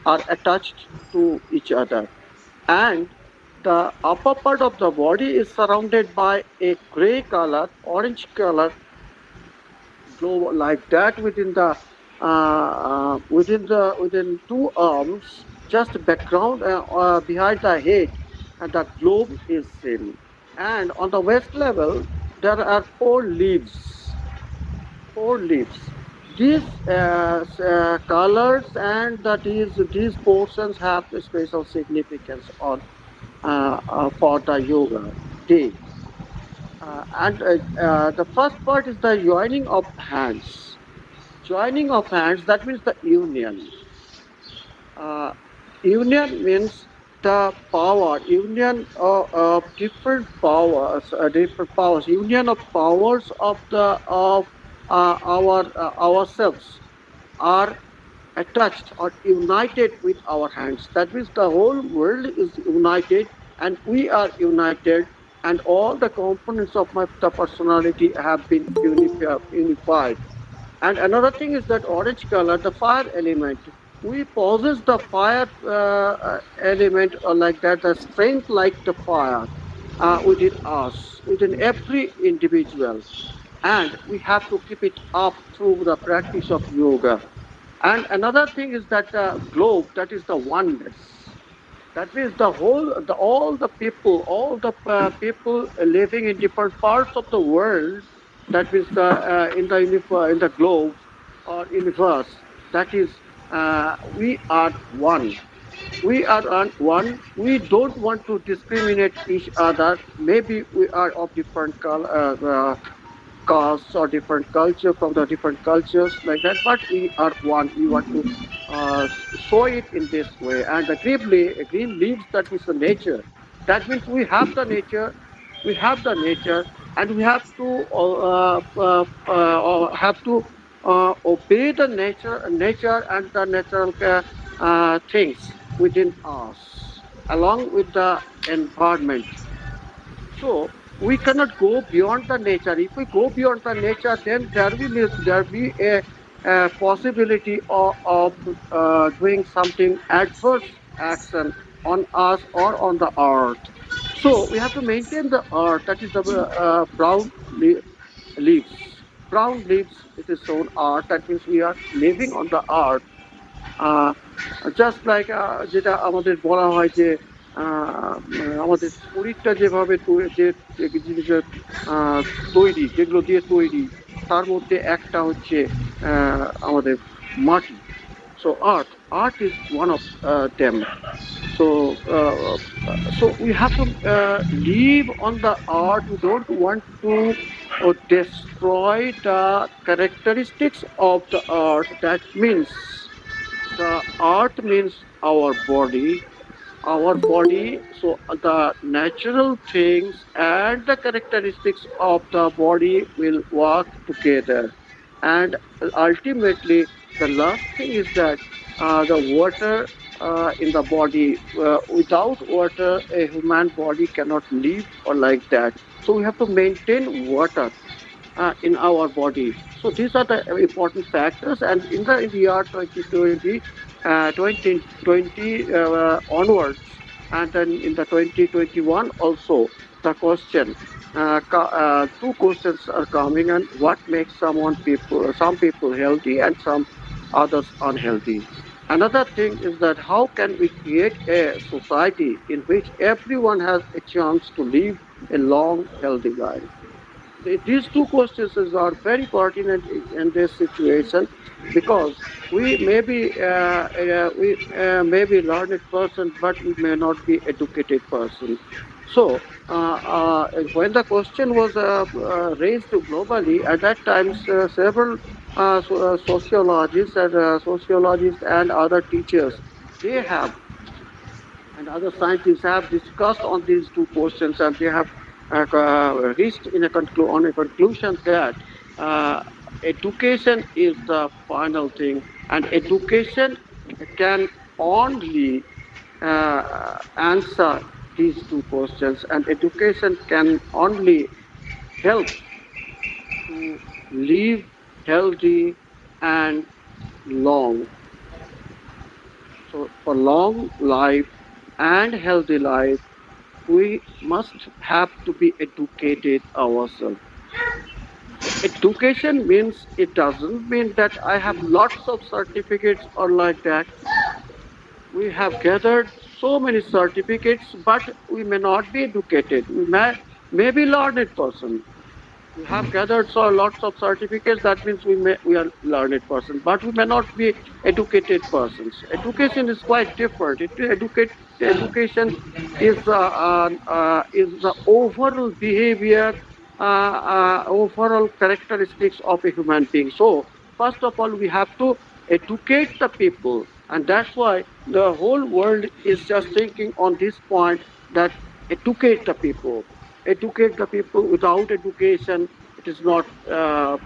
are attached to each other. And the upper part of the body is surrounded by a gray color, orange color glow like that within two arms, just background behind the head, and the globe is seen. And on the waist level, there are four leaves. Four leaves. These colors and these portions have a special significance on for the yoga day. And the first part is the joining of hands. Joining of hands, that means the union. Uh, Union means the power, union of different powers, union of powers of the of our ourselves are attached or united with our hands. That means the whole world is united and we are united, and all the components of the personality have been unified. And another thing is that orange color, the fire element. We possess the fire element or like that, the strength like the fire within us, within every individual. And we have to keep it up through the practice of yoga. And another thing is that the globe, that is the oneness. That means all the people living in different parts of the world. That means in the globe or universe. That is, we are one. We are one. We don't want to discriminate each other. Maybe we are of different castes or different culture from the different cultures like that, but we are one. We want to show it in this way. And the green leaves, that is the nature. That means we have the nature, and we have to obey the nature and the natural things within us, along with the environment. So we cannot go beyond the nature. If we go beyond the nature, then there be a possibility of doing something adverse action on us or on the earth. So we have to maintain the earth. That is the leaves. Brown leaves. It is shown earth. That means we are living on the earth. Just like যেটা আমাদের বলা হয় যে আমাদের শরীরটা যেভাবে যে জিনিসের তৈরি, যেগুলো দিয়ে তৈরি, তার মধ্যে একটা হচ্ছে আমাদের মাটি। So art is one of them. So we have to live on the art. We don't want to destroy the characteristics of the art. That means the earth means our body. So the natural things and the characteristics of the body will work together. And ultimately, the last thing is that the water in the body. Without water, a human body cannot live or like that. So we have to maintain water in our body. So these are the important factors. And in the year 2020 onwards, and then in the 2021 also, the question, two questions are coming, and what makes some people healthy and some others unhealthy. Another thing is that how can we create a society in which everyone has a chance to live a long, healthy life? These two questions are very pertinent in this situation, because we may be learned person, but we may not be educated person. So when the question was raised globally, at that time several sociologists and other teachers, they have and other scientists have discussed on these two questions, and they have reached on a conclusion that education is the final thing, and education can only answer these two questions, and education can only help to live healthy and long. So for long life and healthy life, we must have to be educated ourselves. So education means, it doesn't mean that I have lots of certificates or like that. We have gathered so many certificates, but we may not be educated. We may be learned person. We have gathered so lots of certificates. That means we are learned person, but we may not be educated persons. Education is quite different. Education is the overall behavior, overall characteristics of a human being. So first of all, we have to educate the people, and that's why the whole world is just thinking on this point, that educate the people. Educate the people. Without education, it is not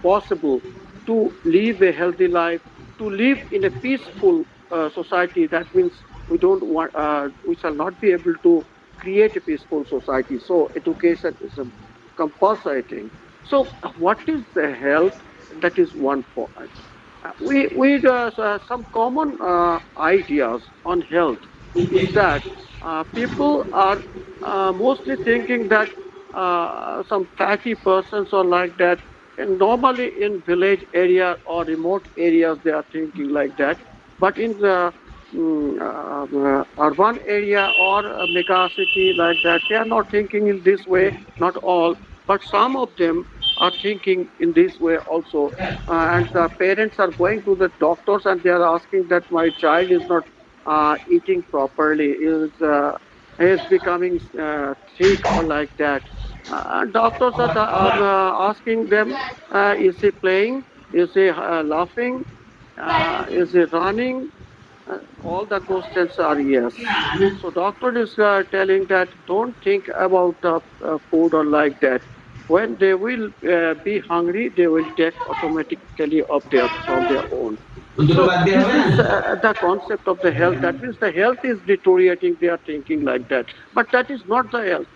possible to live a healthy life, to live in a peaceful society. That means we shall not be able to create a peaceful society. So education is a compulsory thing. So what is the health? That is one point. We some common ideas on health is that people are mostly thinking that some fatty persons or like that, and normally in village area or remote areas they are thinking like that, but in the urban area or a mega city like that, they are not thinking in this way. Not all, but some of them are thinking in this way also. And the parents are going to the doctors and they are asking that my child is not eating properly, is becoming sick or like that. Doctors are asking them, is he playing? Is he laughing? Is he running? All the questions are yes. So doctor is telling that don't think about the food or like that. When they will be hungry, they will take automatically from their own. So this is the concept of the health. That means the health is deteriorating. They are thinking like that, but that is not the health.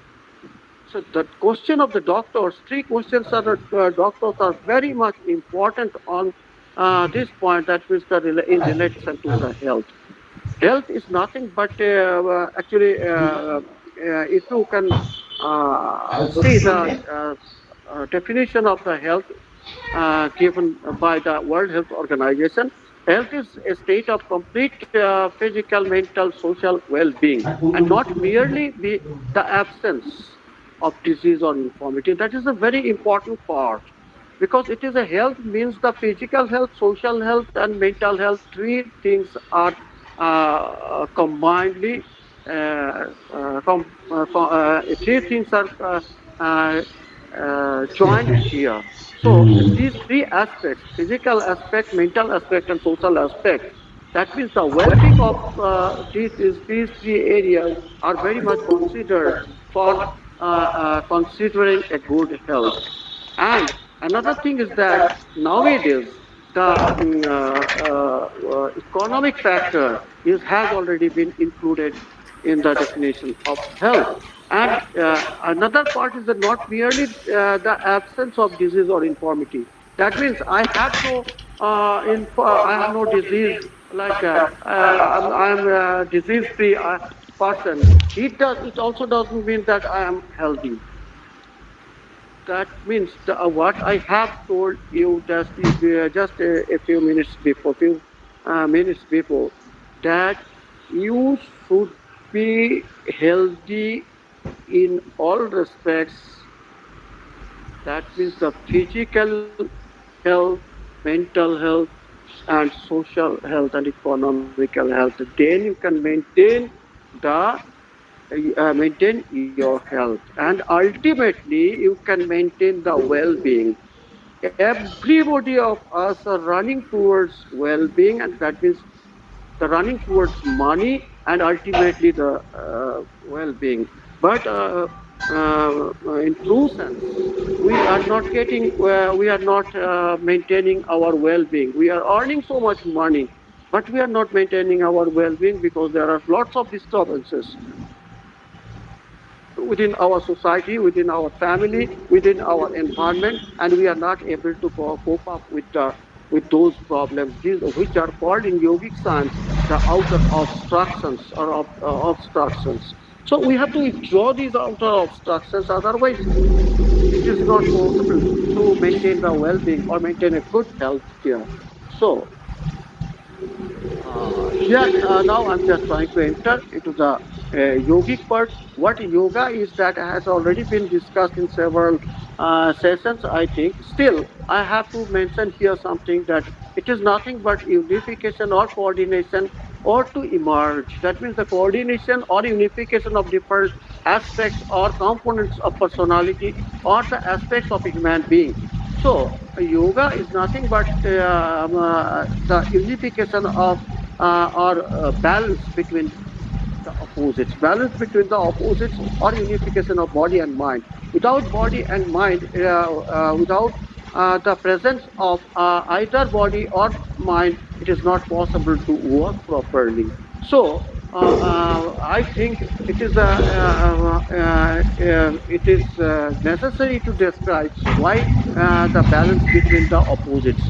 So the question of the doctors, three questions are doctors are very much important on this point. That means in relation to the health. Health is nothing but actually, if you can see the definition of the health given by the World Health Organization, health is a state of complete physical, mental, social well-being, and not merely the absence of disease or infirmity. That is a very important part, because it is a health means the physical health, social health, and mental health. Three things are combinedly three things are joined here. So these three aspects, physical aspect, mental aspect, and social aspect, that means the well-being of these three areas are very much considered for considering a good health. And another thing is that nowadays the economic factor has already been included in the definition of health. And another part is that not merely the absence of disease or infirmity. That means I have no disease like that. I'm a disease-free person. It also doesn't mean that I am healthy. That means what I have told you just a few minutes before, that you should be healthy in all respects. That means the physical health, mental health, and social health and economical health. Then you can maintain your health, and ultimately you can maintain the well-being. Everybody of us are running towards well-being, and that means the running towards money and ultimately the well-being. But in true sense, we are not maintaining our well-being. We are earning so much money, but we are not maintaining our well-being because there are lots of disturbances within our society, within our family, within our environment, and we are not able to cope up with those problems, which are called in yogic science the outer obstructions or obstructions. So we have to withdraw these outer obstructions, otherwise it is not possible to maintain the well-being or maintain a good health care. So here now I'm just trying to enter into the yogic part. What yoga is, that has already been discussed in several sessions, I think. Still, I have to mention here something, that it is nothing but unification or coordination or to emerge. That means the coordination or unification of different aspects or components of personality or the aspects of a human being. So, yoga is nothing but the unification of or balance between the opposites. Balance between the opposites or unification of body and mind. Without body and mind, without the presence of either body or mind, it is not possible to work properly. So, I think it is necessary to describe why the balance between the opposites.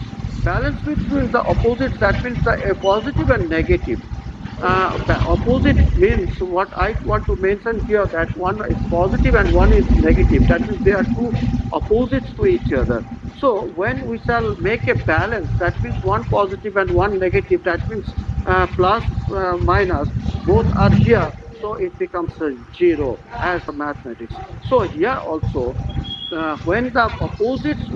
Balance between the opposites, that means the positive and negative. Opposite means, what I want to mention here, that one is positive and one is negative. That means they are two opposites to each other. So when we shall make a balance, that means one positive and one negative, that means plus, minus, both are here. So it becomes a zero as per mathematics. So here also, when the opposites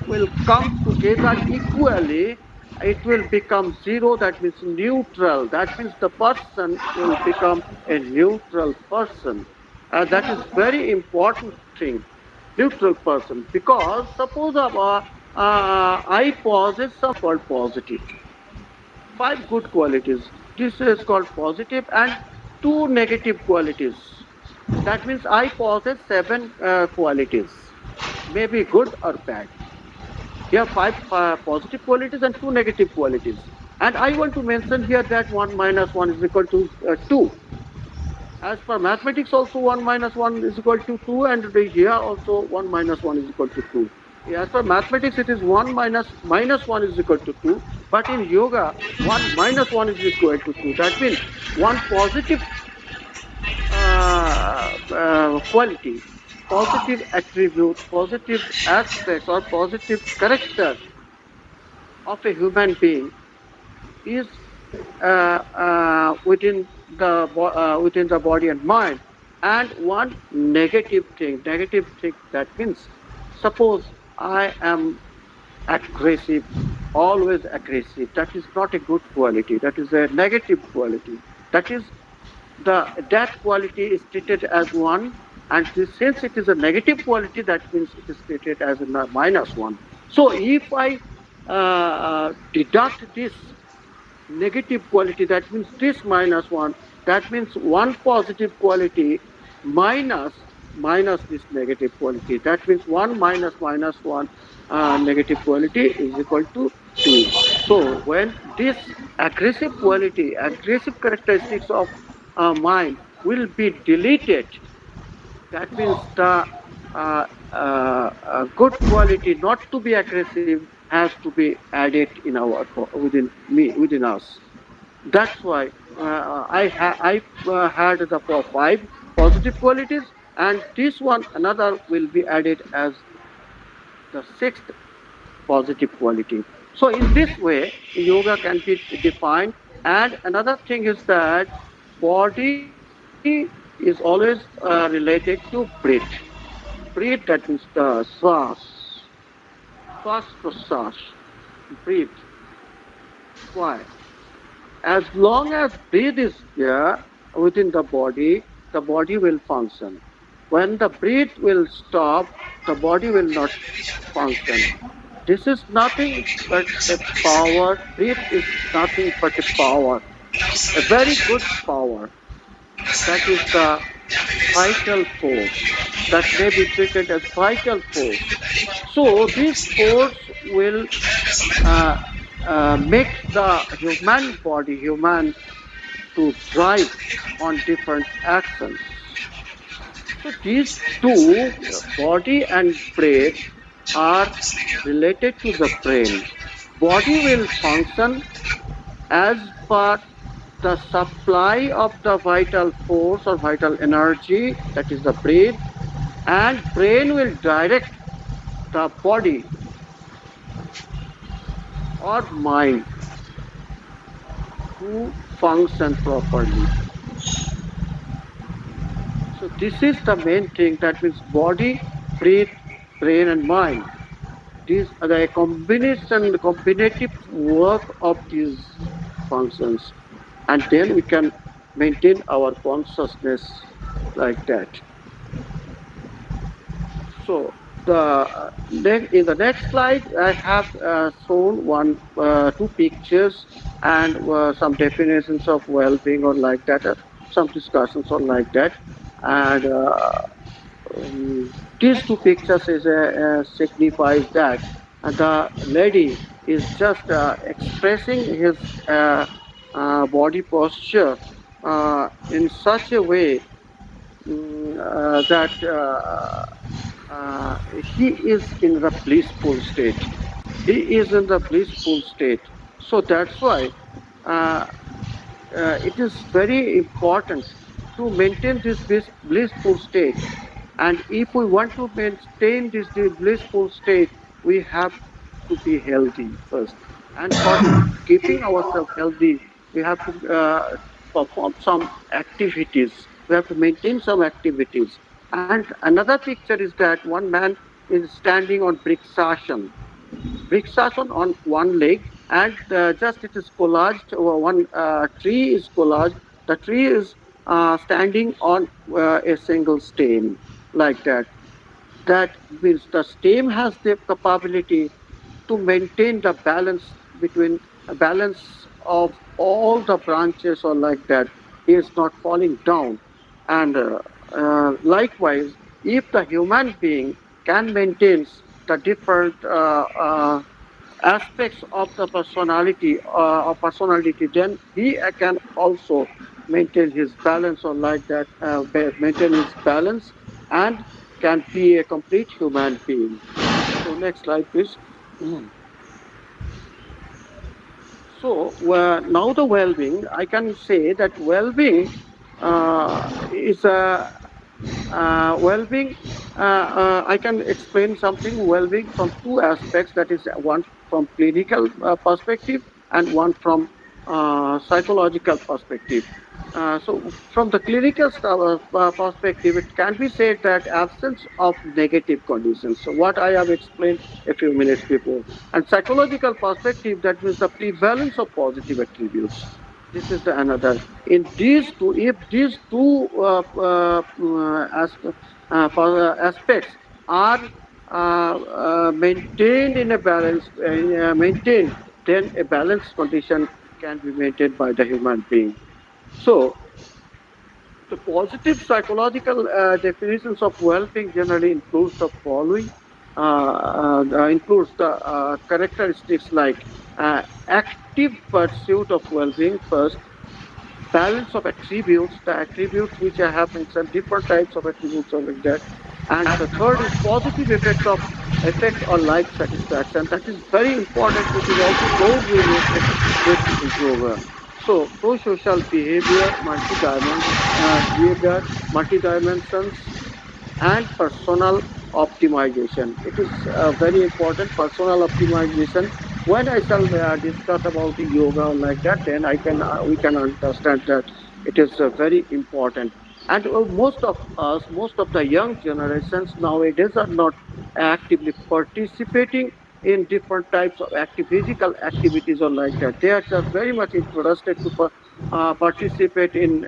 will come together equally, it will become zero, that means neutral. That means the person will become a neutral person. That is very important thing, neutral person. Because suppose I possess some called positive, 5 good qualities. This is called positive, and 2 negative qualities. That means I possess 7 qualities, maybe good or bad. Here 5 positive qualities and 2 negative qualities. And I want to mention here that 1 minus 1 is equal to 2. As per mathematics also 1 minus 1 is equal to 2, and here also 1 minus 1 is equal to 2. As per mathematics it is 1 minus 1 is equal to 2, but in yoga 1 minus 1 is equal to 2. That means one positive quality, positive attribute, positive aspects or positive character of a human being is within the body and mind. And one negative thing, that means, suppose I am aggressive, always aggressive. That is not a good quality. That is a negative quality. That is that quality is treated as 1, and since it is a negative quality, that means it is treated as a minus 1. So if I deduct this negative quality, that means this minus 1, that means one positive quality minus this negative quality. That means 1 minus minus 1 negative quality is equal to 2. So when this aggressive characteristics of mind will be deleted, that means the good quality not to be aggressive has to be added in our within us. That's why I had the 5 positive qualities, and this one another will be added as the 6th positive quality. So in this way, yoga can be defined. And another thing is that body is always related to breath. Breath, that means the swas praswas, breathe. Why? As long as breath is there within the body will function. When the breath will stop, the body will not function. This is nothing but a power. Breath is nothing but a power, a very good power. That is the vital force. That may be treated as vital force. So this force will uh, make the human body human to drive on different actions. So these two, body and brain, are related to the brain. Body will function as per the supply of the vital force or vital energy, that is the brain, and brain will direct the body or mind to function properly. So this is the main thing, that means body, breath, brain and mind. These are the combination, combinative work of these functions. And then we can maintain our consciousness like that. So in the next slide, I have shown two pictures and some definitions of well-being or like that, some discussions on like that, and these two pictures signifies that the lady is just expressing his body posture in such a way that he is in the blissful state. He is in the blissful state. So that's why uh, it is very important to maintain this blissful state. And if we want to maintain this blissful state, we have to be healthy first. And for keeping ourselves healthy, we have to perform some activities. We have to maintain some activities. And another picture is that one man is standing on Brixasana. Brixasana on one leg, and just it is collaged, one tree is collaged. The tree is standing on a single stem, like that. That means the stem has the capability to maintain the balance between a balance of all the branches or like that. He is not falling down. And likewise, if the human being can maintain the different aspects of the personality, then he can also maintain his balance or like that, maintain his balance and can be a complete human being. So next slide, please. So now the well-being, I can say that well-being is a well-being. I can explain something well-being from two aspects. That is one from clinical perspective and one from psychological perspective. So from the clinical perspective, it can be said that absence of negative conditions. So what I have explained a few minutes before. And psychological perspective, that means the prevalence of positive attributes. This is the another. In these two, if these two aspects are maintained in a balance, maintained, then a balanced condition can be maintained by the human being. So, the positive psychological definitions of well-being generally includes the following. Includes the characteristics like active pursuit of well-being first, balance of attributes, the attributes which I have mentioned, different types of attributes are like that. And the third is positive effect on life satisfaction. That is very important, which is also closely related with improver. So pro-social behavior, multi-dimensions, and personal optimization. It is very important, personal optimization. When I shall discuss about the yoga like that, then we can understand that it is very important. And most of the young generations nowadays are not actively participating in different types of physical activities or like that. They are just very much interested to participate in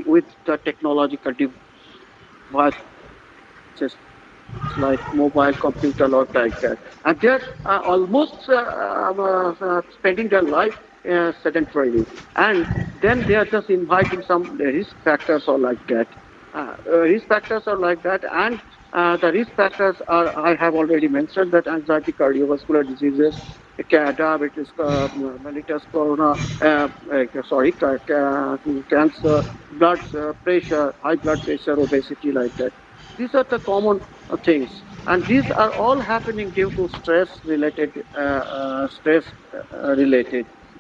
with the technological devices like mobile computer or like that. And they're almost spending their life sedentarily. And then they are just inviting some risk factors or like that. Risk factors are like that. And the risk factors are, I have already mentioned, that anxiety, cardiovascular diseases, diabetes mellitus, corona, cancer, blood pressure, high blood pressure, obesity, like that. These are the common things, and these are all happening due to stress related,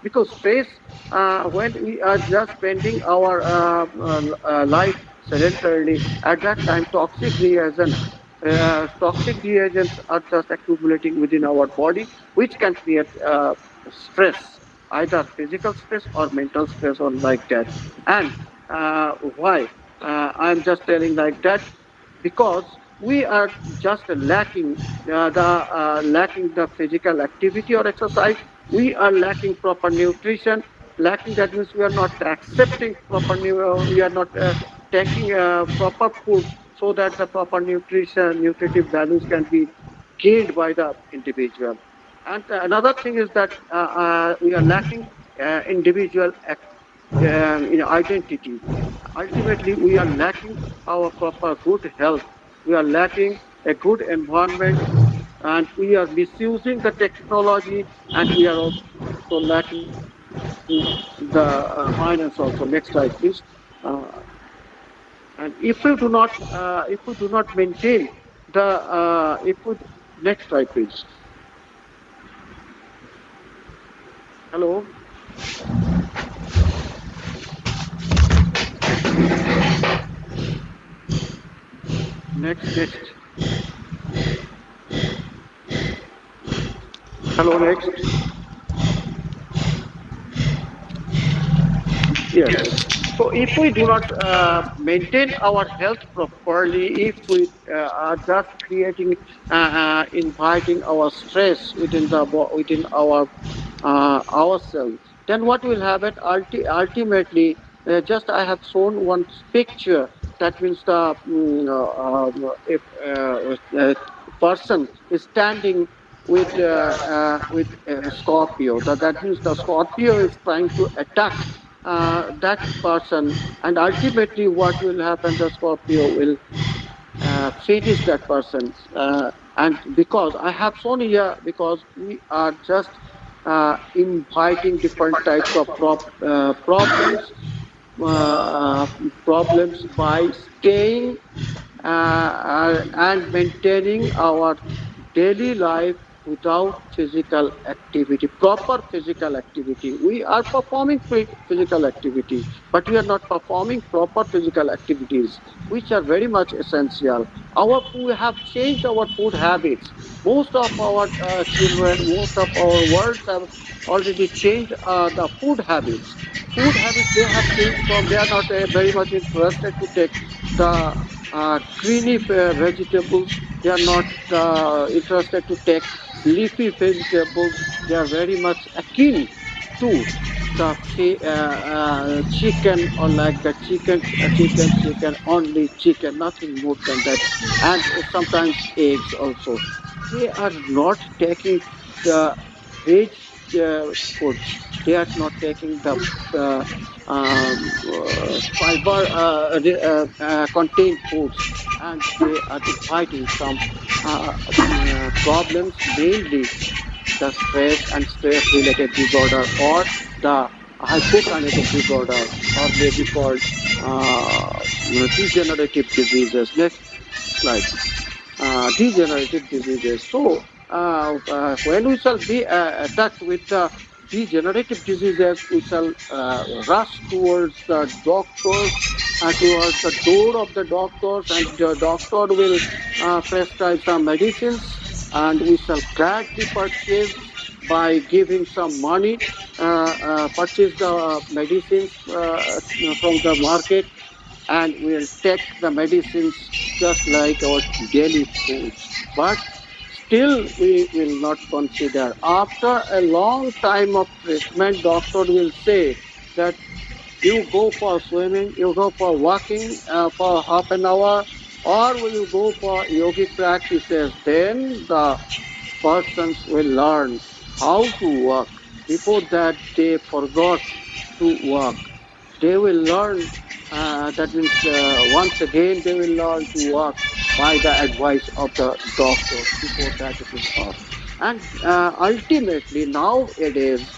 because stress, when we are just spending our life sedentarily, at that time toxic reagents are just accumulating within our body, which can create stress, either physical stress or mental stress, or like that. And why I'm just telling like that? Because we are just lacking the physical activity or exercise. We are lacking proper nutrition. Lacking, that means we are not accepting we are not taking proper food, so that the proper nutritive values can be gained by the individual. And another thing is that we are lacking individual identity. Ultimately, we are lacking our proper good health. We are lacking a good environment, and we are misusing the technology, and we are also lacking the finance also. Next slide, please. Uh, and if we do not maintain the if we next slide, please. Hello. Next. Hello, next. Yes. So if we do not maintain our health properly, if we are just inviting our stress within ourselves, then what will happen? Ultimately, just I have shown one picture. That means if a person is standing with a Scorpio, that means the Scorpio is trying to attack that person, and ultimately what will happen? The Scorpio will finish that person. And because I have shown here, because we are just inviting different types of problems, uh, problems by staying and maintaining our daily life without physical activity, proper physical activity. We are performing physical activity, but we are not performing proper physical activities, which are very much essential. We have changed our food habits. Most of our children, most of our worlds have already changed the food habits. Food habits they have changed from, they are not very much interested to take the greeny vegetables. They are not interested to take leafy vegetables. They are very much akin to the chicken, or like the chicken, only chicken, nothing more than that, and sometimes eggs also. They are not taking the veg foods. They are not taking the uh, fiber contained foods, and they are inviting some problems, mainly the stress and stress related disorder, or the hypokinetic disorder, or maybe called degenerative diseases. Next slide. Degenerative diseases. So, when we shall be attacked with the degenerative diseases, we shall rush towards the doctors, towards the door of the doctors, and the doctor will prescribe some medicines, and we shall gladly purchase by giving some money, purchase the medicines from the market, and we'll take the medicines just like our daily foods. But still, we will not consider. After a long time of treatment, doctor will say that you go for swimming, you go for walking for half an hour, or will you go for yogic practices? Then the persons will learn how to walk. Before that, they forgot to walk. They will learn, that means once again, they will learn to walk by the advice of the doctors. Before that, it is not. And ultimately, nowadays,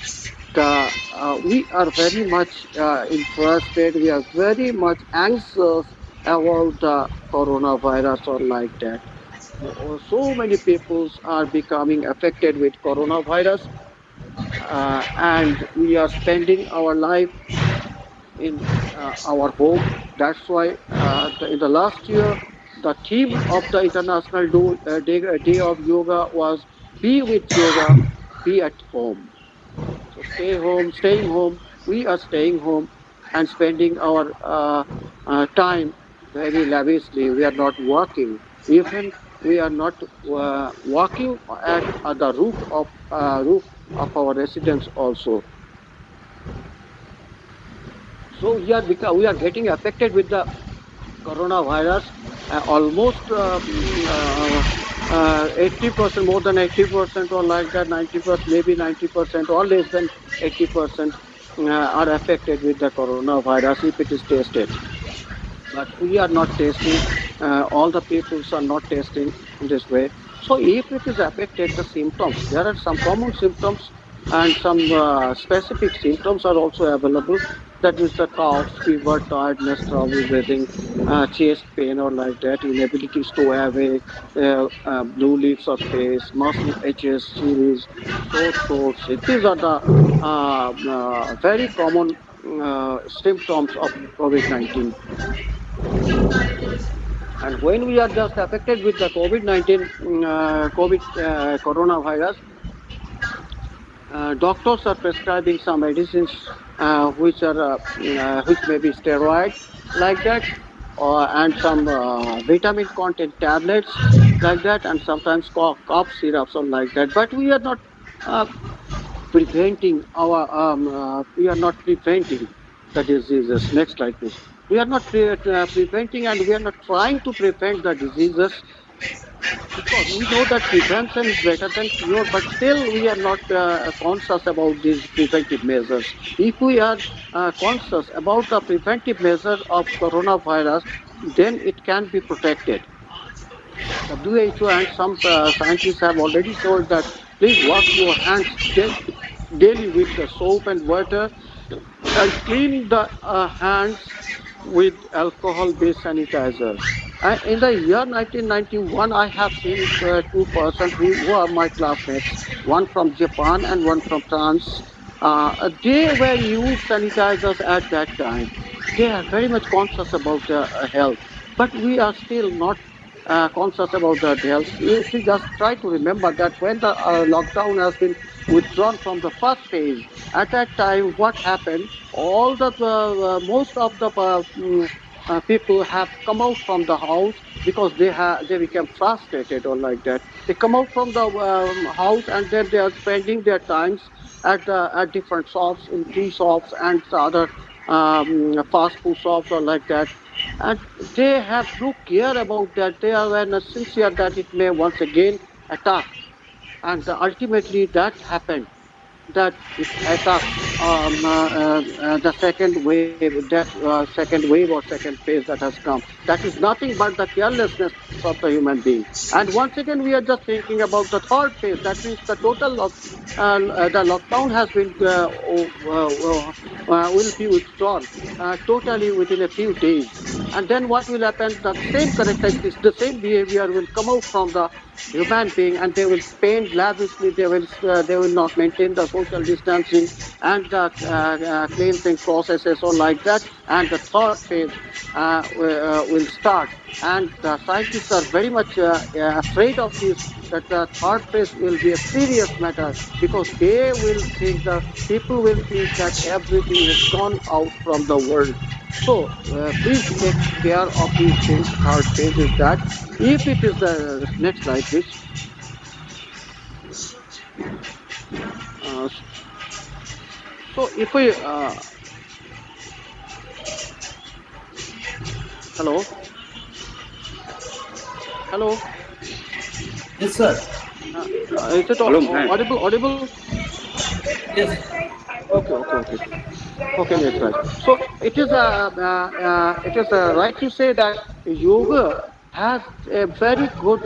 we are very much interested, we are very much anxious about the coronavirus or like that. So many people are becoming affected with coronavirus, and we are spending our life in our home. That's why in the last year, the theme of the Day of Yoga was "Be with Yoga, be at home." So stay home, staying home. We are staying home and spending our time very lavishly. We are not working. Even we are not working at the roof of our residence also. So we are getting affected with the coronavirus. Almost 80%, more than 80%, or like that, 90%, maybe 90%, or less than 80% are affected with the coronavirus if it is tested. But we are not testing. All the peoples are not testing in this way. So if it is affected, the symptoms, there are some common symptoms and some specific symptoms are also available. That means the cough, fever, tiredness, trouble breathing, chest pain or like that, inability to have a blue leaves of face, muscle aches, chills, sore throats. These are the very common symptoms of COVID-19. And when we are just affected with the COVID-19, coronavirus, doctors are prescribing some medicines which may be steroid like that, and some vitamin content tablets like that, and sometimes cough syrups or like that. But uh, we are not preventing the diseases. Next slide, please. We are not preventing, and we are not trying to prevent the diseases, because we know that prevention is better than cure, but still we are not conscious about these preventive measures. If we are conscious about the preventive measure of coronavirus, then it can be protected. WHO and some scientists have already told that please wash your hands daily with the soap and water, and clean the hands with alcohol-based sanitizer. In the year 1991, I have seen two persons who are my classmates, one from Japan and one from France. They were used sanitizers at that time. They are very much conscious about their health, but we are still not conscious about the health. If you just try to remember that when the lockdown has been withdrawn from the first phase, at that time, what happened? All the most of the people have come out from the house because they became frustrated or like that. They come out from the house, and then they are spending their times at different shops, in tea shops and the other fast food shops or like that. And they have no care about that. They are not sincere that it may once again attack. And ultimately that happened, that it attacks the second wave, second wave or second phase that has come. That is nothing but the carelessness of the human being. And once again, we are just thinking about the third phase. That means the the lockdown has been will be withdrawn totally within a few days. And then what will happen? The same characteristics, the same behavior will come out from the human being, and they will spend lavishly. They will not maintain the social distancing and the cleansing processes or like that. And the third phase will start. And the scientists are very much afraid of this, that the third phase will be a serious matter, because they will think, the people will think that everything has gone out from the world. So please take care of these things. Third phase is that, if it is the next slide, please. Uh, so if we hello, hello, Yes, sir. is it Hello, man. audible? Yes. Okay, okay, okay. Okay, next slide. So it is right to say that yoga has a very good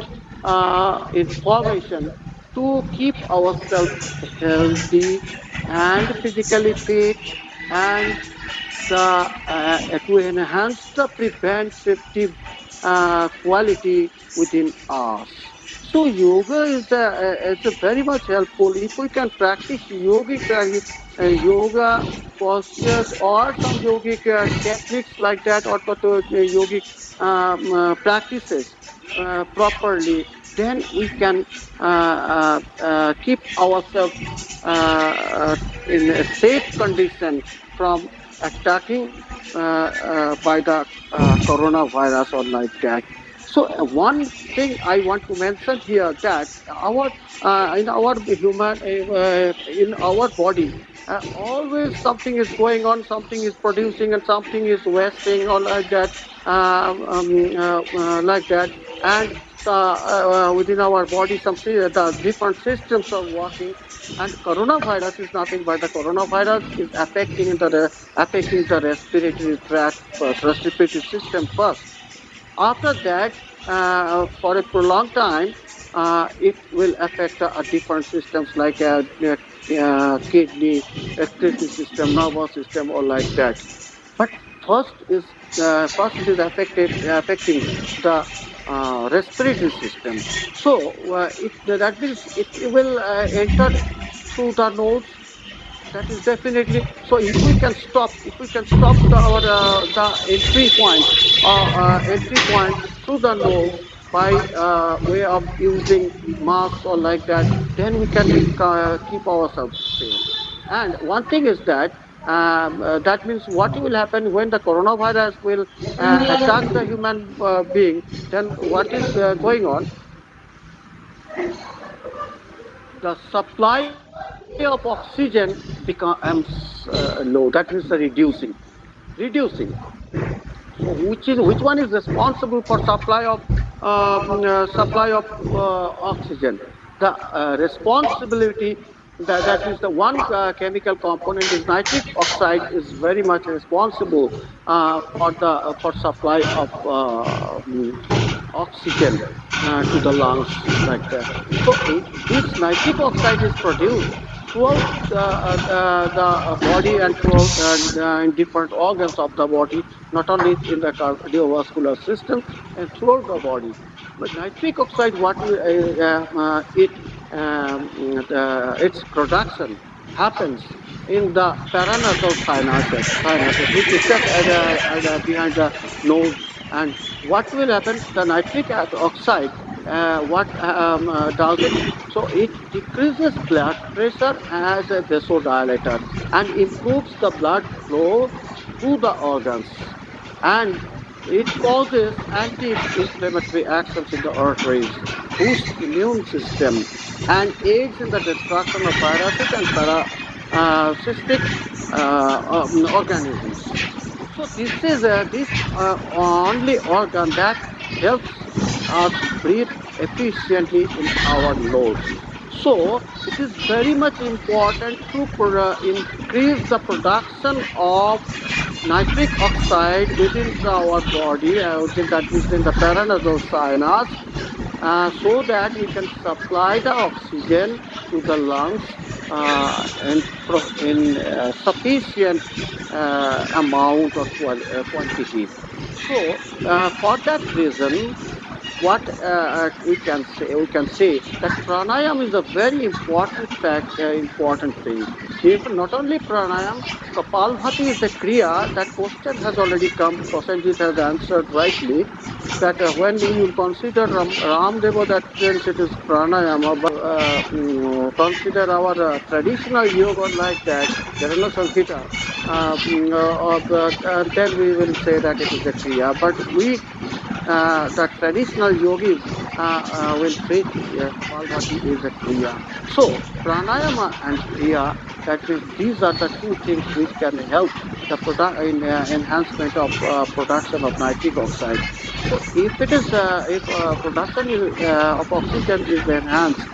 information to keep ourselves healthy and physically fit, and to enhance the preventive quality within us. So yoga is a very much helpful. If we can practice yoga postures or some yogic techniques like that, or yogic practices properly, then we can keep ourselves in a safe condition from attacking by the coronavirus or like that. So one thing I want to mention here, that our in our human in our body, always something is going on, something is producing and something is wasting, or like that, like that. And within our body, the different systems are working, and coronavirus is nothing but the coronavirus is affecting the respiratory tract first, respiratory system first. After that, for a prolonged time, it will affect different systems like kidney system, nervous system, or like that. But first it is affecting the respiratory system. So that means it will enter through the nose. That is definitely so. If we can stop the entry point through the nose by way of using masks or like that, then we can keep ourselves safe. And one thing is that that means what will happen when the coronavirus will attack the human being. Then what is going on? The supply of oxygen becomes low. That means reducing. So which one is responsible for supply of oxygen? The responsibility, that means the one chemical component is nitric oxide, is very much responsible for supply of oxygen to the lungs, like that. So this nitric oxide is produced throughout the body and throughout in different organs of the body, not only in the cardiovascular system and throughout the body. But nitric oxide, its production happens in the paranasal sinuses, which is just behind the nose. And what will happen? The nitric oxide, what does it? So it decreases blood pressure as a vasodilator and improves the blood flow to the organs, and it causes anti-inflammatory actions in the arteries, boosts immune system, and aids in the destruction of viruses and parasitic organisms. So this only organ that helps us breathe efficiently in our lungs. So it is very much important to increase the production of nitric oxide within our body, that is in the paranasal sinus, so that we can supply the oxygen to the lungs in sufficient amount or quantity. So, for that reason, what we can say that pranayam is a very important thing. If not only pranayam, kapalbhati is a kriya. That question has already come. Prosenjit has answered rightly that when we will consider Ramdeva, that means it is pranayama. But consider our traditional yoga like that, Jarana Sankhita, then we will say that it is a kriya. But the traditional yogis will treat Kapalbhati is a kriya. So pranayama and kriya, that means these are the two things which can help the enhancement of production of nitric oxide. So if production of oxygen is enhanced,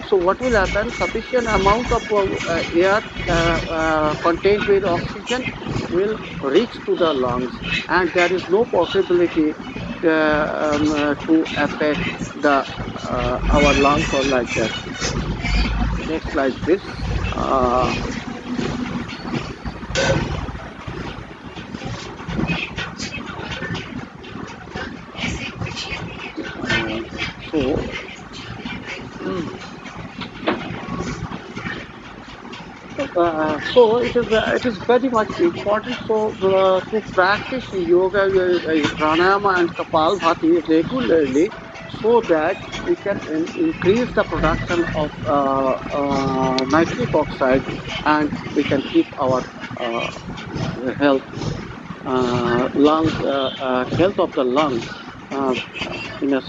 so what will happen? Sufficient amount of air contained with oxygen will reach to the lungs, and there is no possibility to affect the our lungs or like that. Next slide, please. Uh, so so it is very much important. So to practice yoga, pranayama, and kapalbhati regularly, so that we can increase the production of nitric oxide, and we can keep our health, health of the lungs uh, in a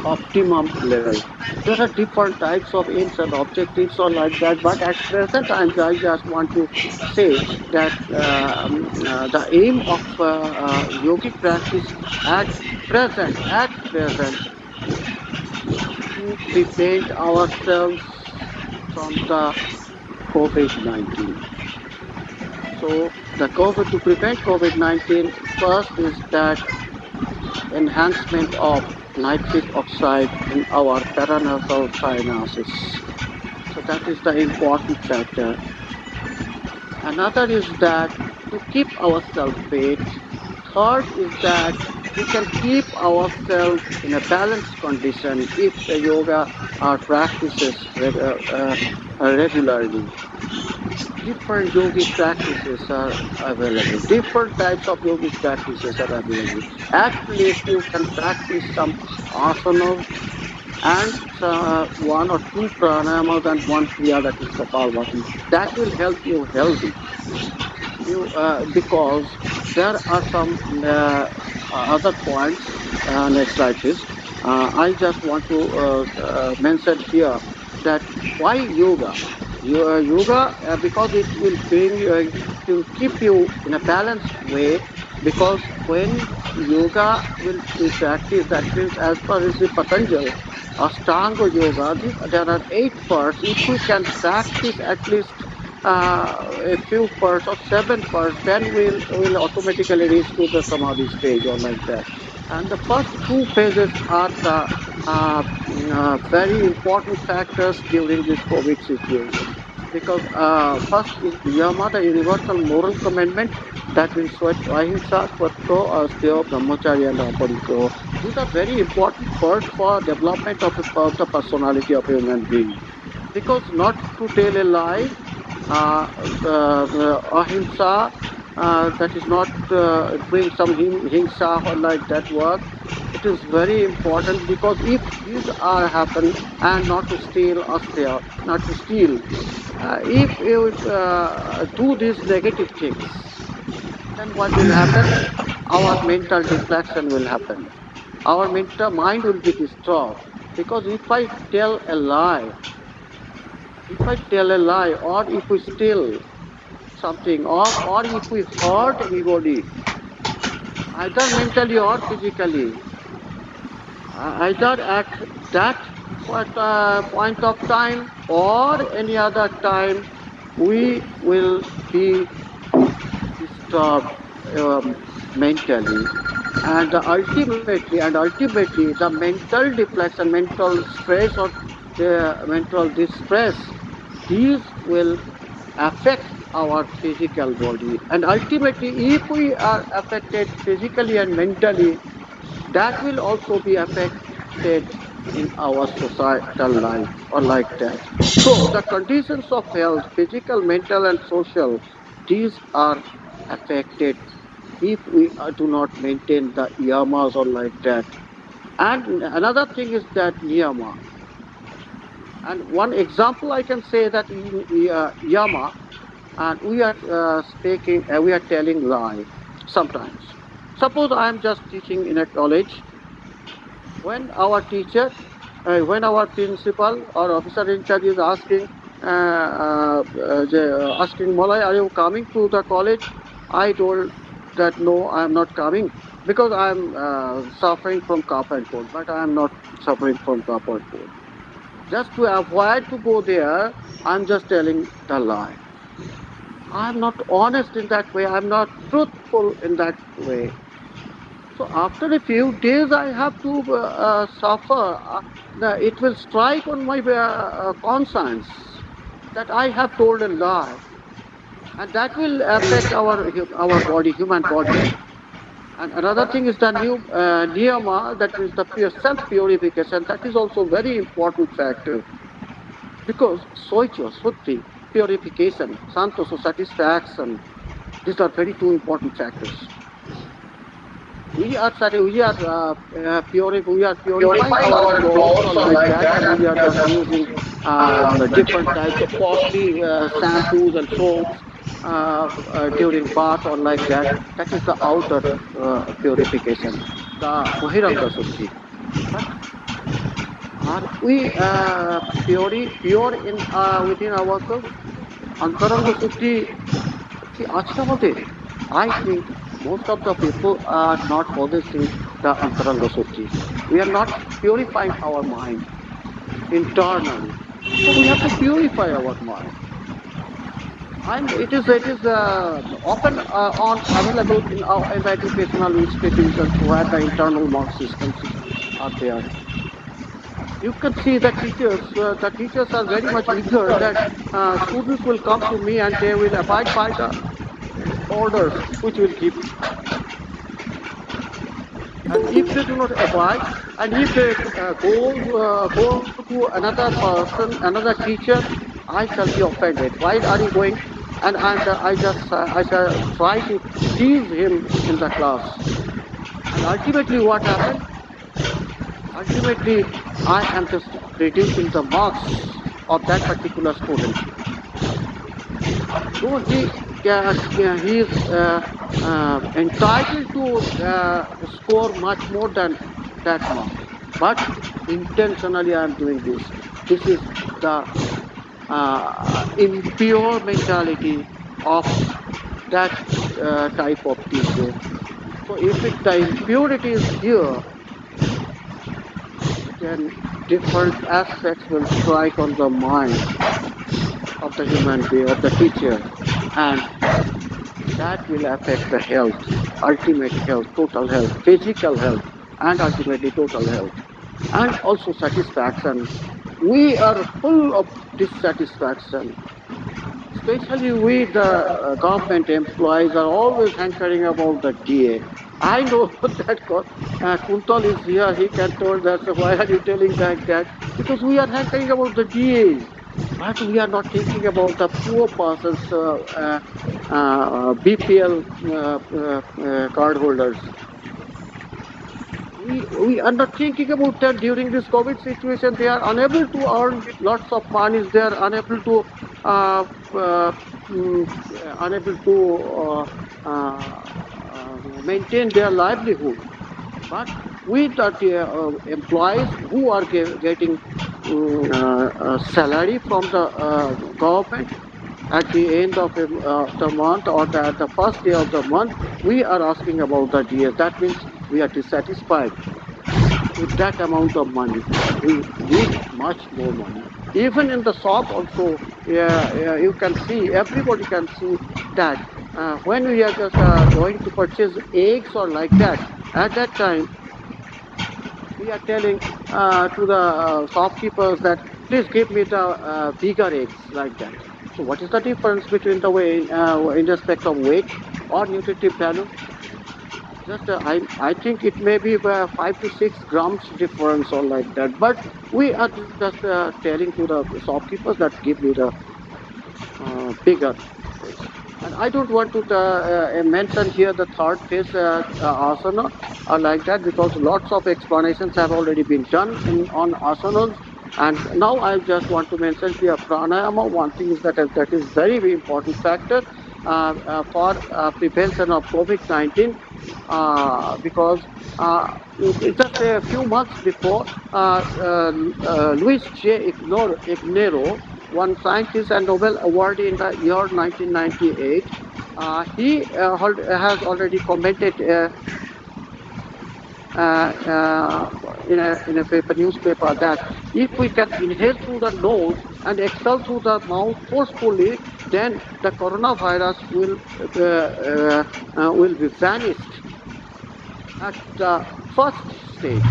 optimum level. There are different types of aims and objectives or like that, but at present I just want to say that the aim of yogic practice at present is to prevent ourselves from the COVID-19. So to prevent COVID-19, first is that enhancement of nitric oxide in our paranasal sinuses. So that is the important factor. Another is that to keep ourselves fit. Third is that we can keep ourselves in a balanced condition if the yoga are practices regularly. Different yogic practices are available. Different types of yogic practices are available. At least you can practice some asanas and one or two pranayamas and one kriya, that is kapalbhati. That will help you healthy. Because there are some other points. Next slide, please. I just want to mention here that why yoga? Yoga because it will it will keep you in a balanced way. Because when yoga will be practiced, that means as per Rishi Patanjali, Ashtanga Yoga, there are 8 parts. If we can practice at least a few parts or 7 parts, then we'll automatically reach to the samadhi stage or like that. And the first 2 phases are the very important factors during this COVID situation. Because first is Yama, the universal moral commandment, that means ahimsa, swatto, astyo, brahmacharya, and aparito. These are very important parts for development of the personality of a human being. Because not to tell a lie, ahimsa, that is not doing some hingsa or like that work. It is very important because if these are happen, and not to steal, astya, not to steal, if you do these negative things, then what will happen? Our mental deflection will happen. Our mental mind will be disturbed. Because if I tell a lie, or if we steal something, or if we hurt anybody, either mentally or physically, either at that point of time or any other time, we will be disturbed mentally. And ultimately, the mental deflection, mental stress, or the mental distress, these will affect our physical body. And ultimately, if we are affected physically and mentally, that will also be affected in our societal life or like that. So the conditions of health, physical, mental, and social, these are affected if we do not maintain the yamas or like that. And another thing is that niyama. And one example I can say that in yama, and we are we are telling lie sometimes. Suppose I am just teaching in a college. When our teacher, when our principal or officer in charge is asking, asking Malay, are you coming to the college? I told that no, I am not coming because I am suffering from cough and cold, but I am not suffering from cough and cold. Just to avoid to go there, I am just telling the lie. I am not honest in that way. I am not truthful in that way. So after a few days, I have to suffer. It will strike on my conscience that I have told a lie, and that will affect our body, human body. And another thing is the new niyama, that means the self purification. That is also very important factor, because soicho, sutti, purification, santoso, satisfaction. These are very two important factors. We are purifying our clothes or like that, and we are just using different types of costly shampoos and soaps during bath or like that. That is the outer purification, the bahiranga sutti. But are we pure in within ourselves? Antaranga sutti কি আছে আমাদের? I think most of the people are not possessing the Antaranga Sutti. We are not purifying our mind internally. So we have to purify our mind. And it is often on available in the educational institutions where the internal mark systems are there. You can see the teachers are very much eager that students will come to me and they will abide by the orders which will give. And if they do not abide, and if they go to another person, another teacher, I shall be offended. Why are you going? And I shall try to tease him in the class. And ultimately, what happened? Ultimately, I am just reducing the marks of that particular student. So he is entitled to score much more than that mark. But intentionally I am doing this. This is the impure mentality of that type of teacher. So if the impurity is here, then different aspects will strike on the mind of the human being, of the teacher, and that will affect the health, ultimate health, total health, physical health, and ultimately total health, and also satisfaction. We are full of dissatisfaction. Especially we, the government employees, are always hankering about the DA. I know that Kuntal is here, he can tell that, so why are you telling like that? Because we are hankering about the DAs. But we are not thinking about the poor persons, BPL card holders. We are not thinking about that during this COVID situation. They are unable to earn lots of money. They are unable to uh, uh, maintain their livelihood. But with the employees who are getting salary from the government at the end of the month, or at the first day of the month, we are asking about the DS. That means we are dissatisfied with that amount of money. We need much more money. Even in the shop also, you can see, everybody can see that when we are just going to purchase eggs or like that, at that time we are telling to the shopkeepers that please give me the bigger eggs, like that. So what is the difference between the way in respect of weight or nutritive value? Just I think it may be 5 to 6 grams difference or like that. But we are just telling to the shopkeepers that give me the bigger phase. And I don't want to mention here the third phase asana or like that, because lots of explanations have already been done on asanas. And now I just want to mention here pranayama. One thing is that is very, very important factor for prevention of COVID-19, because just a few months before, Luis J. Ignero, one scientist and Nobel awardee in the year 1998, he has already commented in a newspaper that if we can inhale through the nose and exhale through the mouth forcefully, then the coronavirus will be vanished. at the first stage.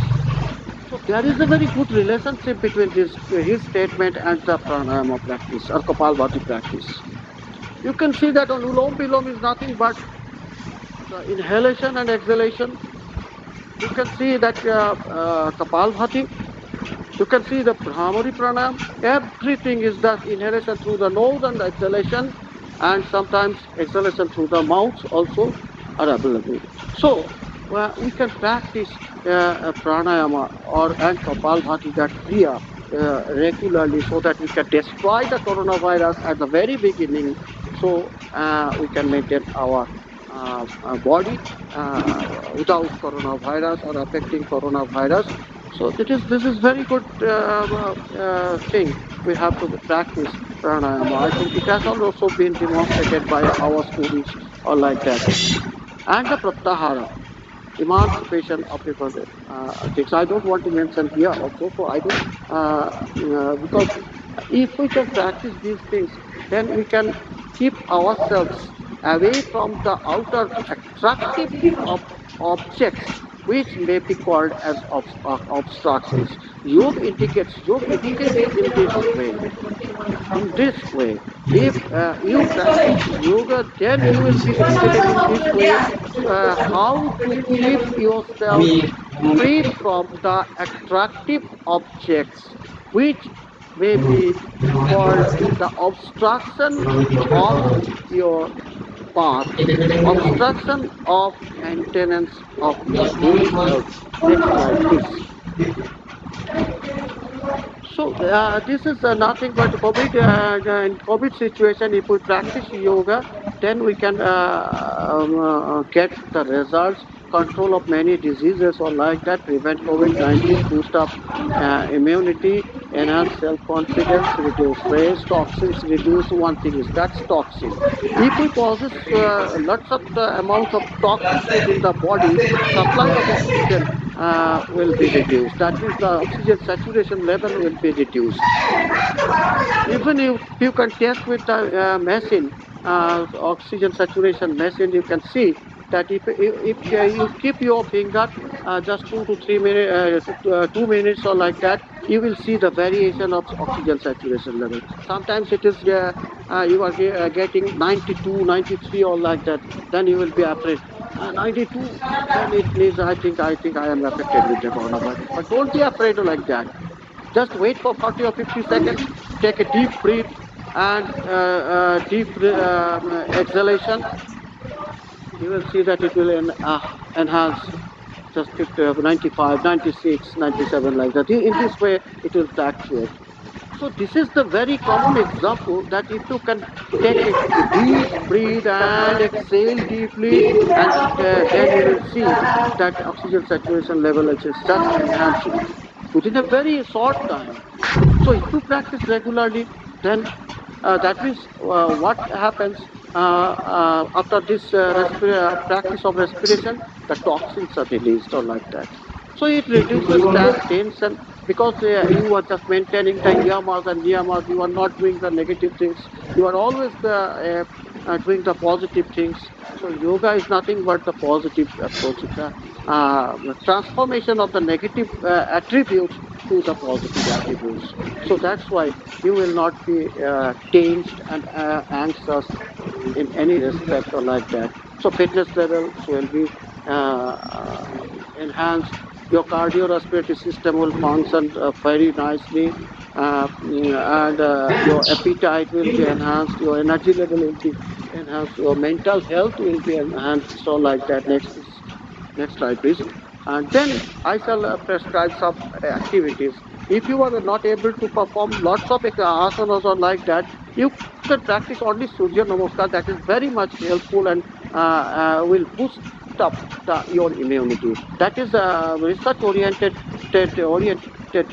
So there is a very good relationship between his statement and the pranayama practice or Kapalbhati practice. You can see that Anulom Vilom is nothing but the inhalation and exhalation. You can see that Kapalbhati. You can see the Brahmari Pranayam. Everything is the inhalation through the nose and the exhalation, and sometimes exhalation through the mouth also are available. So we can practice pranayama or and Kapalbhati, that kriya, regularly, so that we can destroy the coronavirus at the very beginning, so we can maintain our body without coronavirus or affecting coronavirus. So this is very good thing. We have to practice pranayama. I think it has also been demonstrated by our students or like that. And the pratyahara, emancipation of people things. I don't want to mention here also, so I don't because if we can practice these things, then we can keep ourselves away from the outer attractive objects which may be called as obstructions. Yoga indicates in this way. In this way, if you practice yoga, then you will be educated in this way how to keep yourself free from the attractive objects which may be called the obstruction of your path, obstruction of maintenance of your daily health. Next slide, please. So this is nothing but COVID. In COVID situation, if we practice yoga, then we can get the results, control of many diseases or like that, prevent COVID-19, boost up immunity, enhance self-confidence, reduce stress, toxins reduce. One thing is that's toxin. If we possess lots of amounts of toxins within the body, supply of oxygen will be reduced. That means the oxygen saturation level will be reduced. Even if you can test with the machine, oxygen saturation machine, you can see that if you keep your finger just 2 to 3 minutes, 2 minutes or like that, you will see the variation of oxygen saturation level. Sometimes it is you are getting 92, 93 or like that. Then you will be afraid. 92, then it means I think I am affected with the coronavirus. But don't be afraid like that. Just wait for 40 or 50 seconds, take a deep breath and deep exhalation. You will see that it will enhance just 50, 95, 96, 97 like that. In this way, it will fluctuate. So this is the very common example that if you can take a deep breath and exhale deeply, and then you will see that oxygen saturation level is just enhancing within a very short time. So if you practice regularly, then that means what happens after this practice of respiration, the toxins are released or like that. So it reduces tension because you are just maintaining the yamas and niyamas. You are not doing the negative things. You are always doing the positive things. So yoga is nothing but the positive approach. The transformation of the negative attributes to the positive attributes. So that's why you will not be tensed and anxious in any respect or like that. So fitness levels will be enhanced. Your cardiorespiratory system will function very nicely, and your appetite will be enhanced. Your energy level will be enhanced. Your mental health will be enhanced. So like that. Next slide, please. And then I shall prescribe some activities. If you are not able to perform lots of asanas or like that, you can practice only Surya Namaskar. That is very much helpful and will boost up your immunity. That is research-oriented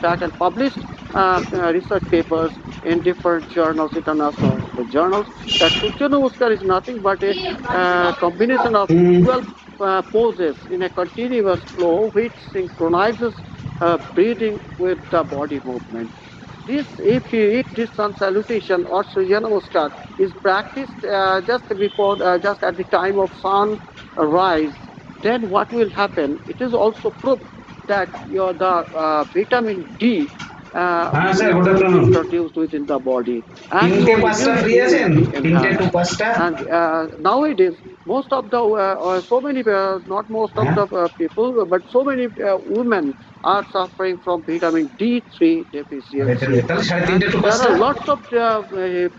fact and published research papers in different journals, international journals. That Surya Namaskar is nothing but a combination of 12 poses in a continuous flow which synchronizes breathing with the body movement. If this sun salutation or Surya Namaskar is practiced just at the time of sun rise then what will happen? It is also proved that vitamin D হ্যাঁ sir good will be afternoon produced within the body, and তিনটে your পাঁচটা free immunity will আছেন be তিনটে two enhanced. পাঁচটা And nowadays, most of the so many not most of হ্যাঁ the people, but so many women are suffering from vitamin D3 deficiency, তাহলে সাড়ে and তিনটে two there পাঁচটা are lots of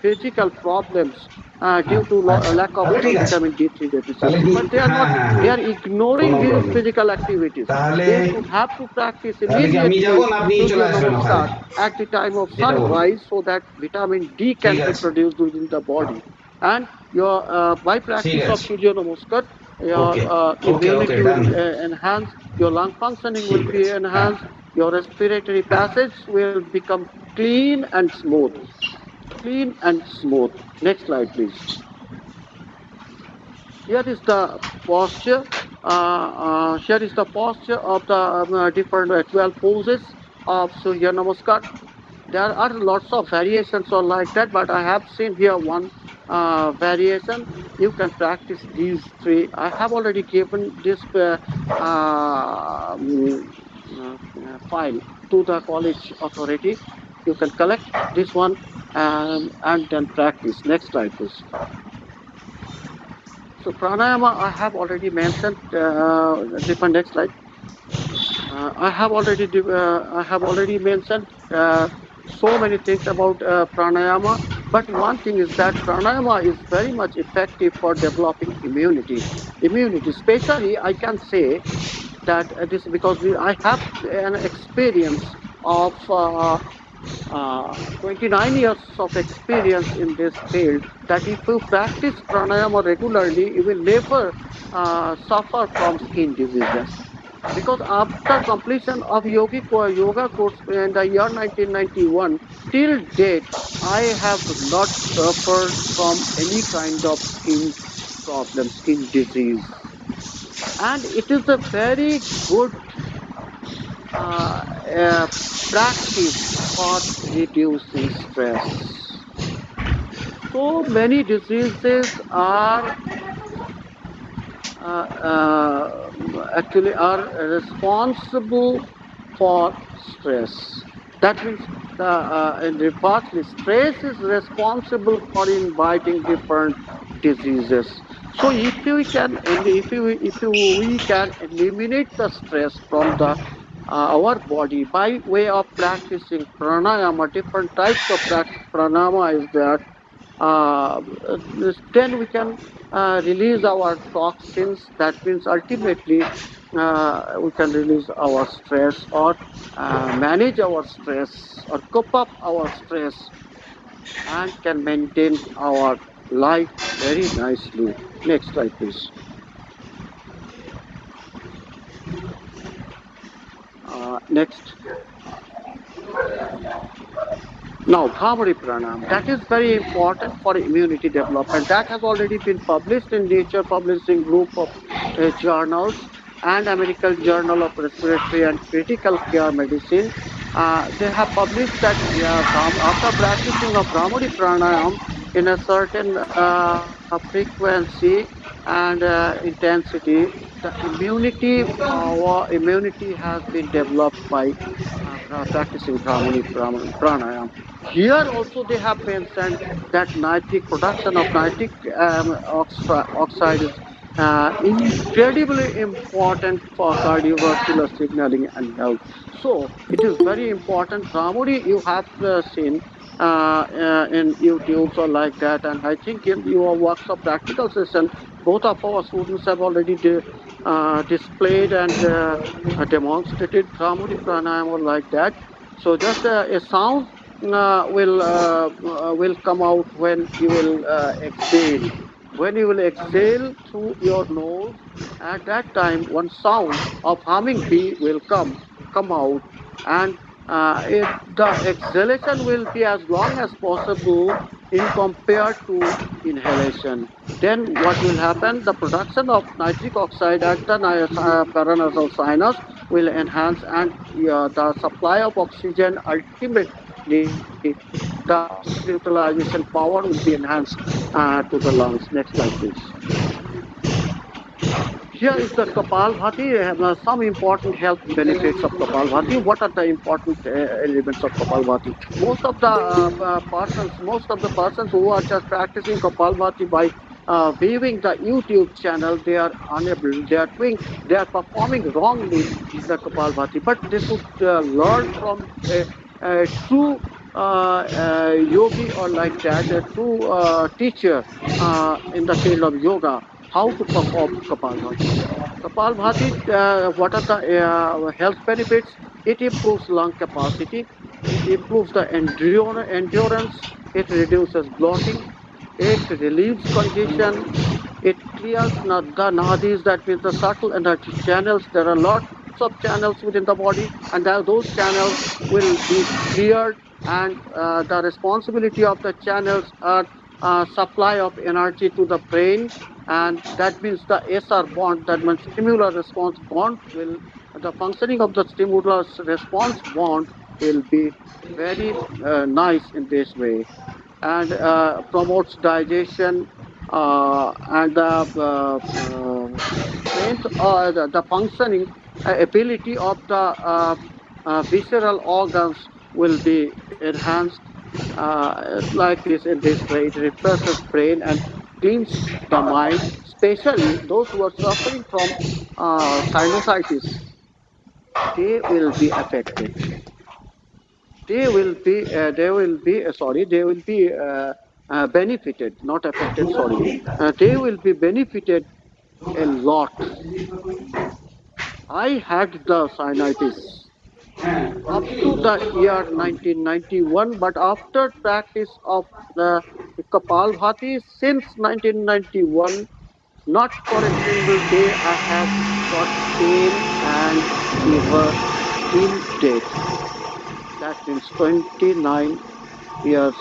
physical problems হ্যাঁ due to আচ্ছা lack of তাহলে ঠিক আছে vitamin D3 তাহলে deficiency. But they are হ্যাঁ not. হ্যাঁ They হ্যাঁ are ignoring কোনো these প্রবলেম physical activities. তাহলে They should have to practice তাহলে কি আমি যাব immediately না আপনি চলে Surya আসবেন ওখানে Namaskar at the time of যেটা বলুন sunrise so that vitamin D ঠিক can be আছে produced within the body. And your by ঠিক practice of আছে Surya Namaskar, your okay okay okay immunity done will enhance, your lung functioning ঠিক will be আছে হ্যাঁ enhanced, your respiratory passage will become clean and smooth. Clean and smooth. Next slide, please. Here is the posture. Here is the posture of the different 12 poses of Surya Namaskar. There are lots of variations or like that, but I have seen here one variation. You can practice these three. I have already given this file to the college authority. You can collect this one and then practice. Next slide, please. So pranayama, I have already mentioned. Different next slide. I have already mentioned so many things about pranayama. But one thing is that pranayama is very much effective for developing immunity. Immunity, especially, I can say that this because I have an experience of 29 years of experience in this field, that if you practice pranayama regularly, you will never suffer from skin diseases. Because after completion of yoga course in the year 1991, till date, I have not suffered from any kind of skin problem, skin disease. And it is a very good practice for reducing stress. So many diseases are actually are responsible for stress. That means partly stress is responsible for inviting different diseases. So if we can eliminate the stress from the our body by way of practicing pranayama, different types of pranayama is there. uh, then we can release our toxins. That means ultimately we can release our stress or manage our stress or cope up our stress and can maintain our life very nicely. Next slide, please. Next. Now, Bhramari Pranam, that is very important for immunity development. That has already been published in Nature Publishing Group of journals and American Journal of Respiratory and Critical Care Medicine. They have published that after practicing of Bhramari Pranayam in a certain frequency and intensity, the immunity has been developed by practicing Pranayam. Here also they have mentioned that nitric production of nitric oxide is incredibly important for cardiovascular signaling and health. So it is very important. Ramuri, you have seen in YouTube's or like that, and I think in your workshop practical session, both of our students have already displayed and demonstrated Ramuri pranayama or like that. So just a sound will come out when you will exhale. When you will exhale through your nose, at that time one sound of humming bee will come out, and the exhalation will be as long as possible in compared to inhalation. Then what will happen? The production of nitric oxide at the paranasal sinus will enhance, and the supply of oxygen ultimately the oxygen utilization power will be enhanced to the lungs. Next slide, please. Here is the Kapalbhati. Some important health benefits of Kapalbhati. What are the important elements of Kapalbhati? Most of the persons who are just practicing Kapalbhati by viewing the YouTube channel, they are unable. They are performing wrongly the Kapalbhati. But they should learn from a true yogi or like that, a true teacher in the field of yoga, how to perform Kapalbhati. Kapalbhati, what are the health benefits? It improves lung capacity, it improves the endurance, it reduces bloating, it relieves congestion, it clears the nadis, that means the subtle energy channels. There are lots of channels within the body, and those channels will be cleared, and the responsibility of the channels are supply of energy to the brain, and that means the SR bond, that means stimular response bond, will the functioning of the stimulus response bond will be very nice in this way, and promotes digestion, and the strength or the functioning ability of the visceral organs will be enhanced, like this. In this way, it refreshes brain and cleans the mind, especially those who are suffering from sinusitis. They will be affected. They will be benefited, not affected, sorry. They will be benefited a lot. I had the sinusitis up to the year 1991, but after practice of the Kapalbhati since 1991, not for a single day I have got pain and fever till date. That means 29 years.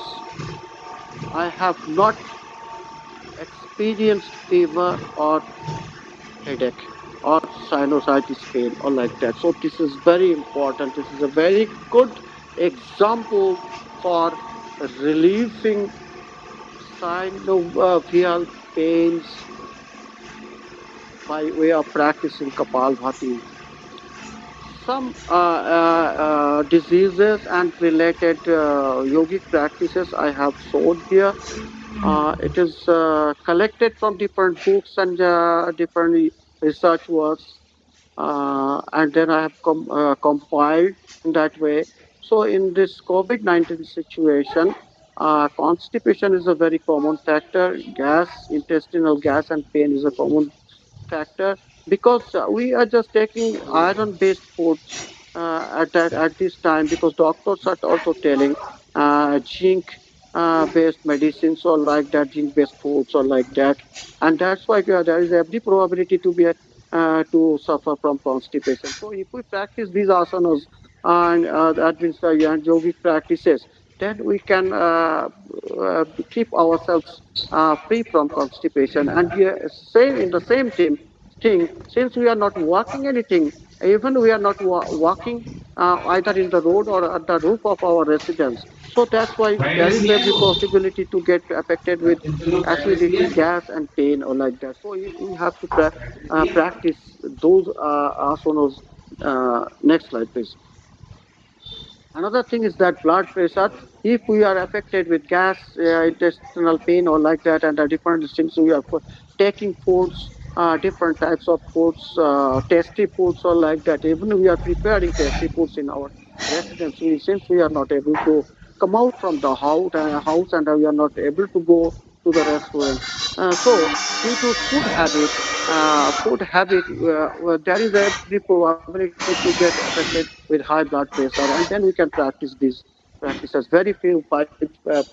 I have not experienced fever or headache or sinusitis pain or like that. So this is very important. This is a very good example for relieving synovial pains by way of practicing Kapalbhati. Some diseases and related yogic practices I have shown here. It is collected from different books and different research works, and then I have compiled in that way. So in this COVID-19 situation, constipation is a very common factor. Intestinal gas and pain is a common factor, because we are just taking iron-based foods at this time, because doctors are also telling zinc based medicines or like that, zinc based foods or like that, and that's why there is every probability to suffer from constipation. So if we practice these asanas, and that means the yogic practices, then we can keep ourselves free from constipation. And same in the same thing, since we are not walking anything, even we are not walking either in the road or at the roof of our residence. So that's why there is every possibility to get affected with acidity, gas, and pain or like that. So we have to practice those asanas. Next slide, please. Another thing is that blood pressure. If we are affected with gas, intestinal pain, or like that, and different things, we are taking foods, different types of foods, tasty foods, or like that. Even we are preparing tasty foods in our residence, since we are not able to come out from the house, and we are not able to go to the restaurants. So, due to there is every probability to get affected with high blood pressure, and then we can practice these practices. Very few five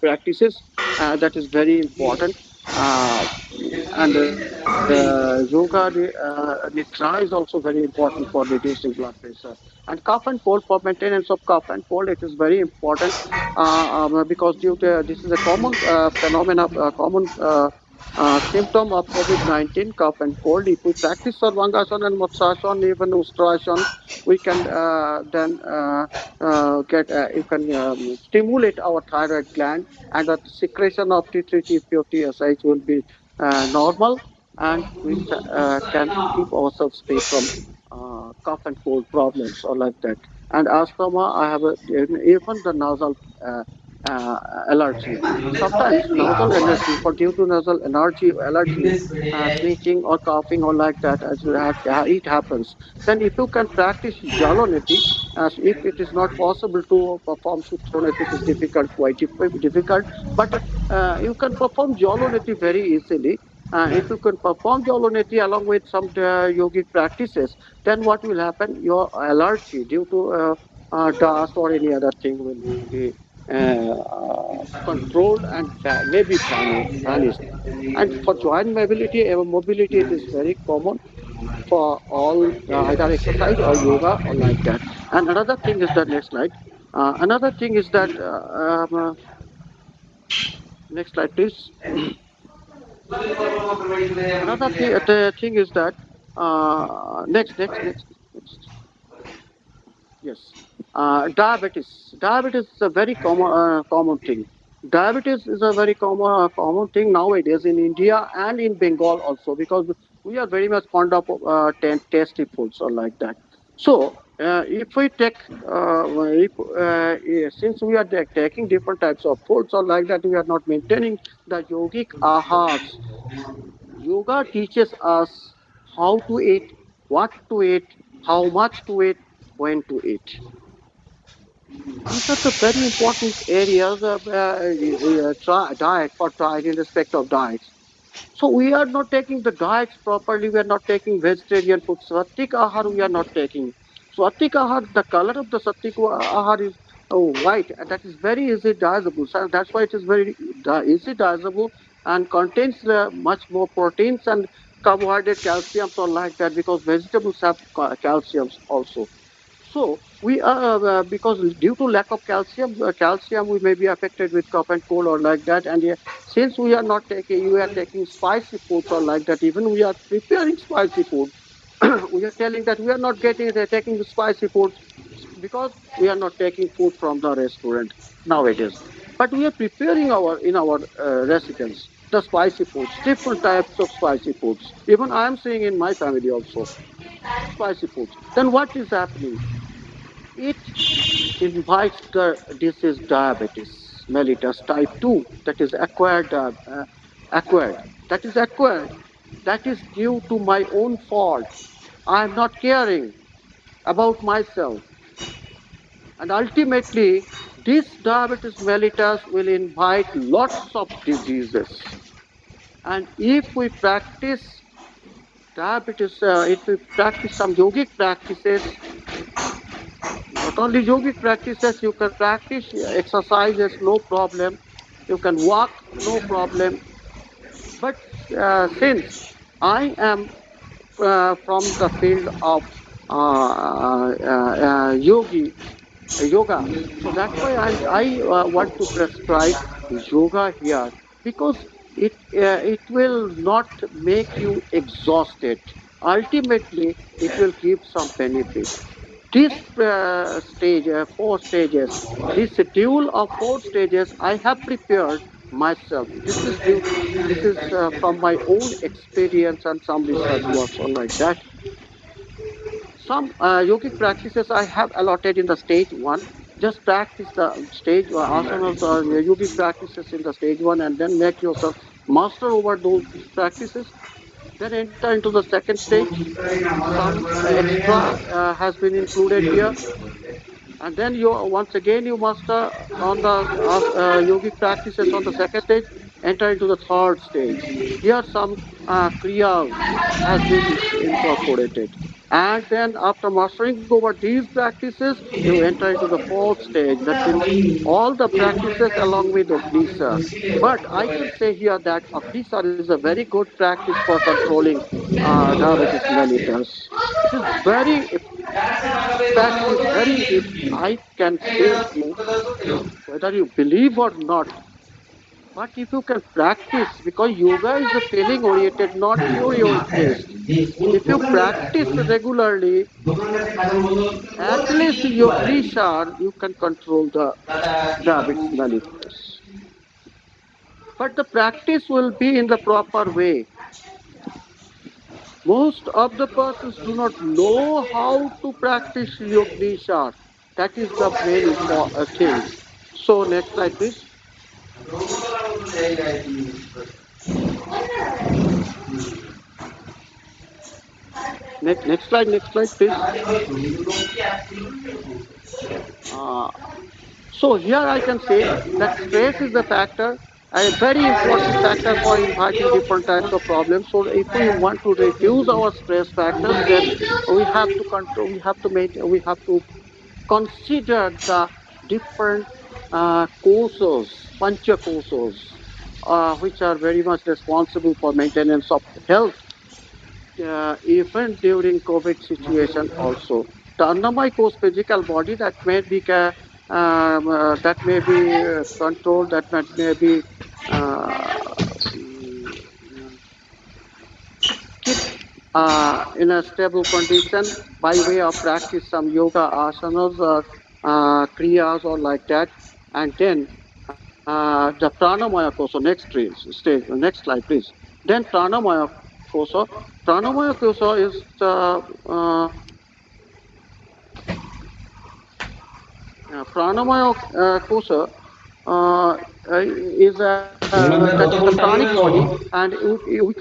practices that is very important, uh, and yoga nidra is also very important for reducing blood pressure. And cough and cold, for maintenance of cough and cold, it is very important, because due to this is a common phenomena, common symptom of COVID-19, cough and cold. If we practice Sarvangasana and Matsasana, even Ustrasana, we can then you can stimulate our thyroid gland, and the secretion of T3, T4, TSH will be normal, and we can keep ourselves free from cough and cold problems or like that. And asthma, I have even the nasal uh, allergy. Sometimes nasal allergy, for due to nasal allergy, sneezing or coughing or like that, as it happens. Then if you can practice jaloneti, as if it is not possible to perform sutroneti, it is difficult, but you can perform jaloneti very easily. If you can perform jaloneti along with some yogic practices, then what will happen? Your allergy due to dust or any other thing will be controlled and maybe vanished. And for joint mobility, it is very common for all either exercise or yoga or like that. And another thing is the next slide. Another thing is that next slide, please. Another thing, the thing is that next. Yes, diabetes. Diabetes is a very common thing. Diabetes is a very common thing nowadays in India and in Bengal also, because we are very much fond of tasty foods or like that. So if we take since we are taking different types of foods or like that, we are not maintaining the yogic ahars. Yoga teaches us how to eat, what to eat, how much to eat, when to eat. These are the very important areas of diet for diet in respect of diets. So we are not taking the diets properly. We are not taking vegetarian food. Sattvic ahar we are not taking. Sattvic ahar, the color of the sattvic ahar is white, and that is very easy digestible. So that's why it is very easy digestible and contains much more proteins and carbohydrate, calciums, or like that, because vegetables have calciums also. So we are because due to lack of calcium we may be affected with cough and cold or like that. And since we are taking spicy foods or like that, even we are preparing spicy food, we are telling that we are not taking the spicy foods because we are not taking food from the restaurant nowadays. But we are preparing our residence the spicy foods, different types of spicy foods. Even I am seeing in my family also spicy foods. Then what is happening? It invites the disease diabetes mellitus type 2, that is acquired. That is acquired. That is due to my own fault. I am not caring about myself. And ultimately, this diabetes mellitus will invite lots of diseases. And if we practice if we practice some yogic practices, not only yogic practices, you can practice exercises, no problem. You can walk, no problem. But since I am from the field of yoga, so that's why I want to prescribe yoga here, because it will not make you exhausted. Ultimately, it will give some benefit. This four stages, this schedule of four stages, I have prepared myself. This is from my own experience and some research works or like that. Some yogic practices I have allotted in the stage one. Just practice the stage asanas or yogic practices in the stage one, and then make yourself master over those practices. Then enter into the second stage. Some extra has been included here, and then you once again you master on the yogic practices on the second stage. Enter into the third stage. Here some kriyas has been incorporated, and then after mastering over these practices, you enter into the fourth stage. That means all the practices along with Agnisar. But I can say here that Agnisar is a very good practice for controlling diabetes mellitus. It is very effective, if I can say you, whether you believe or not, but if you can practice, because yoga is a feeling oriented, not theory based. If you practice regularly, at least your Grisha, you can control the diabetes mellitus. But the practice will be in the proper way. Most of the persons do not know how to practice Yognishar. That is the main thing. So next slide, please. Next slide, please. Uh, so here I can say that stress is the factor, a very important factor for inviting different types of problems. So if we want to reduce our stress factors, then we have to control, we have to consider the different pancha kosas, which are very much responsible for maintenance of health, even during COVID situation also. The Annamaya course physical body that may be controlled, may be kept in a stable condition by way of practice some yoga asanas or kriyas or like that, and then the pranamaya kosa. Next slide, please. Then pranamaya kosa is pranamaya kosa is that is the pranic body, and we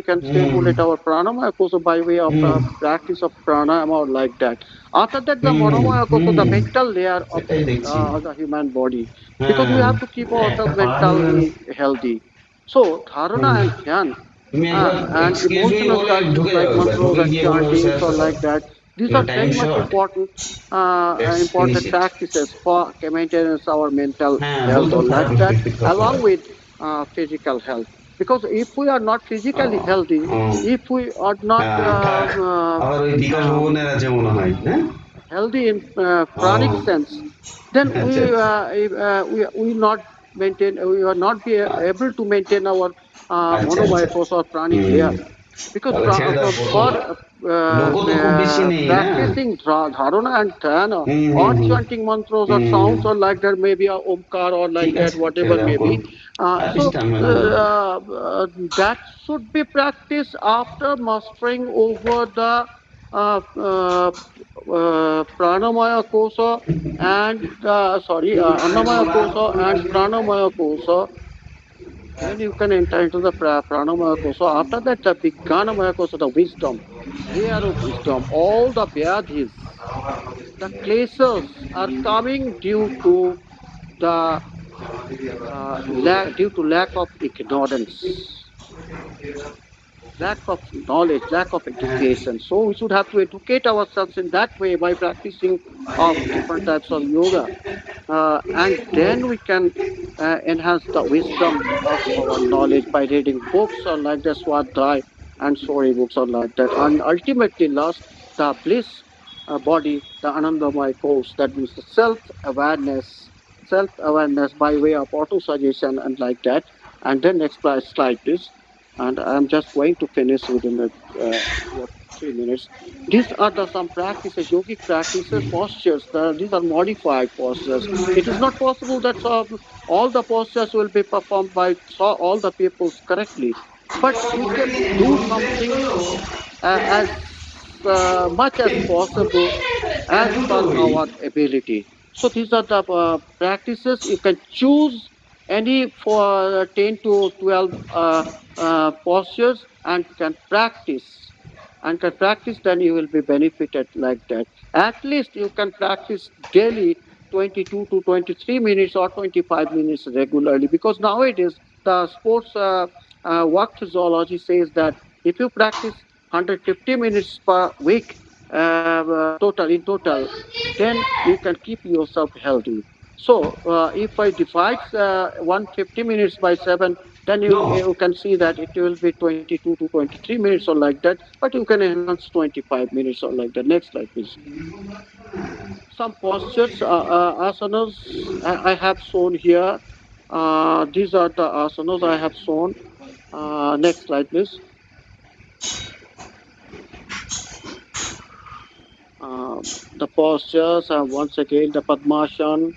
can stimulate our pranamaya kosa by way of practice of pranayama or like that. After that, the manomaya kosa, the mental layer of the human body, because we have to keep ourselves mentally healthy. So dharana and dhyan and emotional touches like mantras and chantings or like that, these are very much important practices for maintenance our mental health or like that, along with physical health. Because if we are not physically healthy, if we are not healthy in pranic sense, then we will not be able to maintain our monomaya kosa or pranic layer. Because for practicing dharana and dhyana or chanting mantras or sounds or like that, maybe a omkar or like that, whatever may be. That should be practiced after mastering over the pranamaya kosa and annamaya kosa and pranamaya kosa. Then you can enter into the pranamaya kosa. After that, the vijnanamaya kosa, the wisdom, layer of wisdom. All the vyadhis, the kleshas are coming due to the due to lack of ignorance, lack of knowledge, lack of education. So we should have to educate ourselves in that way by practicing of different types of yoga, and then we can enhance the wisdom of our knowledge by reading books or like the Swadhyay and story books or like that. And ultimately, last, the bliss body, the Anandamaya course, that means the self-awareness by way of auto-suggestion and like that. And then next slide, please. And I'm just going to finish within 3 minutes. These are some practices, yogic practices, postures. These are modified postures. It is not possible that all the postures will be performed by all the peoples correctly, but we can do something as much as possible as per our ability. So these are the practices. You can choose any for 10 to 12 postures and can practice, then you will be benefited like that. At least you can practice daily 22 to 23 minutes or 25 minutes regularly, because nowadays the sports work physiology says that if you practice 150 minutes per week in total, then you can keep yourself healthy. So if I divide 150 minutes by 7, then you can see that it will be 22 to 23 minutes or like that, but you can enhance 25 minutes or like that. Next slide, please. Some postures, asanas I have shown here. These are the asanas I have shown. Next slide, please. The postures are once again the Padmashan,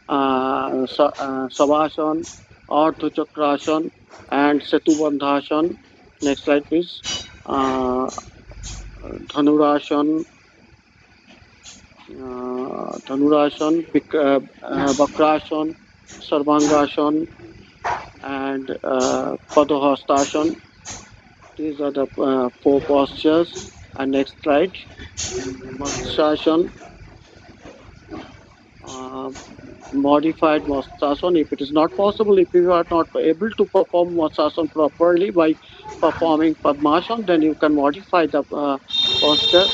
Savasana, Ardha Chakrasana, and Setubandhasana. Next slide, please. Dhanurasana, Bakrasana, Sarvangasana, and Padahastasana. These are the 4 postures. And next slide, Matsasana, modified Matsasana. If it is not possible, if you are not able to perform Matsasana properly by performing Padmasana, then you can modify the posture.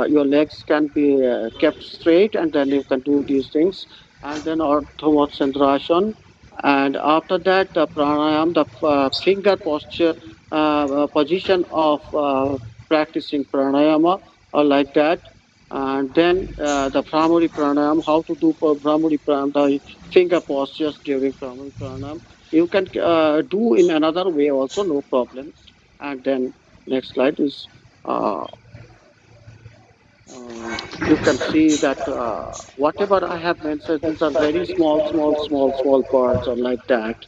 Your legs can be kept straight, and then you can do these things. And then Ardha Matsyendrasana. And after that, the pranayam, the finger posture, position of practicing pranayama, or like that. And then the Brahmari pranayam, how to do Brahmari pranayam, the finger postures during Brahmari pranayam. You can do in another way also, no problem. And then next slide is you can see that whatever I have mentioned, these are very small parts, or like that.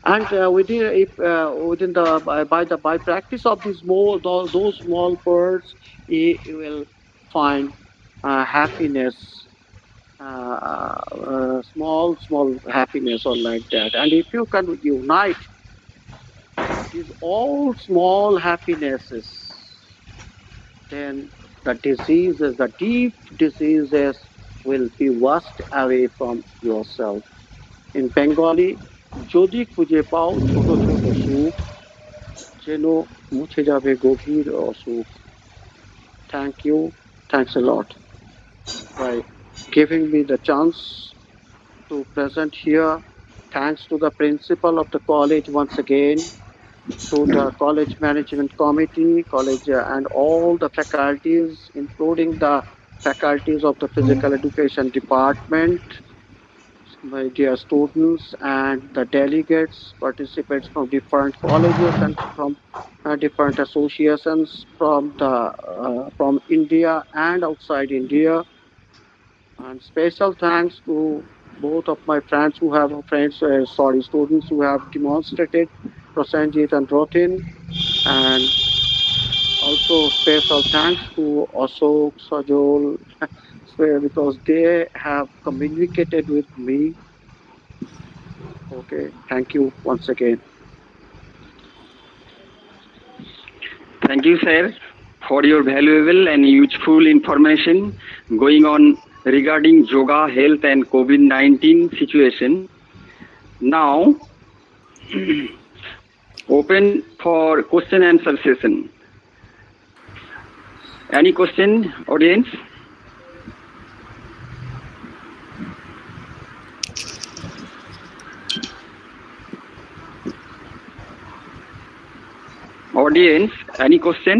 And within the by practice of these those small parts, you will find happiness, small happiness, or like that. And if you can unite these all small happinesses, then the diseases, the deep diseases, will be washed away from yourself. In Bengali, যদি খুঁজে পাও ছোট ছোট সুখ, যেন মুছে যাবে গভীর অসুখ. Thank you. Thanks a lot by giving me the chance to present here. Thanks to the principal of the college once again, to the college management committee, college and all the faculties, including the faculties of the physical education department, my dear students, and the delegates, participants from different colleges and from different associations from India and outside India. And special thanks to both of my friends students who have demonstrated, Prosenjit and Rotin. And also special thanks to Ashok, Sajol, because they have communicated with me. Okay, thank you once again. Thank you, sir, for your valuable and useful information going on regarding yoga, health, and COVID-19 situation. Now, open for question answer session. Any question, audience? Audience, any question?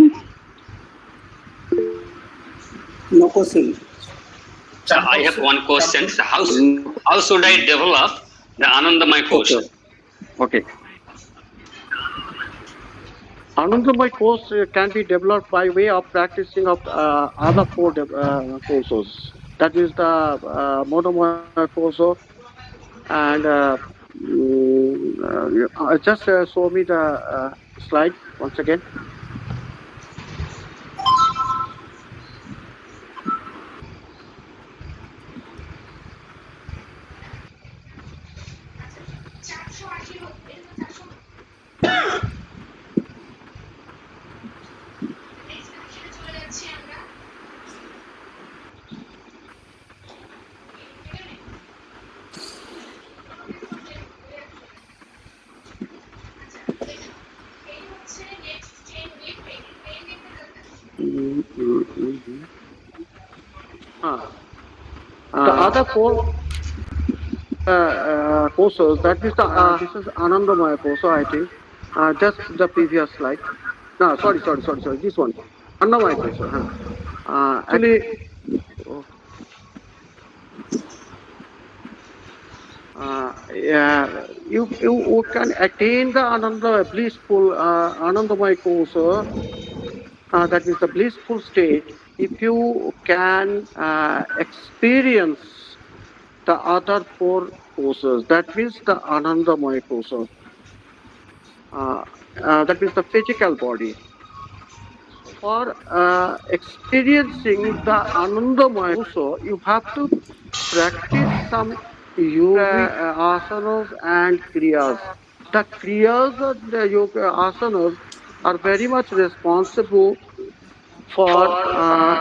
No question. Sir, I have one question. So how should I develop the Anandamay course? Okay. Anandamay course can be developed by way of practicing of other 4 courses. That is the Monomaya course, and just show me the slide once again. The other 4 courses, that is this is Anandamaya course, I think. Just the previous slide. No, sorry. This one, Anandamaya course. Actually, you can attain the blissful Anandamaya course. That is the blissful state if you can experience the other 4 courses. That means the Anandamaya course. that means the physical body. For experiencing the Anandamaya also, you have to practice some yogic asanas and kriyas. The kriyas and the yoga asanas are very much responsible for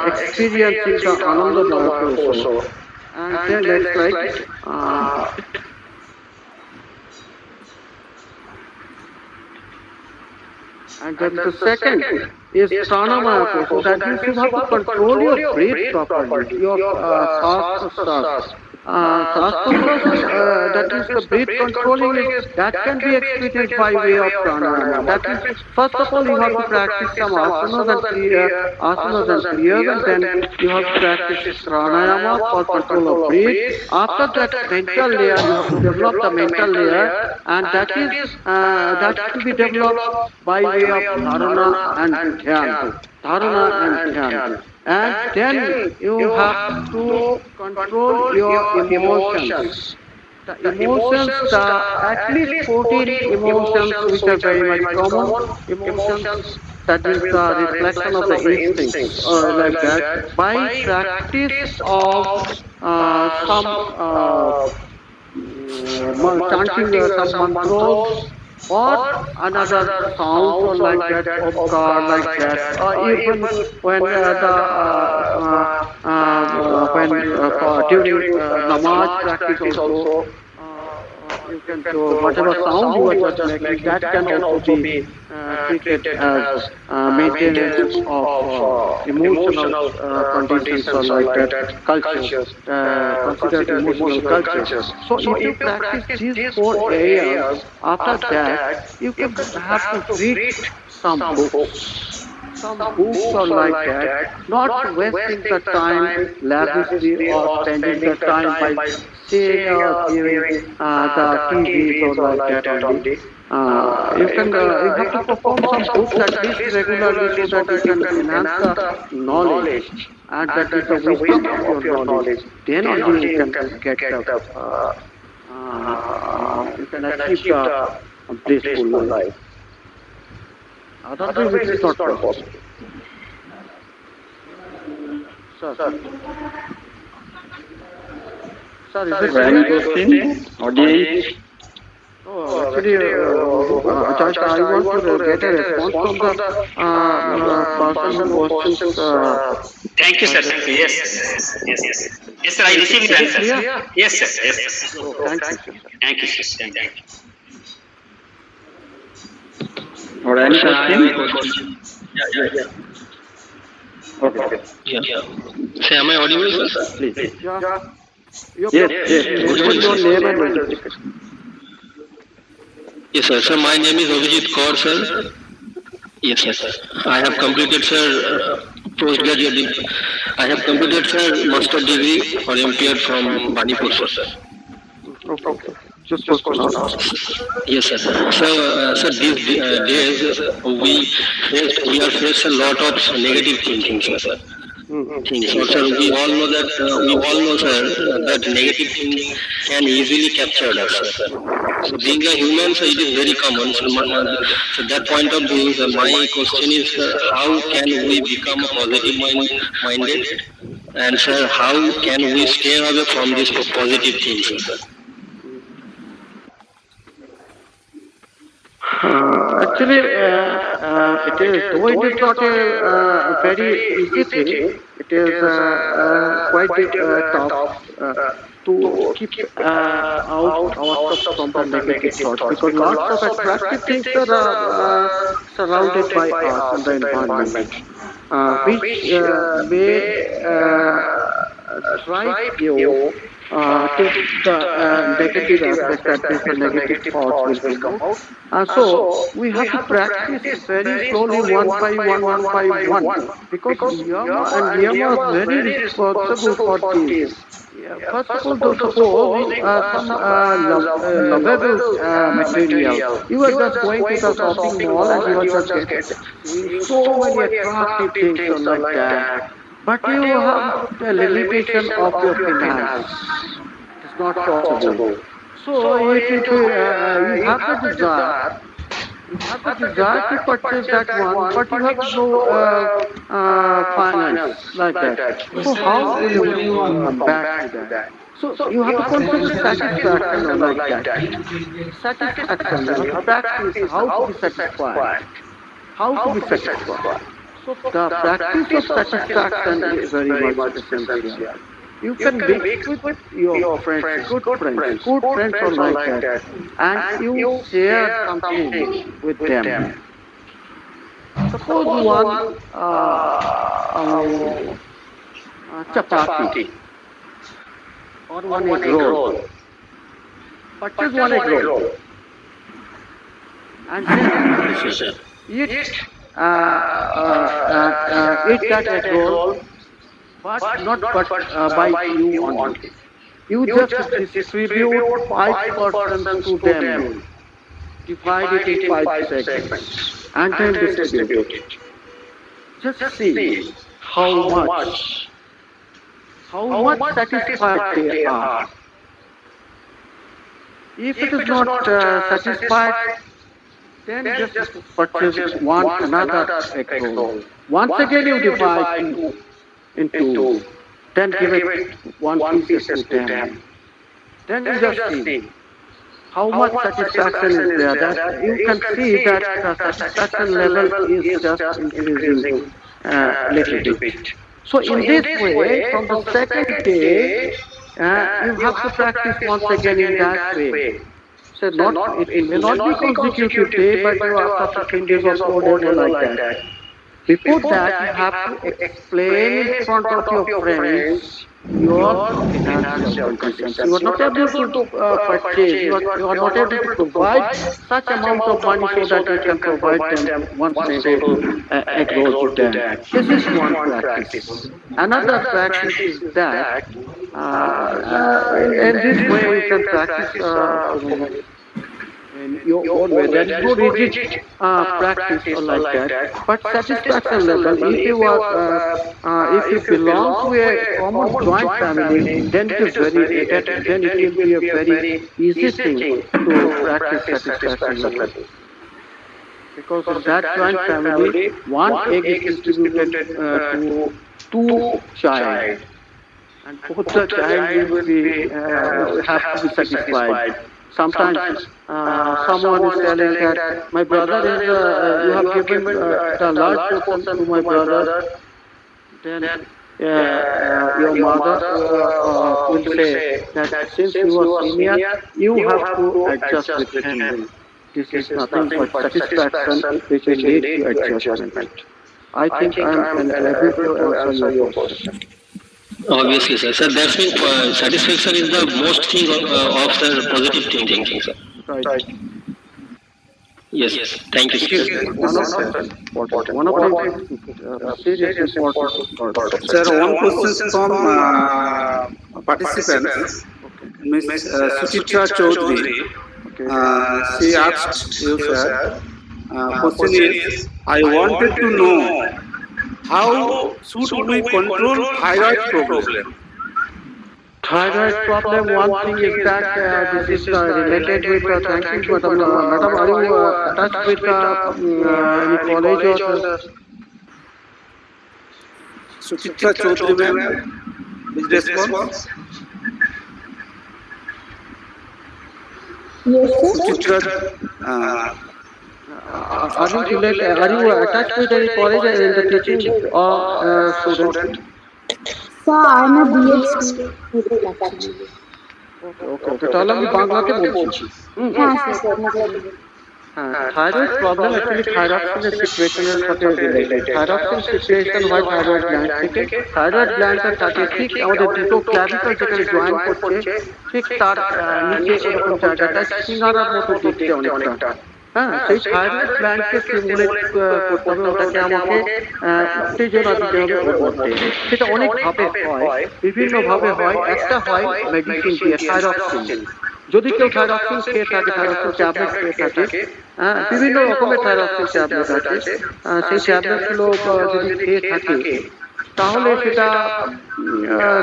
experiencing the Anandamaya also. And then next slide. And then the second is pranamaya also. That means you have to control your breath properly, your sas-prasas. Sas-prasas, that is the breath controlling is, that can be experienced by way of pranayama. That means, first of all, you have to practice some asanas and kriyas, and then you have to practice pranayama for control of breath. After that mental layer, you have to develop the mental layer, and that can be developed by way of dharana and dhyan. Dharana and dhyan. And then you have to control your emotions. The emotions, at least 14 emotions which are very much common emotions, that is the reflection of the instincts or like that, by practice of some chanting some mantras or another sounds or like that, omkar like that, or even when during namaz practice also, you can do whatever sound you are just making, that can also be treated as maintenance of emotional conditions or like that, cultures, considered emotional cultures. So if you practice these four areas, after that you can have to read some books. Some books or like that, not wasting the time lavishly or spending the time by seeing or hearing the TVs or like that only. You have to perform some books at least regularly so that you can enhance the knowledge, and that is the wisdom of your knowledge. Then only you can get the you can achieve the blissful life. Otherwise, it is not possible. Sir, is it Any question? Audience? actually, just I want to get a response from the person who questions. Thank you, sir. Thank you. Yes. Yes, sir. I received the answer. Yes, sir. Yes. Oh, thank you, sir. Thank you, sir. Thank you. Or any question? Yeah. Okay. Sir, am I audible, sir? Please. Yeah. Yes. Mention your name and Yes, sir. Sir, my name is Abhijit Kaur, sir. Yes, sir. I have completed, sir, postgraduate. I have completed, sir, master degree Olympiad from Banipur, sir. Okay. Just question. Yes, sir. Sir, these days we are faced a lot of negative thinking, sir. So, sir, we all know that sir, that negative thinking can easily capture us, sir. So, being a human, sir, it is very common. So that point of view, sir, my question is, how can we become positive minded? And, sir, how can we stay away from this positive thinking, sir? Actually, though it is not a very easy thing, it is quite tough to keep out ourselves from the negative thoughts, because lots of attractive things are surrounded by us and the environment, which may drive you to the negative aspect, that means the negative thoughts will come out. So we have to practice very slowly, one by one, because yama and niyama is very responsible for this. Yeah, first of all, suppose some lovable material. You are just going to the shopping mall and you are just seeing so many attractive things or like that. But you have the limitation of your finance. It's not possible. So if you have the desire You have the desire to purchase that one, but you have no finance like that. So how will you come back to that? So you have to consider satisfaction like that. Satisfaction, you have to practice how to be satisfied. How to be satisfied. So the practice of satisfaction is very much essential. You can mix with your friends, good friends are like that, and you share something with them. Suppose one chapati or one egg roll. Purchase one egg roll and then eat that egg roll, but not by you only. You just distribute 5% to them. Divide it in 5 segments and then distribute it. Just see how much satisfied they are. If it is not satisfied, then just purchase another egg roll. Once again you divide into, then give it one pieces to them. Then you just see how much satisfaction is there. That you can see that the satisfaction level is just increasing little bit. So in this way, from the second day, you have to practice once again in that way. So it may not be consecutive day, but you after 15 days or 4 days or like that. Before that, you have to explain in front of your friends your financial conditions. You are not able to purchase, you are not able to provide such amount of money so that you can provide them one single egg roll to them. This is one practice. Another practice is that in this way you can practice in your own way. There is no rigid practice or like that, but satisfaction level. If you belong to a common joint family, then it is then it will be a very easy thing to practice satisfaction level. Because in that joint family, one egg is distributed to 2 child, and both the child will have to be satisfied. Sometimes someone is telling that my brother is, you have given the large portion to my brother, then your mother will say that since you are senior, you have to adjust with him. This is nothing but satisfaction which will lead to adjustment. I think I am able to answer your question. Obviously, sir. Sir, that's mean satisfaction is the most thing of the positive thinking, sir. Right. Yes. Thank you, sir. One of the serious important parts. Sir, one question from participants. Ms. Suchitra Chaudhary. She asked you, sir. Question is, I wanted to know how should we control thyroid problem? Thyroid problem, one thing is that this is related with, thank you, madam. Madam, are you attached with any college or? Suchitra Chaudhary, ma'am, please response. Yes, sir. Suchitra, Are you attached with any college in the teaching or student? Sir, I'm a B.Ed student actually. Okay. তাহলে আমি বাংলাতে বলছি। হ্যাঁ sir, मतलब thyroid problem actually থাইরক্সিনের সিচুয়েশনের সাথে related. Thyroxine situation হয় thyroid gland থেকে। থাইরয়েড গ্ল্যান্ডের থাকে ঠিক আমাদের দুটো ক্ল্যাভিকল যেখানে জয়েন করছে, ঠিক তার নিচে এরকম জায়গাটা সিঙ্গারার মতো দেখতে অনেকটা। হ্যাঁ, সেই থাইরয়েড গ্ল্যান্ডকে স্টিমুলেট করতে হবে, ওটাকে আমাকে উত্তেজনা দিতে হবে ওর মধ্যে। সেটা অনেকভাবে হয়, বিভিন্নভাবে হয়। একটা হয় মেডিসিন দিয়ে থাইরক্সিন। যদি কেউ থাইরক্সিন খেয়ে থাকে, থাইরক্সিন ট্যাবলেট খেয়ে থাকে, বিভিন্ন রকমের থাইরক্সিন ট্যাবলেট আছে, সেই ট্যাবলেটগুলো যদি খেয়ে থাকে তাহলে সেটা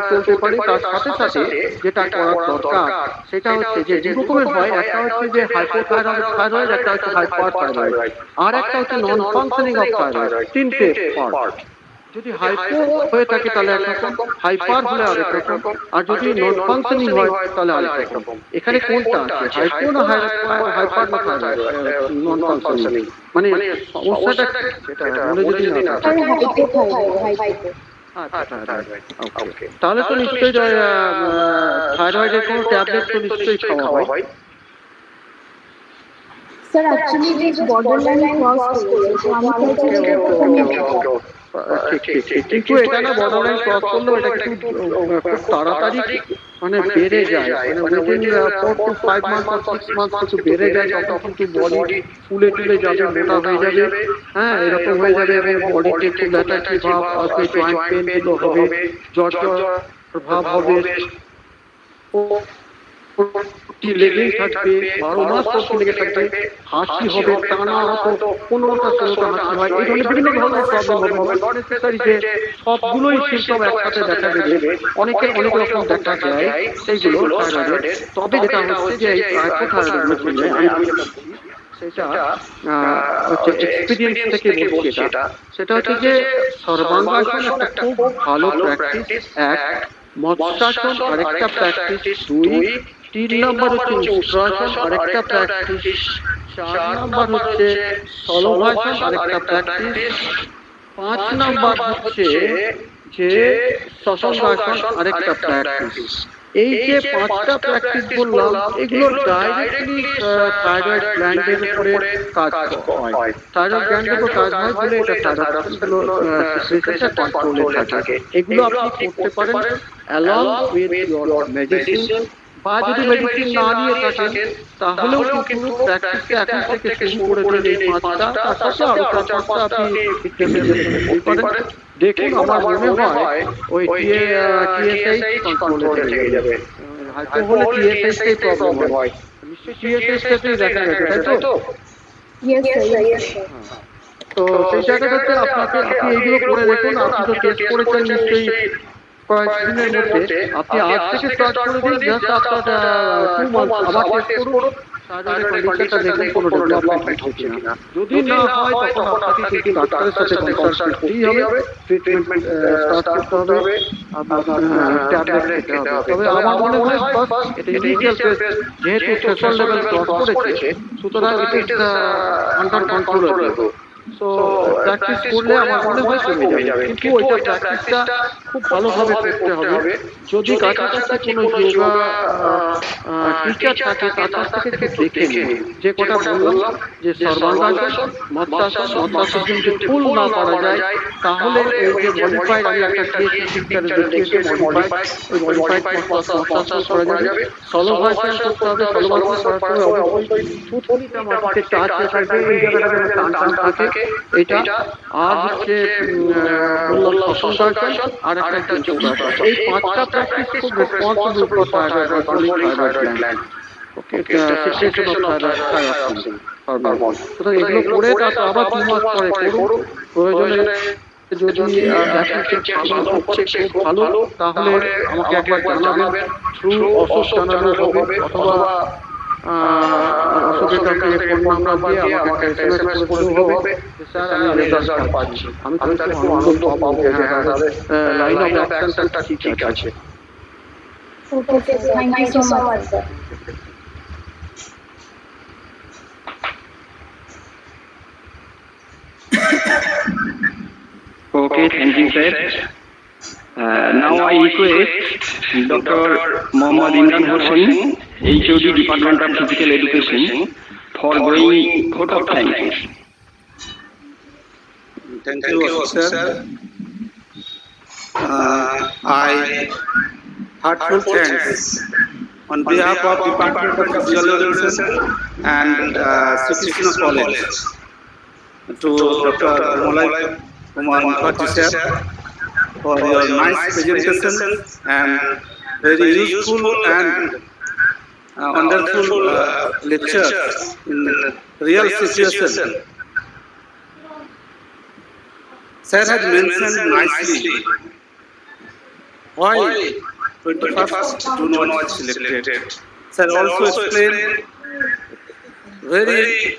চলতে পারে। তার সাথে সাথে যেটা করার দরকার সেটা হচ্ছে যে দু রকমের হয়, একটা হচ্ছে যে হাইপোথাইরয়েড, একটা হচ্ছে হাইপারথাইরয়েড, আর একটা হচ্ছে নন ফাংশনিং অফ থাইরয়েড। তিনটে পার্ট। যদি হাইপো হয়ে থাকে তাহলে একরকম, হাইপার হলে আরেক রকম, আর যদি নন ফাংশনিং হয় তাহলে আরেক রকম। এখানে কোনটা আছে, হাইপো না হাইপার না নন ফাংশনিং? মানে সমস্যাটা সেটা বলে যদি না থাকে। ওকে, তাহলে তো নিশ্চয়ই থাইরয়েডের কোনো ট্যাবলেট তো নিশ্চয়ই খাওয়া হয়। স্যার অ্যাকচুয়ালি যে বর্ডারলাইন ক্রস করেছে, তো আমি তো ঠিক, কিন্তু এটা না বর্ডারলাইন ক্রস করলেও এটা কিন্তু খুব তাড়াতাড়ি মানে বেড়ে যায়, মানে within 4 to 5 months or 6 months একটু বেড়ে যায়, তখন কিন্তু বডি ফুলে টুলে যাবে, মোটা হয়ে যাবে, হ্যাঁ এরকম হয়ে যাবে, এবং বডিতে খুব ল্যাটার্জি ভাব আসবে, জয়েন্ট পেন গুলো হবে, জ্বর ভাব হবে, লেগেই থাকবে, 12 মাস লেগে থাকবে, হাসি হবে, টানা হতো, 15টা 16টা হাসি হয়, এই ধরনের বিভিন্ন ধরনের প্রবলেম হবে। নট নেসেসারি যে সবগুলোই সিমটম একসাথে দেখা দেবে, অনেকের অনেক রকম দেখা যায় সেইগুলো থাইরয়েডের। তবে যেটা হচ্ছে যে এই হাইপোথাইরয়েডের জন্য আমি সেটা হচ্ছে এক্সপেরিয়েন্স থেকে বলছি, সেটা হচ্ছে যে সর্বাঙ্গাসন একটা খুব ভালো প্র্যাকটিস, এক মৎস্যাসন আরেকটা প্র্যাকটিস, 2 3 নাম্বার হচ্ছে উষ্ট্রাসন আরেকটা প্র্যাকটিস, 4 নাম্বার হচ্ছে সলভাসন আরেকটা প্র্যাকটিস, 5 নাম্বার হচ্ছে যে শশাঙ্গাসন আরেকটা প্র্যাকটিস। এই যে 5টা প্র্যাকটিস বললাম, এগুলো ডাইরেক্টলি থাইরয়েড গ্ল্যান্ডের উপরে কাজ হয়। থাইরয়েড গ্ল্যান্ডের উপর কাজ হয় বলে এটা থাইরয়েড সিক্রেশনটা কন্ট্রোলে থাকে। এগুলো আপনি করতে পারেন অ্যালং উইথ ইওর মেডিসিন, বা যদি মেডিসিন না নিয়ে থাকেন তাহলেও কিন্তু প্র্যাকটিসটা এখন থেকে শুরু করে দিন এই 5টা, তার সাথে আরো 4-5টা আপনি করতে পারেন। দেখুন আমার মনে হয় ওই টিএসএইচ কন্ট্রোলে থেকে যাবে। হয়তো হলে টিএসএইচ টাই প্রবলেম হয়, নিশ্চয়ই টিএসএইচ টাই দেখা গেছে, তাই তো? তো সেই জায়গাটাতে আপনি এইগুলো করে দেখুন। আপনি তো টেস্ট করেছেন নিশ্চয়ই কয়েকদিনের মধ্যে, আপনি আজ থেকে স্টার্ট করে দিন, জাস্ট আপনার 2 মান্থস আবার টেস্ট করুন, থাইরয়েডের কন্ডিশনটা দেখুন কোনো ডেভেলপমেন্ট হচ্ছে কিনা। যদি না হয় তখন আপনাকে কিন্তু ডাক্তারের সাথে কনসাল্ট করতেই হবে, ট্রিটমেন্ট স্টার্ট করতে হবে, আপনার ট্যাবলেট খেতে হবে। তবে আমার মনে হয় ফার্স্ট এটা ইনিশিয়াল ফেজ, যেহেতু থ্রেশহোল্ড লেভেল ক্রস করেছে, সুতরাং it is under controllable. So practice করলে আমার মনে হয় কমে যাবে, কিন্তু ওইটা প্র্যাকটিসটা খুব ভালোভাবে করতে হবে। যদি কাছাকাছি কোনো যোগা টিচার থাকে তার কাছ থেকে দেখে নিন, যে কথা বললাম যে সর্বাঙ্গাসন, মৎস্যাসন যদি ফুল না করা যায় তাহলে এই যে মডিফাইড, আমি একটা টিচারে দেখিয়েছি মডিফাইড, ওই মডিফাইড মৎস্যাসন করা যাবে। সলভাসন করতে হবে, সলভাসন করার সময় অবশ্যই থুতনিটা মাটিতে টাচ হয়ে থাকবে, এই জায়গাটাতে টান থাকে এটা, আর হচ্ছে বললাম শশাঙ্গাসন আর একটা যোগাসন। এই 5টা প্র্যাকটিস খুব responsible for controlling thyroid gland, okay, secretion of thyroid hormone. সুতরাং এগুলো করে তারপর আবার 2 মাস পরে করুন, প্রয়োজনে যদি দেখেন যে ভালো হচ্ছে, খুব ভালো, তাহলে আমাকে একবার জানাবেন, থ্রু অশোক জানানো হবে, অথবা অশোকের কাছে ফোন নাম্বার দিয়ে আমাকে এসএমএস করে হবে, স্যার আমি রেজাল্ট পাচ্ছি, আমি তাহলে খুব আনন্দ পাবো, হ্যাঁ তাহলে লাইন অফ অ্যাকশনটা ঠিক আছে। Okay sir, thank you so much sir. Okay, thank you, sir. Now I request Dr. Mohammad Imran Hossain, HOD Department of Physical Education, for going vote of thanks. Thank you, officer. I heartfelt thanks on behalf of Department of Physical Education and Srikrishna College to Dr. Kumar Mukherjee sir for your nice presentation and very useful and wonderful lecture in real situation. Sir has mentioned nicely why 21st June was selected. Sir also explained very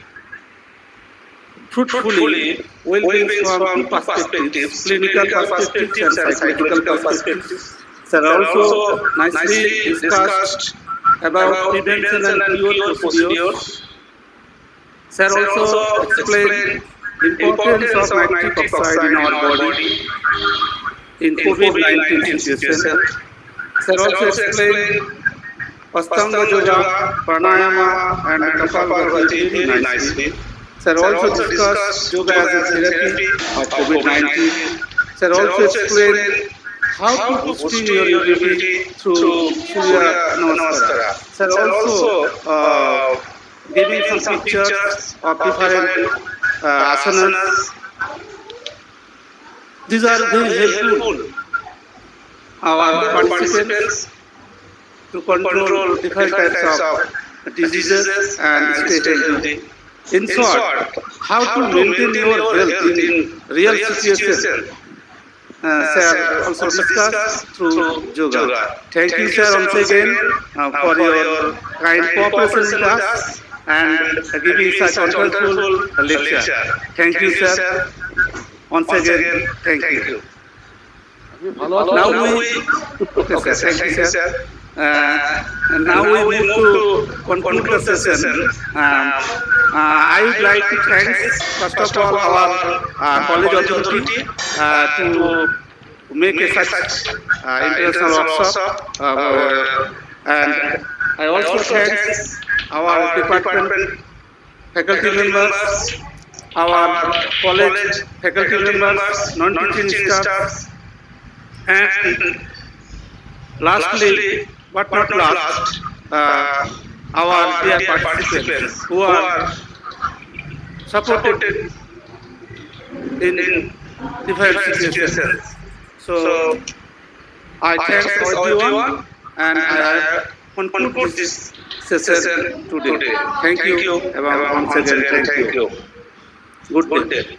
fruitfully well-being from two perspectives, clinical perspectives and psychological perspectives. Sir also nicely discussed about prevention and cure procedures. Sir also explained importance of nitric oxide in our body in COVID-19 situation. Sir also explained Astanga Yoga, Pranayama and Kapalbhati very nicely. Sir also discussed yoga as a therapy of COVID-19. Sir also explained how to boost your immunity through Surya Namaskara. Sir also giving some pictures of different asanas. These are very helpful our participants to control different types of diseases and stay healthy. In short, how to maintain your health in real situation. Sir also discussed through yoga. Thank you, sir, once again for your kind cooperation with us and giving such wonderful lecture. Thank you, sir. Once again, thank you. Now we, okay, sir, thank you, sir. And now we move to conclude the session. I would like to thank first of all our college authority to make a such international workshop, and I also thank our department faculty members, our college faculty members, non-teaching staff, and lastly, but not last, our dear participants who are supported in different situations. So, I thank everyone and I conclude this session today. Thank you. Once again, thank you. Good day.